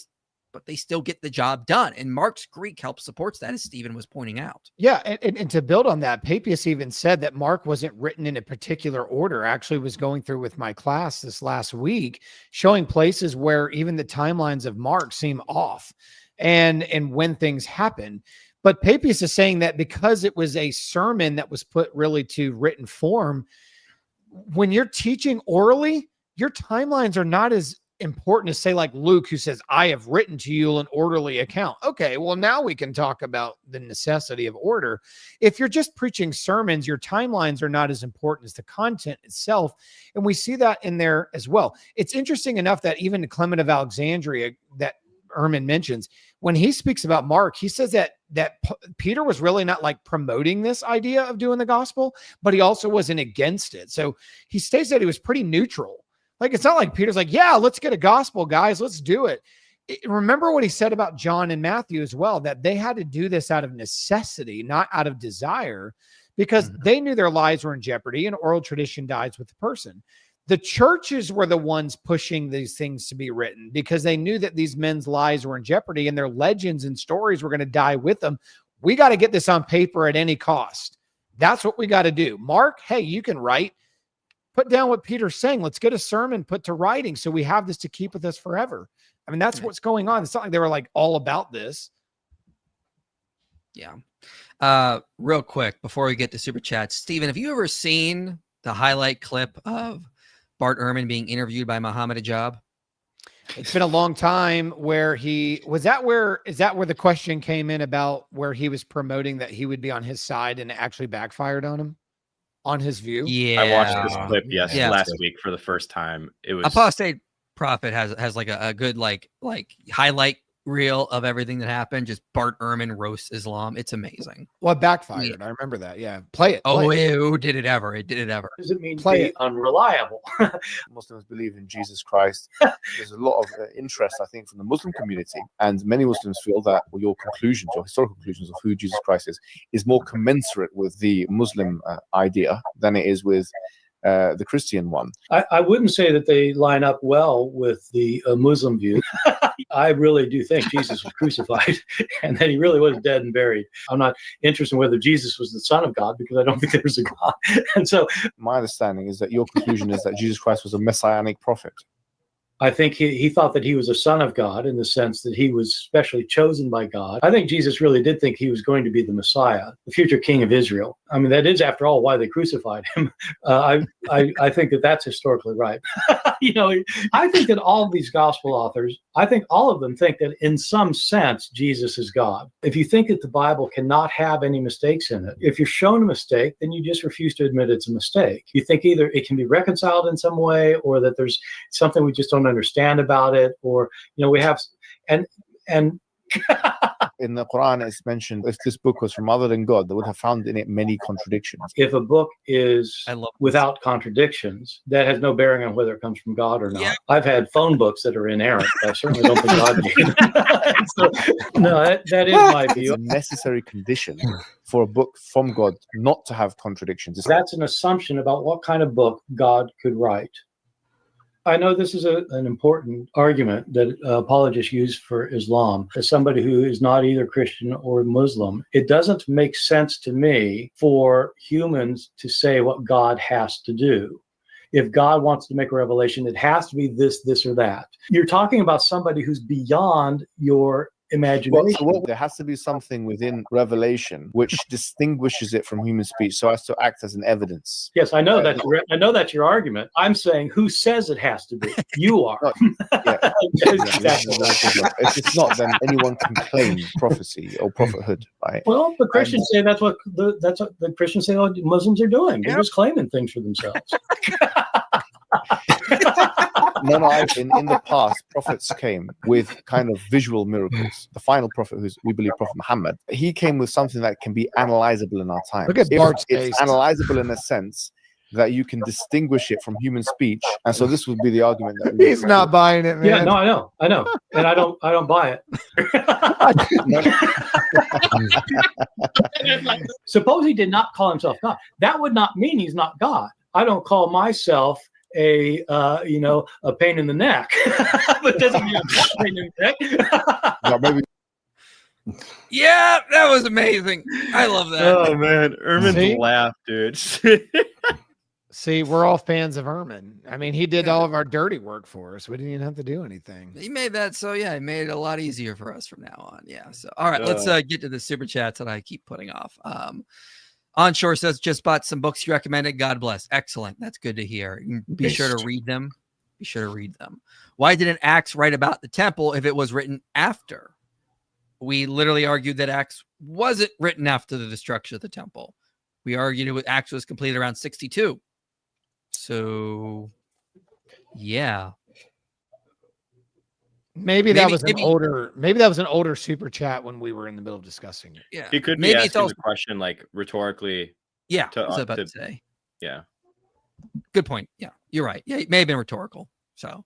still get the job done. And Mark's Greek helps supports that, as Stephen was pointing out. Yeah, and to build on that, Papias even said that Mark wasn't written in a particular order. Actually, was going through with my class this last week, showing places where even the timelines of Mark seem off, and when things happen. But Papias is saying that because it was a sermon that was put really to written form, when you're teaching orally, your timelines are not as important to say like Luke, who says, I have written to you an orderly account. Okay, well, now we can talk about the necessity of order. If you're just preaching sermons, your timelines are not as important as the content itself. And we see that in there as well. It's interesting enough that even Clement of Alexandria that Ehrman mentions, when he speaks about Mark, he says that Peter was really not like promoting this idea of doing the gospel, but he also wasn't against it. So he states that he was pretty neutral. Like, it's not like Peter's like, yeah, let's get a gospel, guys. Let's do it. Remember what he said about John and Matthew as well, that they had to do this out of necessity, not out of desire, because they knew their lives were in jeopardy and oral tradition dies with the person. The churches were the ones pushing these things to be written because they knew that these men's lives were in jeopardy and their legends and stories were going to die with them. We got to get this on paper at any cost. That's what we got to do. Mark, hey, you can write. Put down what Peter's saying. Let's get a sermon put to writing so we have this to keep with us forever. I mean, that's what's going on. It's not like they were like all about this. Yeah. Real quick, before we get to super chats, Stephen, have you ever seen the highlight clip of Bart Ehrman being interviewed by Muhammad Ajab? It's been a long time where is that where the question came in about where he was promoting that he would be on his side and it actually backfired on him? On his view. Yeah. I watched this clip last week for the first time. It was Apostate Prophet has like a good like highlight reel of everything that happened. Just Bart Ehrman roasts Islam. It's amazing. Well, it backfired. Yeah. I remember that. Yeah. Play it. Did it ever? It did it ever. Does it mean play unreliable? Muslims believe in Jesus Christ. There's a lot of interest, I think, from the Muslim community, and many Muslims feel that your conclusions, your historical conclusions of who Jesus Christ is more commensurate with the Muslim idea than it is with the Christian one. I wouldn't say that they line up well with the Muslim view. I really do think Jesus was crucified and that he really was dead and buried. I'm not interested in whether Jesus was the Son of God because I don't think there was a God. And so my understanding is that your conclusion is that Jesus Christ was a messianic prophet. I think he thought that he was a son of God in the sense that he was specially chosen by God. I think Jesus really did think he was going to be the Messiah, the future king of Israel. I mean, that is, after all, why they crucified him. I think that that's historically right. I think that all of these gospel authors, I think all of them think that in some sense, Jesus is God. If you think that the Bible cannot have any mistakes in it, if you're shown a mistake, then you just refuse to admit it's a mistake. You think either it can be reconciled in some way or that there's something we just don't understand about it, or we have and in the Quran it's mentioned if this book was from other than God, they would have found in it many contradictions. If a book is without contradictions, that has no bearing on whether it comes from God or not. Yeah. I've had phone books that are inerrant. I certainly don't think God made. So, no, that is my view. It's a necessary condition for a book from God not to have contradictions. That's an assumption about what kind of book God could write. I know this is an important argument that apologists use for Islam. As somebody who is not either Christian or Muslim, it doesn't make sense to me for humans to say what God has to do. If God wants to make a revelation, it has to be this, or that. You're talking about somebody who's beyond your imagination. There has to be something within Revelation which distinguishes it from human speech, so as to act as an evidence. Yes, I know that's your argument. I'm saying, who says it has to be? You are. If it's not, then anyone can claim prophecy or prophethood, right? Well, the Christians say that's what the Christians say all Muslims are doing. They're just claiming things for themselves. No, in the past, prophets came with kind of visual miracles. The final prophet, who's we believe Prophet Muhammad, he came with something that can be analyzable in our time. Look at Bart's face. It's analyzable in a sense that you can distinguish it from human speech, and so this would be the argument that he's not buying it, man. Yeah, no, I know, and I don't buy it. Suppose he did not call himself God. That would not mean he's not God. I don't call myself a pain in the neck, but doesn't mean I'm not a pain in the neck. No, maybe. Yeah, that was amazing. I love that. Oh man, Ehrman's laugh, dude. See, we're all fans of Ehrman. I mean, he did all of our dirty work for us. We didn't even have to do anything. He made that so, yeah, he made it a lot easier for us from now on. Yeah. So, all right, let's get to the super chats that I keep putting off. Onshore says, just bought some books you recommended. God bless. Excellent. That's good to hear. Be sure to read them. Be sure to read them. Why didn't Acts write about the temple if it was written after? We literally argued that Acts wasn't written after the destruction of the temple. We argued Acts was completed around 62. So, yeah. Maybe that was an older super chat when we were in the middle of discussing it. Yeah. He could be asking the question like rhetorically. Yeah, I was about to say. Yeah. Good point. Yeah, you're right. Yeah, it may have been rhetorical. So,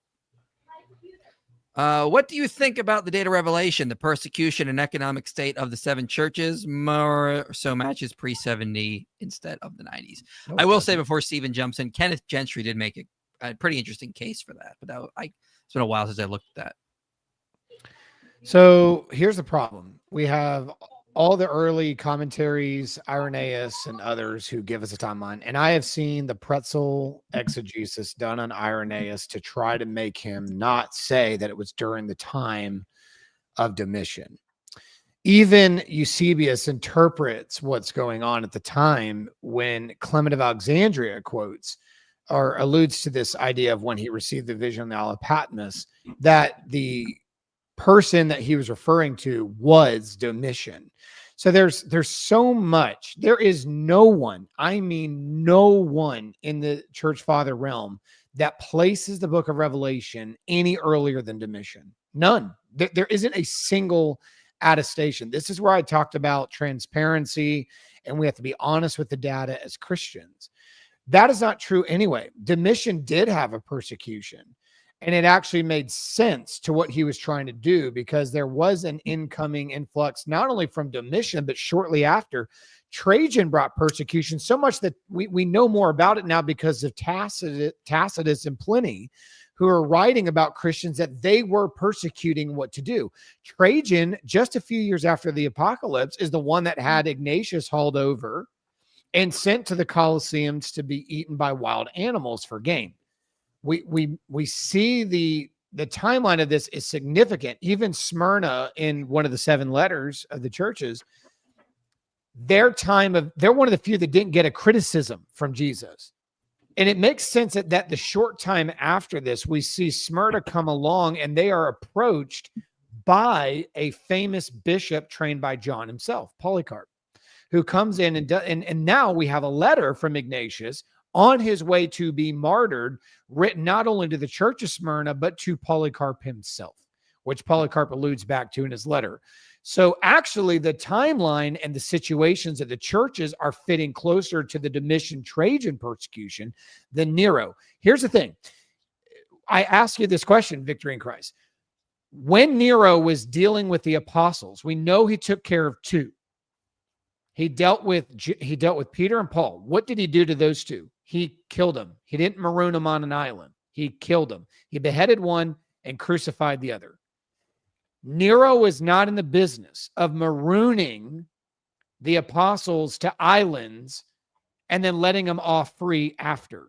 what do you think about the date of Revelation, the persecution and economic state of the seven churches? More so matches pre-70 instead of the 90s. Okay. I will say before Stephen jumps in, Kenneth Gentry did make a pretty interesting case for that, but it's been a while since I looked at that. So here's the problem. We have all the early commentaries, Irenaeus and others who give us a timeline. And I have seen the pretzel exegesis done on Irenaeus to try to make him not say that it was during the time of Domitian. Even Eusebius interprets what's going on at the time when Clement of Alexandria quotes or alludes to this idea of when he received the vision on the Isle of Patmos, that the person that he was referring to was Domitian. So there's so much. There is no one, I mean no one in the church father realm that places the book of Revelation any earlier than Domitian. None. There isn't a single attestation. This is where I talked about transparency, and we have to be honest with the data as Christians. That is not true anyway. Domitian did have a persecution. And it actually made sense to what he was trying to do, because there was an incoming influx, not only from Domitian, but shortly after, Trajan brought persecution so much that we know more about it now because of Tacitus and Pliny, who are writing about Christians that they were persecuting what to do. Trajan, just a few years after the apocalypse, is the one that had Ignatius hauled over and sent to the Colosseums to be eaten by wild animals for gain. We see the timeline of this is significant. Even Smyrna, in one of the seven letters of the churches, they're one of the few that didn't get a criticism from Jesus. And it makes sense that the short time after this, we see Smyrna come along and they are approached by a famous bishop trained by John himself, Polycarp, who comes in and now we have a letter from Ignatius on his way to be martyred, written not only to the church of Smyrna, but to Polycarp himself, which Polycarp alludes back to in his letter. So actually the timeline and the situations of the churches are fitting closer to the Domitian Trajan persecution than Nero. Here's the thing. I ask you this question, Victory in Christ. When Nero was dealing with the apostles, we know he took care of two. He dealt with Peter and Paul. What did he do to those two? He killed them. He didn't maroon them on an island. He killed them. He beheaded one and crucified the other. Nero was not in the business of marooning the apostles to islands and then letting them off free after.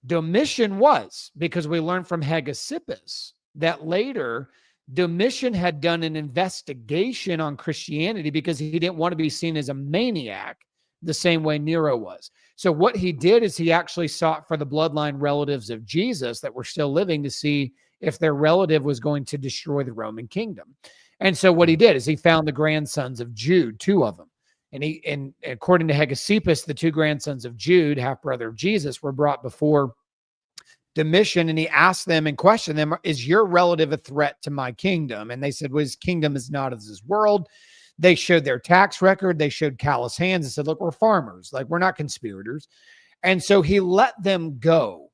Domitian was, because we learned from Hegesippus that later Domitian had done an investigation on Christianity because he didn't want to be seen as a maniac the same way Nero was. So what he did is he actually sought for the bloodline relatives of Jesus that were still living to see if their relative was going to destroy the Roman kingdom. And so what he did is he found the grandsons of Jude, 2 of them. And according to Hegesippus, the 2 grandsons of Jude, half brother of Jesus, were brought before Domitian, and he asked them and questioned them, is your relative a threat to my kingdom? And they said, well, his kingdom is not of this world. They showed their tax record. They showed callous hands and said, look, we're farmers. Like, we're not conspirators. And so he let them go.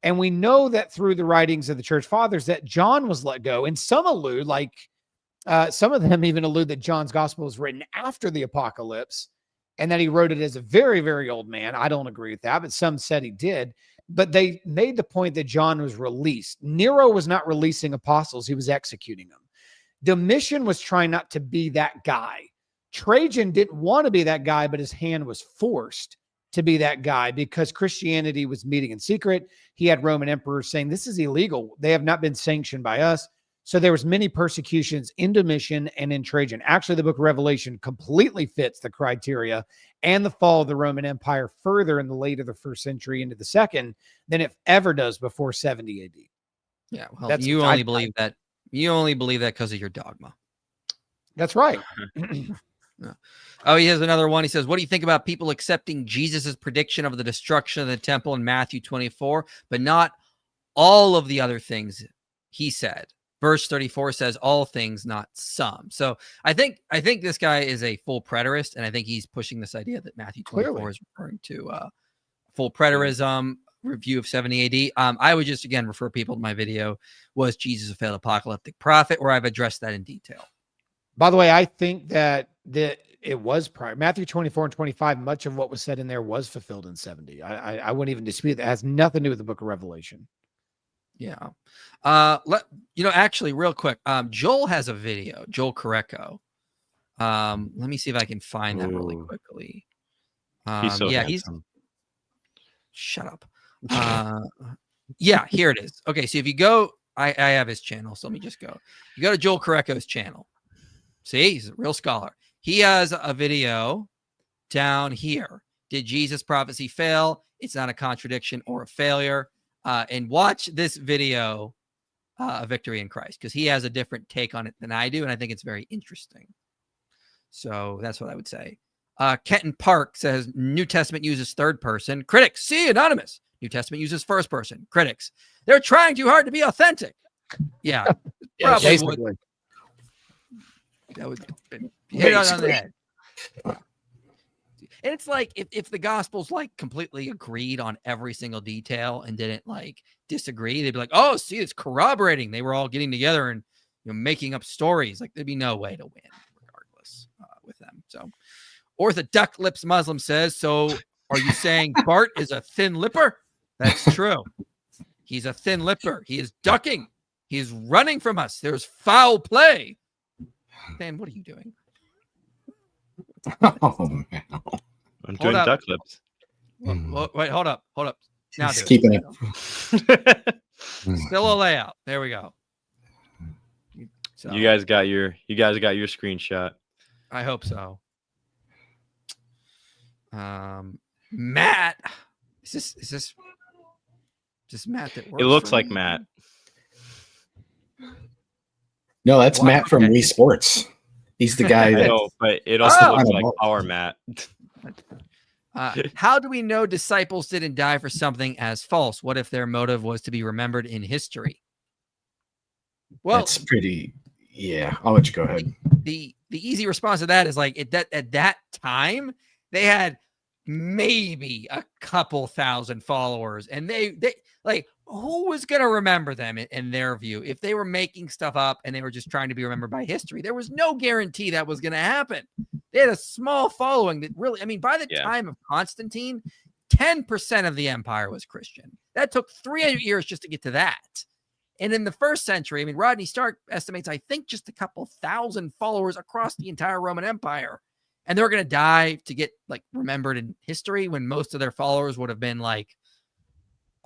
And we know that through the writings of the church fathers that John was let go. And some allude, some of them even allude that John's gospel was written after the apocalypse and that he wrote it as a very, very old man. I don't agree with that, but some said he did. But they made the point that John was released. Nero was not releasing apostles. He was executing them. Domitian was trying not to be that guy. Trajan didn't want to be that guy, but his hand was forced to be that guy because Christianity was meeting in secret. He had Roman emperors saying, this is illegal. They have not been sanctioned by us. So there was many persecutions in Domitian and in Trajan. Actually, the book of Revelation completely fits the criteria and the fall of the Roman Empire further in the late of the 1st century into the 2nd than it ever does before 70 AD. Yeah, well, you only believe that because of your dogma. That's right. No. Oh, he has another one. He says, what do you think about people accepting Jesus's prediction of the destruction of the temple in Matthew 24, but not all of the other things he said? Verse 34 says all things, not some. So I think this guy is a full preterist, and I think he's pushing this idea that Matthew 24 is referring to full preterism, review of 70 AD. I would just, again, refer people to my video, Was Jesus a Failed Apocalyptic Prophet, where I've addressed that in detail. By the way, I think that it was prior. Matthew 24 and 25, much of what was said in there was fulfilled in 70. I wouldn't even dispute that. It has nothing to do with the book of Revelation. Yeah. Actually, real quick, Joel has a video, Joel Correco. Let me see if I can find that really quickly. He's so handsome. Shut up. Yeah, here it is. Okay, so if you go, I have his channel, so let me just go. You go to Joel Correco's channel. See, he's a real scholar. He has a video down here. Did Jesus' prophecy fail? It's not a contradiction or a failure. And watch this video, A Victory in Christ, because he has a different take on it than I do, and I think it's very interesting. So that's what I would say. Kenton Park says New Testament uses third person. Critics, see, anonymous. New Testament uses first person. Critics, they're trying too hard to be authentic. Yeah, probably would. That would hit it on the head. And it's like if the gospels like completely agreed on every single detail and didn't like disagree, they'd be like, oh, see, it's corroborating. They were all getting together and making up stories. Like, there'd be no way to win regardless with them. So Orthodox Lips Muslim says, so are you saying Bart is a thin lipper? That's true. He's a thin lipper. He is ducking. He is running from us. There's foul play. Dan, what are you doing? Oh, man. I'm doing duck lips. Wait, hold up. Now He's keeping it. Still a layout. There we go. So, you guys got your screenshot. I hope so. Matt, is this Matt that works? It looks like Matt. No, that's Matt from Wii Sports. He's the guy that. No, but it also looks like our Matt. How do we know disciples didn't die for something as false? What if their motive was to be remembered in history? Well, that's pretty. Yeah, I'll let you go ahead. The easy response to that is like at that time they had maybe a couple thousand followers, and they like, who was going to remember them in their view? If they were making stuff up and they were just trying to be remembered by history, there was no guarantee that was going to happen. They had a small following that really, I mean, by the time of Constantine, 10% of the empire was Christian. That took 300 years just to get to that. And in the 1st century, I mean, Rodney Stark estimates, I think, just a couple thousand followers across the entire Roman Empire. And they're going to die to get like remembered in history when most of their followers would have been like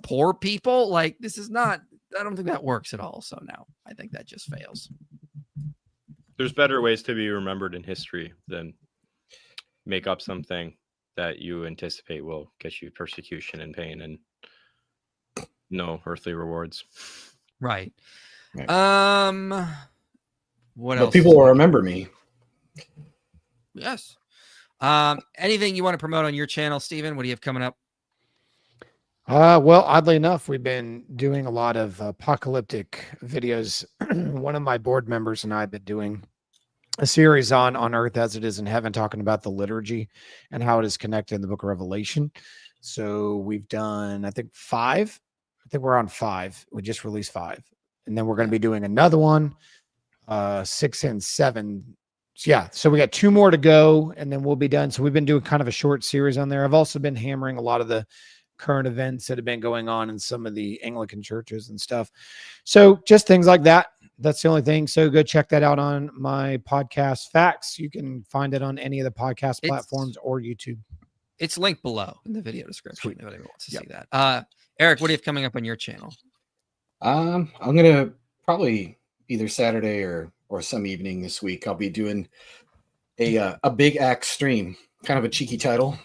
poor people. Like, this is not don't think that works at all. So no, I think that just fails. There's better ways to be remembered in history than make up something that you anticipate will get you persecution and pain and no earthly rewards. Right. Right. What But else? people will remember me. Yes. Anything you want to promote on your channel, Stephen? What do you have coming up? Well, oddly enough, we've been doing a lot of apocalyptic videos. One of my board members and I have been doing a series on earth as it is in heaven, talking about the liturgy and how it is connected in the book of Revelation. So we've done, I think, 5. I think we're on 5. We just released 5. And then we're going to be doing another one, 6 and 7. Yeah, so we got 2 more to go and then we'll be done. So we've been doing kind of a short series on there. I've also been hammering a lot of the current events that have been going on in some of the Anglican churches and stuff. So just things like that. That's the only thing. So go check that out on my podcast, Facts. You can find it on any of the podcast platforms or YouTube. It's linked below in the video description. Sweet. If anyone wants to see that. Eric, what do you have coming up on your channel? I'm gonna probably either Saturday or some evening this week. I'll be doing a big act stream, kind of a cheeky title.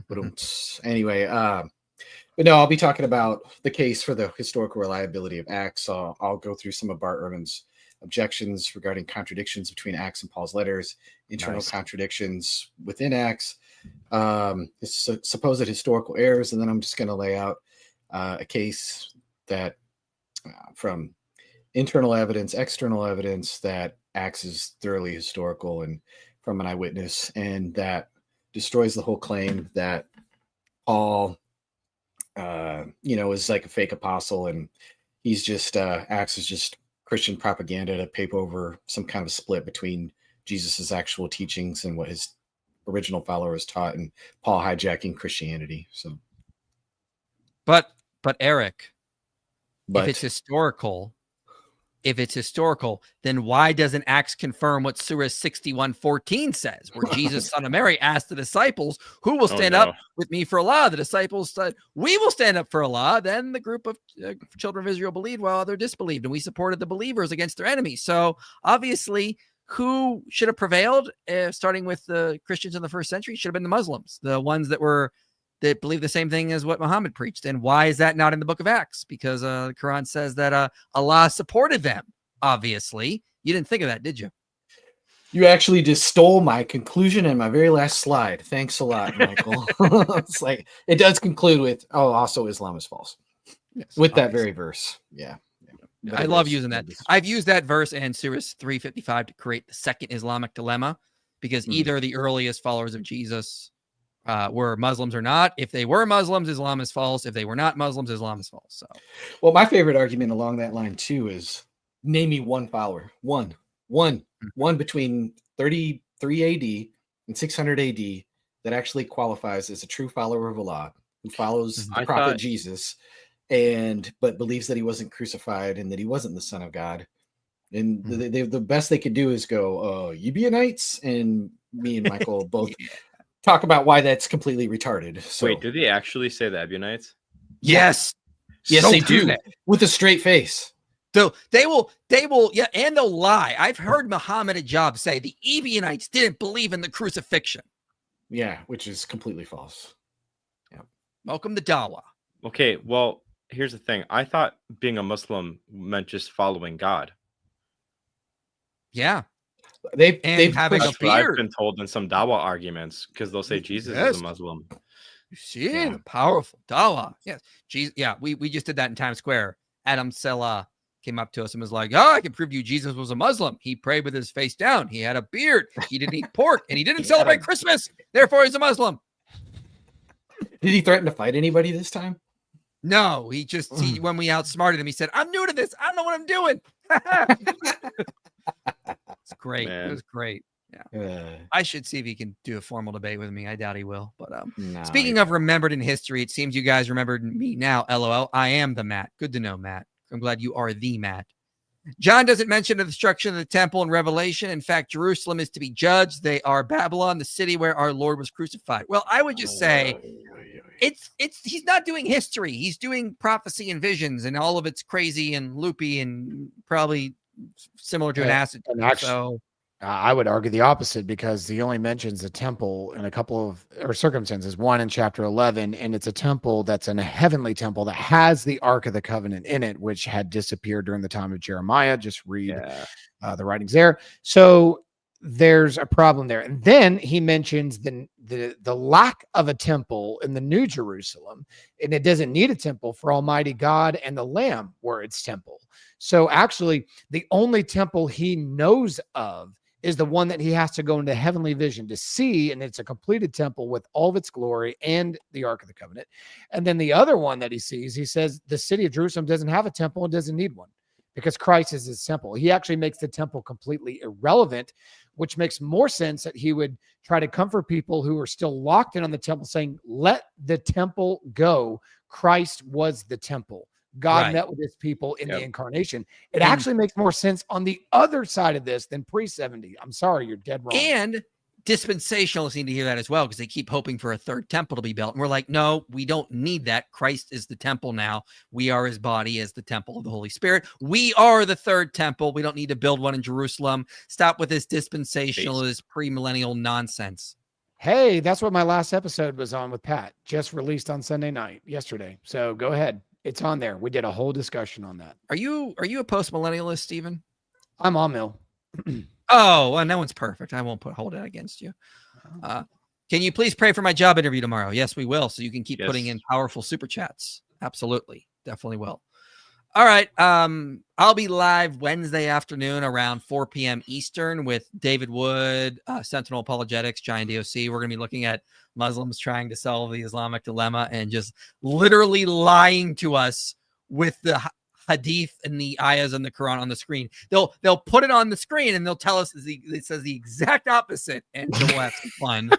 But anyway, but no, I'll be talking about the case for the historical reliability of Acts. I'll go through some of Bart Ehrman's objections regarding contradictions between Acts and Paul's letters, internal contradictions within Acts, supposed historical errors, and then I'm just going to lay out a case that from internal evidence, external evidence, that Acts is thoroughly historical and from an eyewitness, and that destroys the whole claim that Paul is like a fake apostle and he's just Acts is just Christian propaganda to paper over some kind of split between Jesus's actual teachings and what his original followers taught, and Paul hijacking Christianity. So, but Eric, if it's historical, then why doesn't Acts confirm what Surah 61:14 says, where Jesus, son of Mary, asked the disciples, who will stand up with me for Allah? The disciples said, we will stand up for Allah. Then the group of children of Israel believed while others disbelieved, and we supported the believers against their enemies. So obviously, who should have prevailed, starting with the Christians in the first century? Should have been the Muslims, the ones that believe the same thing as what Muhammad preached. And why is that not in the book of Acts? Because the Quran says that Allah supported them. Obviously, you didn't think of that, did you? You actually just stole my conclusion in my very last slide. Thanks a lot, Michael. It's like it does conclude with, also Islam is false. Yes, with that very verse. Yeah. I love using that. I've used that verse and Surah 355 to create the second Islamic dilemma, because either the earliest followers of Jesus were Muslims or not. If they were Muslims, Islam is false. If they were not Muslims, Islam is false. So, well, my favorite argument along that line too is name me one follower, one between 33 AD and 600 AD that actually qualifies as a true follower of Allah, who follows the prophet Jesus, but believes that he wasn't crucified and that he wasn't the Son of God. And the best they could do is go, Ebionites, and me and Michael both talk about why that's completely retarded. So, wait, did they actually say the Ebionites? Yes, they do, with a straight face. So they will, and they'll lie. I've heard Muhammad Ajab say the Ebionites didn't believe in the crucifixion. Yeah, which is completely false. Yeah. Welcome to Dawa. Okay, well, here's the thing. I thought being a Muslim meant just following God. Yeah. They've having a beard. I've been told in some Dawa arguments, because they'll say Jesus is a Muslim. You see, powerful Dawa. Yes, Jesus. Yeah, we just did that in Times Square. Adam Sella came up to us and was like, I can prove to you Jesus was a Muslim. He prayed with his face down. He had a beard. He didn't eat pork, and he didn't celebrate Christmas. Therefore, he's a Muslim. Did he threaten to fight anybody this time? No, when we outsmarted him, he said, I'm new to this. I don't know what I'm doing. It's great. Man. It was great. Yeah. I should see if he can do a formal debate with me. I doubt he will. But speaking of remembered in history, it seems you guys remembered me now. LOL. I am the Matt. Good to know, Matt. I'm glad you are the Matt. John doesn't mention the destruction of the temple in Revelation. In fact, Jerusalem is to be judged. They are Babylon, the city where our Lord was crucified. Well, I would just say he's not doing history. He's doing prophecy and visions, and all of it's crazy and loopy and probably similar to an acid. And actually, I would argue the opposite, because he only mentions the temple in a couple of circumstances. One in chapter 11, and it's a temple that's in a heavenly temple that has the Ark of the Covenant in it, which had disappeared during the time of Jeremiah. Just read the writings there. So there's a problem there. And then he mentions the lack of a temple in the New Jerusalem, and it doesn't need a temple, for Almighty God and the Lamb were its temple. So actually, the only temple he knows of is the one that he has to go into heavenly vision to see, and it's a completed temple with all of its glory and the Ark of the Covenant. And then the other one that he sees, he says the city of Jerusalem doesn't have a temple and doesn't need one, because Christ is his temple. He actually makes the temple completely irrelevant, which makes more sense that he would try to comfort people who are still locked in on the temple, saying, let the temple go. Christ was the temple. God met with his people in the incarnation. It actually makes more sense on the other side of this than pre-70. I'm sorry, you're dead wrong. And dispensationalists need to hear that as well, because they keep hoping for a third temple to be built. And we're like, no, we don't need that. Christ is the temple now. We are his body as the temple of the Holy Spirit. We are the third temple. We don't need to build one in Jerusalem. Stop with this dispensationalist premillennial nonsense. Hey, that's what my last episode was on with Pat, just released on Sunday night, yesterday. So go ahead. It's on there. We did a whole discussion on that. Are you a post-millennialist, Stephen? I'm on mill. Oh, well, no one's perfect. I won't hold it against you. Can you please pray for my job interview tomorrow? Yes, we will. So you can keep putting in powerful super chats. Absolutely. Definitely will. All right. I'll be live Wednesday afternoon around 4 p.m. Eastern with David Wood, Sentinel Apologetics, Giant DOC. We're going to be looking at Muslims trying to solve the Islamic dilemma and just literally lying to us with the hadith and the ayahs and the Quran on the screen. They'll put it on the screen and they'll tell us it says the exact opposite, and we'll have some fun.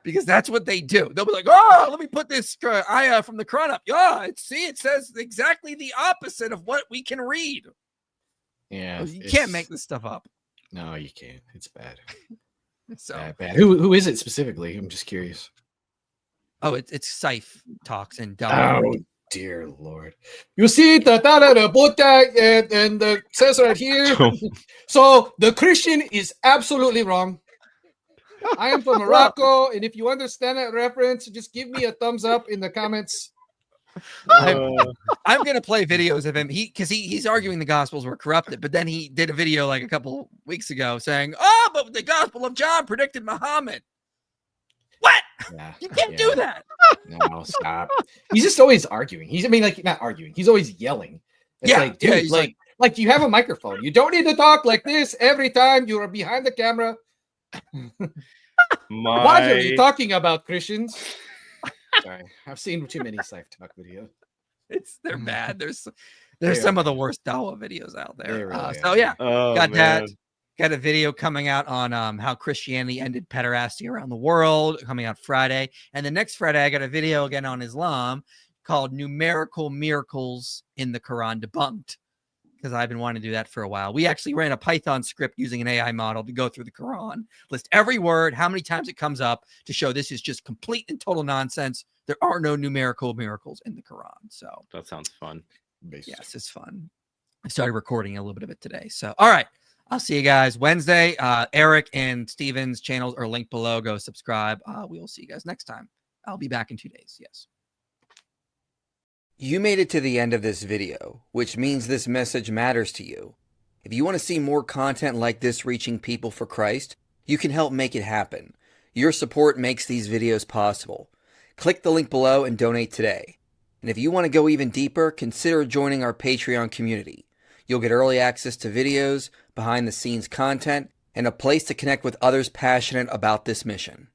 Because that's what they do. They'll be like, oh, let me put this ayah from the Quran up. Yeah, it says exactly the opposite of what we can read. Yeah. You can't make this stuff up. No, you can't. It's bad. So bad. Who is it specifically? I'm just curious. Oh, it's Saif talks and oh dear Lord. You see the Buddha and the says right here. So the Christian is absolutely wrong. I am from Morocco, and if you understand that reference, just give me a thumbs up in the comments. I'm gonna play videos of him. Because he's arguing the Gospels were corrupted, but then he did a video like a couple weeks ago saying, "Oh, but the Gospel of John predicted Muhammad." What? Yeah, you can't do that. No, stop. He's just always arguing. Not arguing. He's always yelling. It's like, dude, he's like you have a microphone. You don't need to talk like this every time you are behind the camera. What are you talking about, Christians? Sorry, I've seen too many Saif talk videos. They're bad. There's some of the worst Dawa videos out there. Really so yeah, got a video coming out on how Christianity ended pederasty around the world, coming out Friday, and the next Friday I got a video again on Islam called "Numerical Miracles in the Quran Debunked." Because I've been wanting to do that for a while. We actually ran a Python script using an AI model to go through the Quran, list every word, how many times it comes up, to show this is just complete and total nonsense. There are no numerical miracles in the Quran. So that sounds fun. Yes, it's fun. I started recording a little bit of it today. So, all right. I'll see you guys Wednesday. Erik and Steven's channels are linked below. Go subscribe. We will see you guys next time. I'll be back in 2 days. Yes. You made it to the end of this video, which means this message matters to you. If you want to see more content like this reaching people for Christ, you can help make it happen. Your support makes these videos possible. Click the link below and donate today. And if you want to go even deeper, consider joining our Patreon community. You'll get early access to videos, behind-the-scenes content, and a place to connect with others passionate about this mission.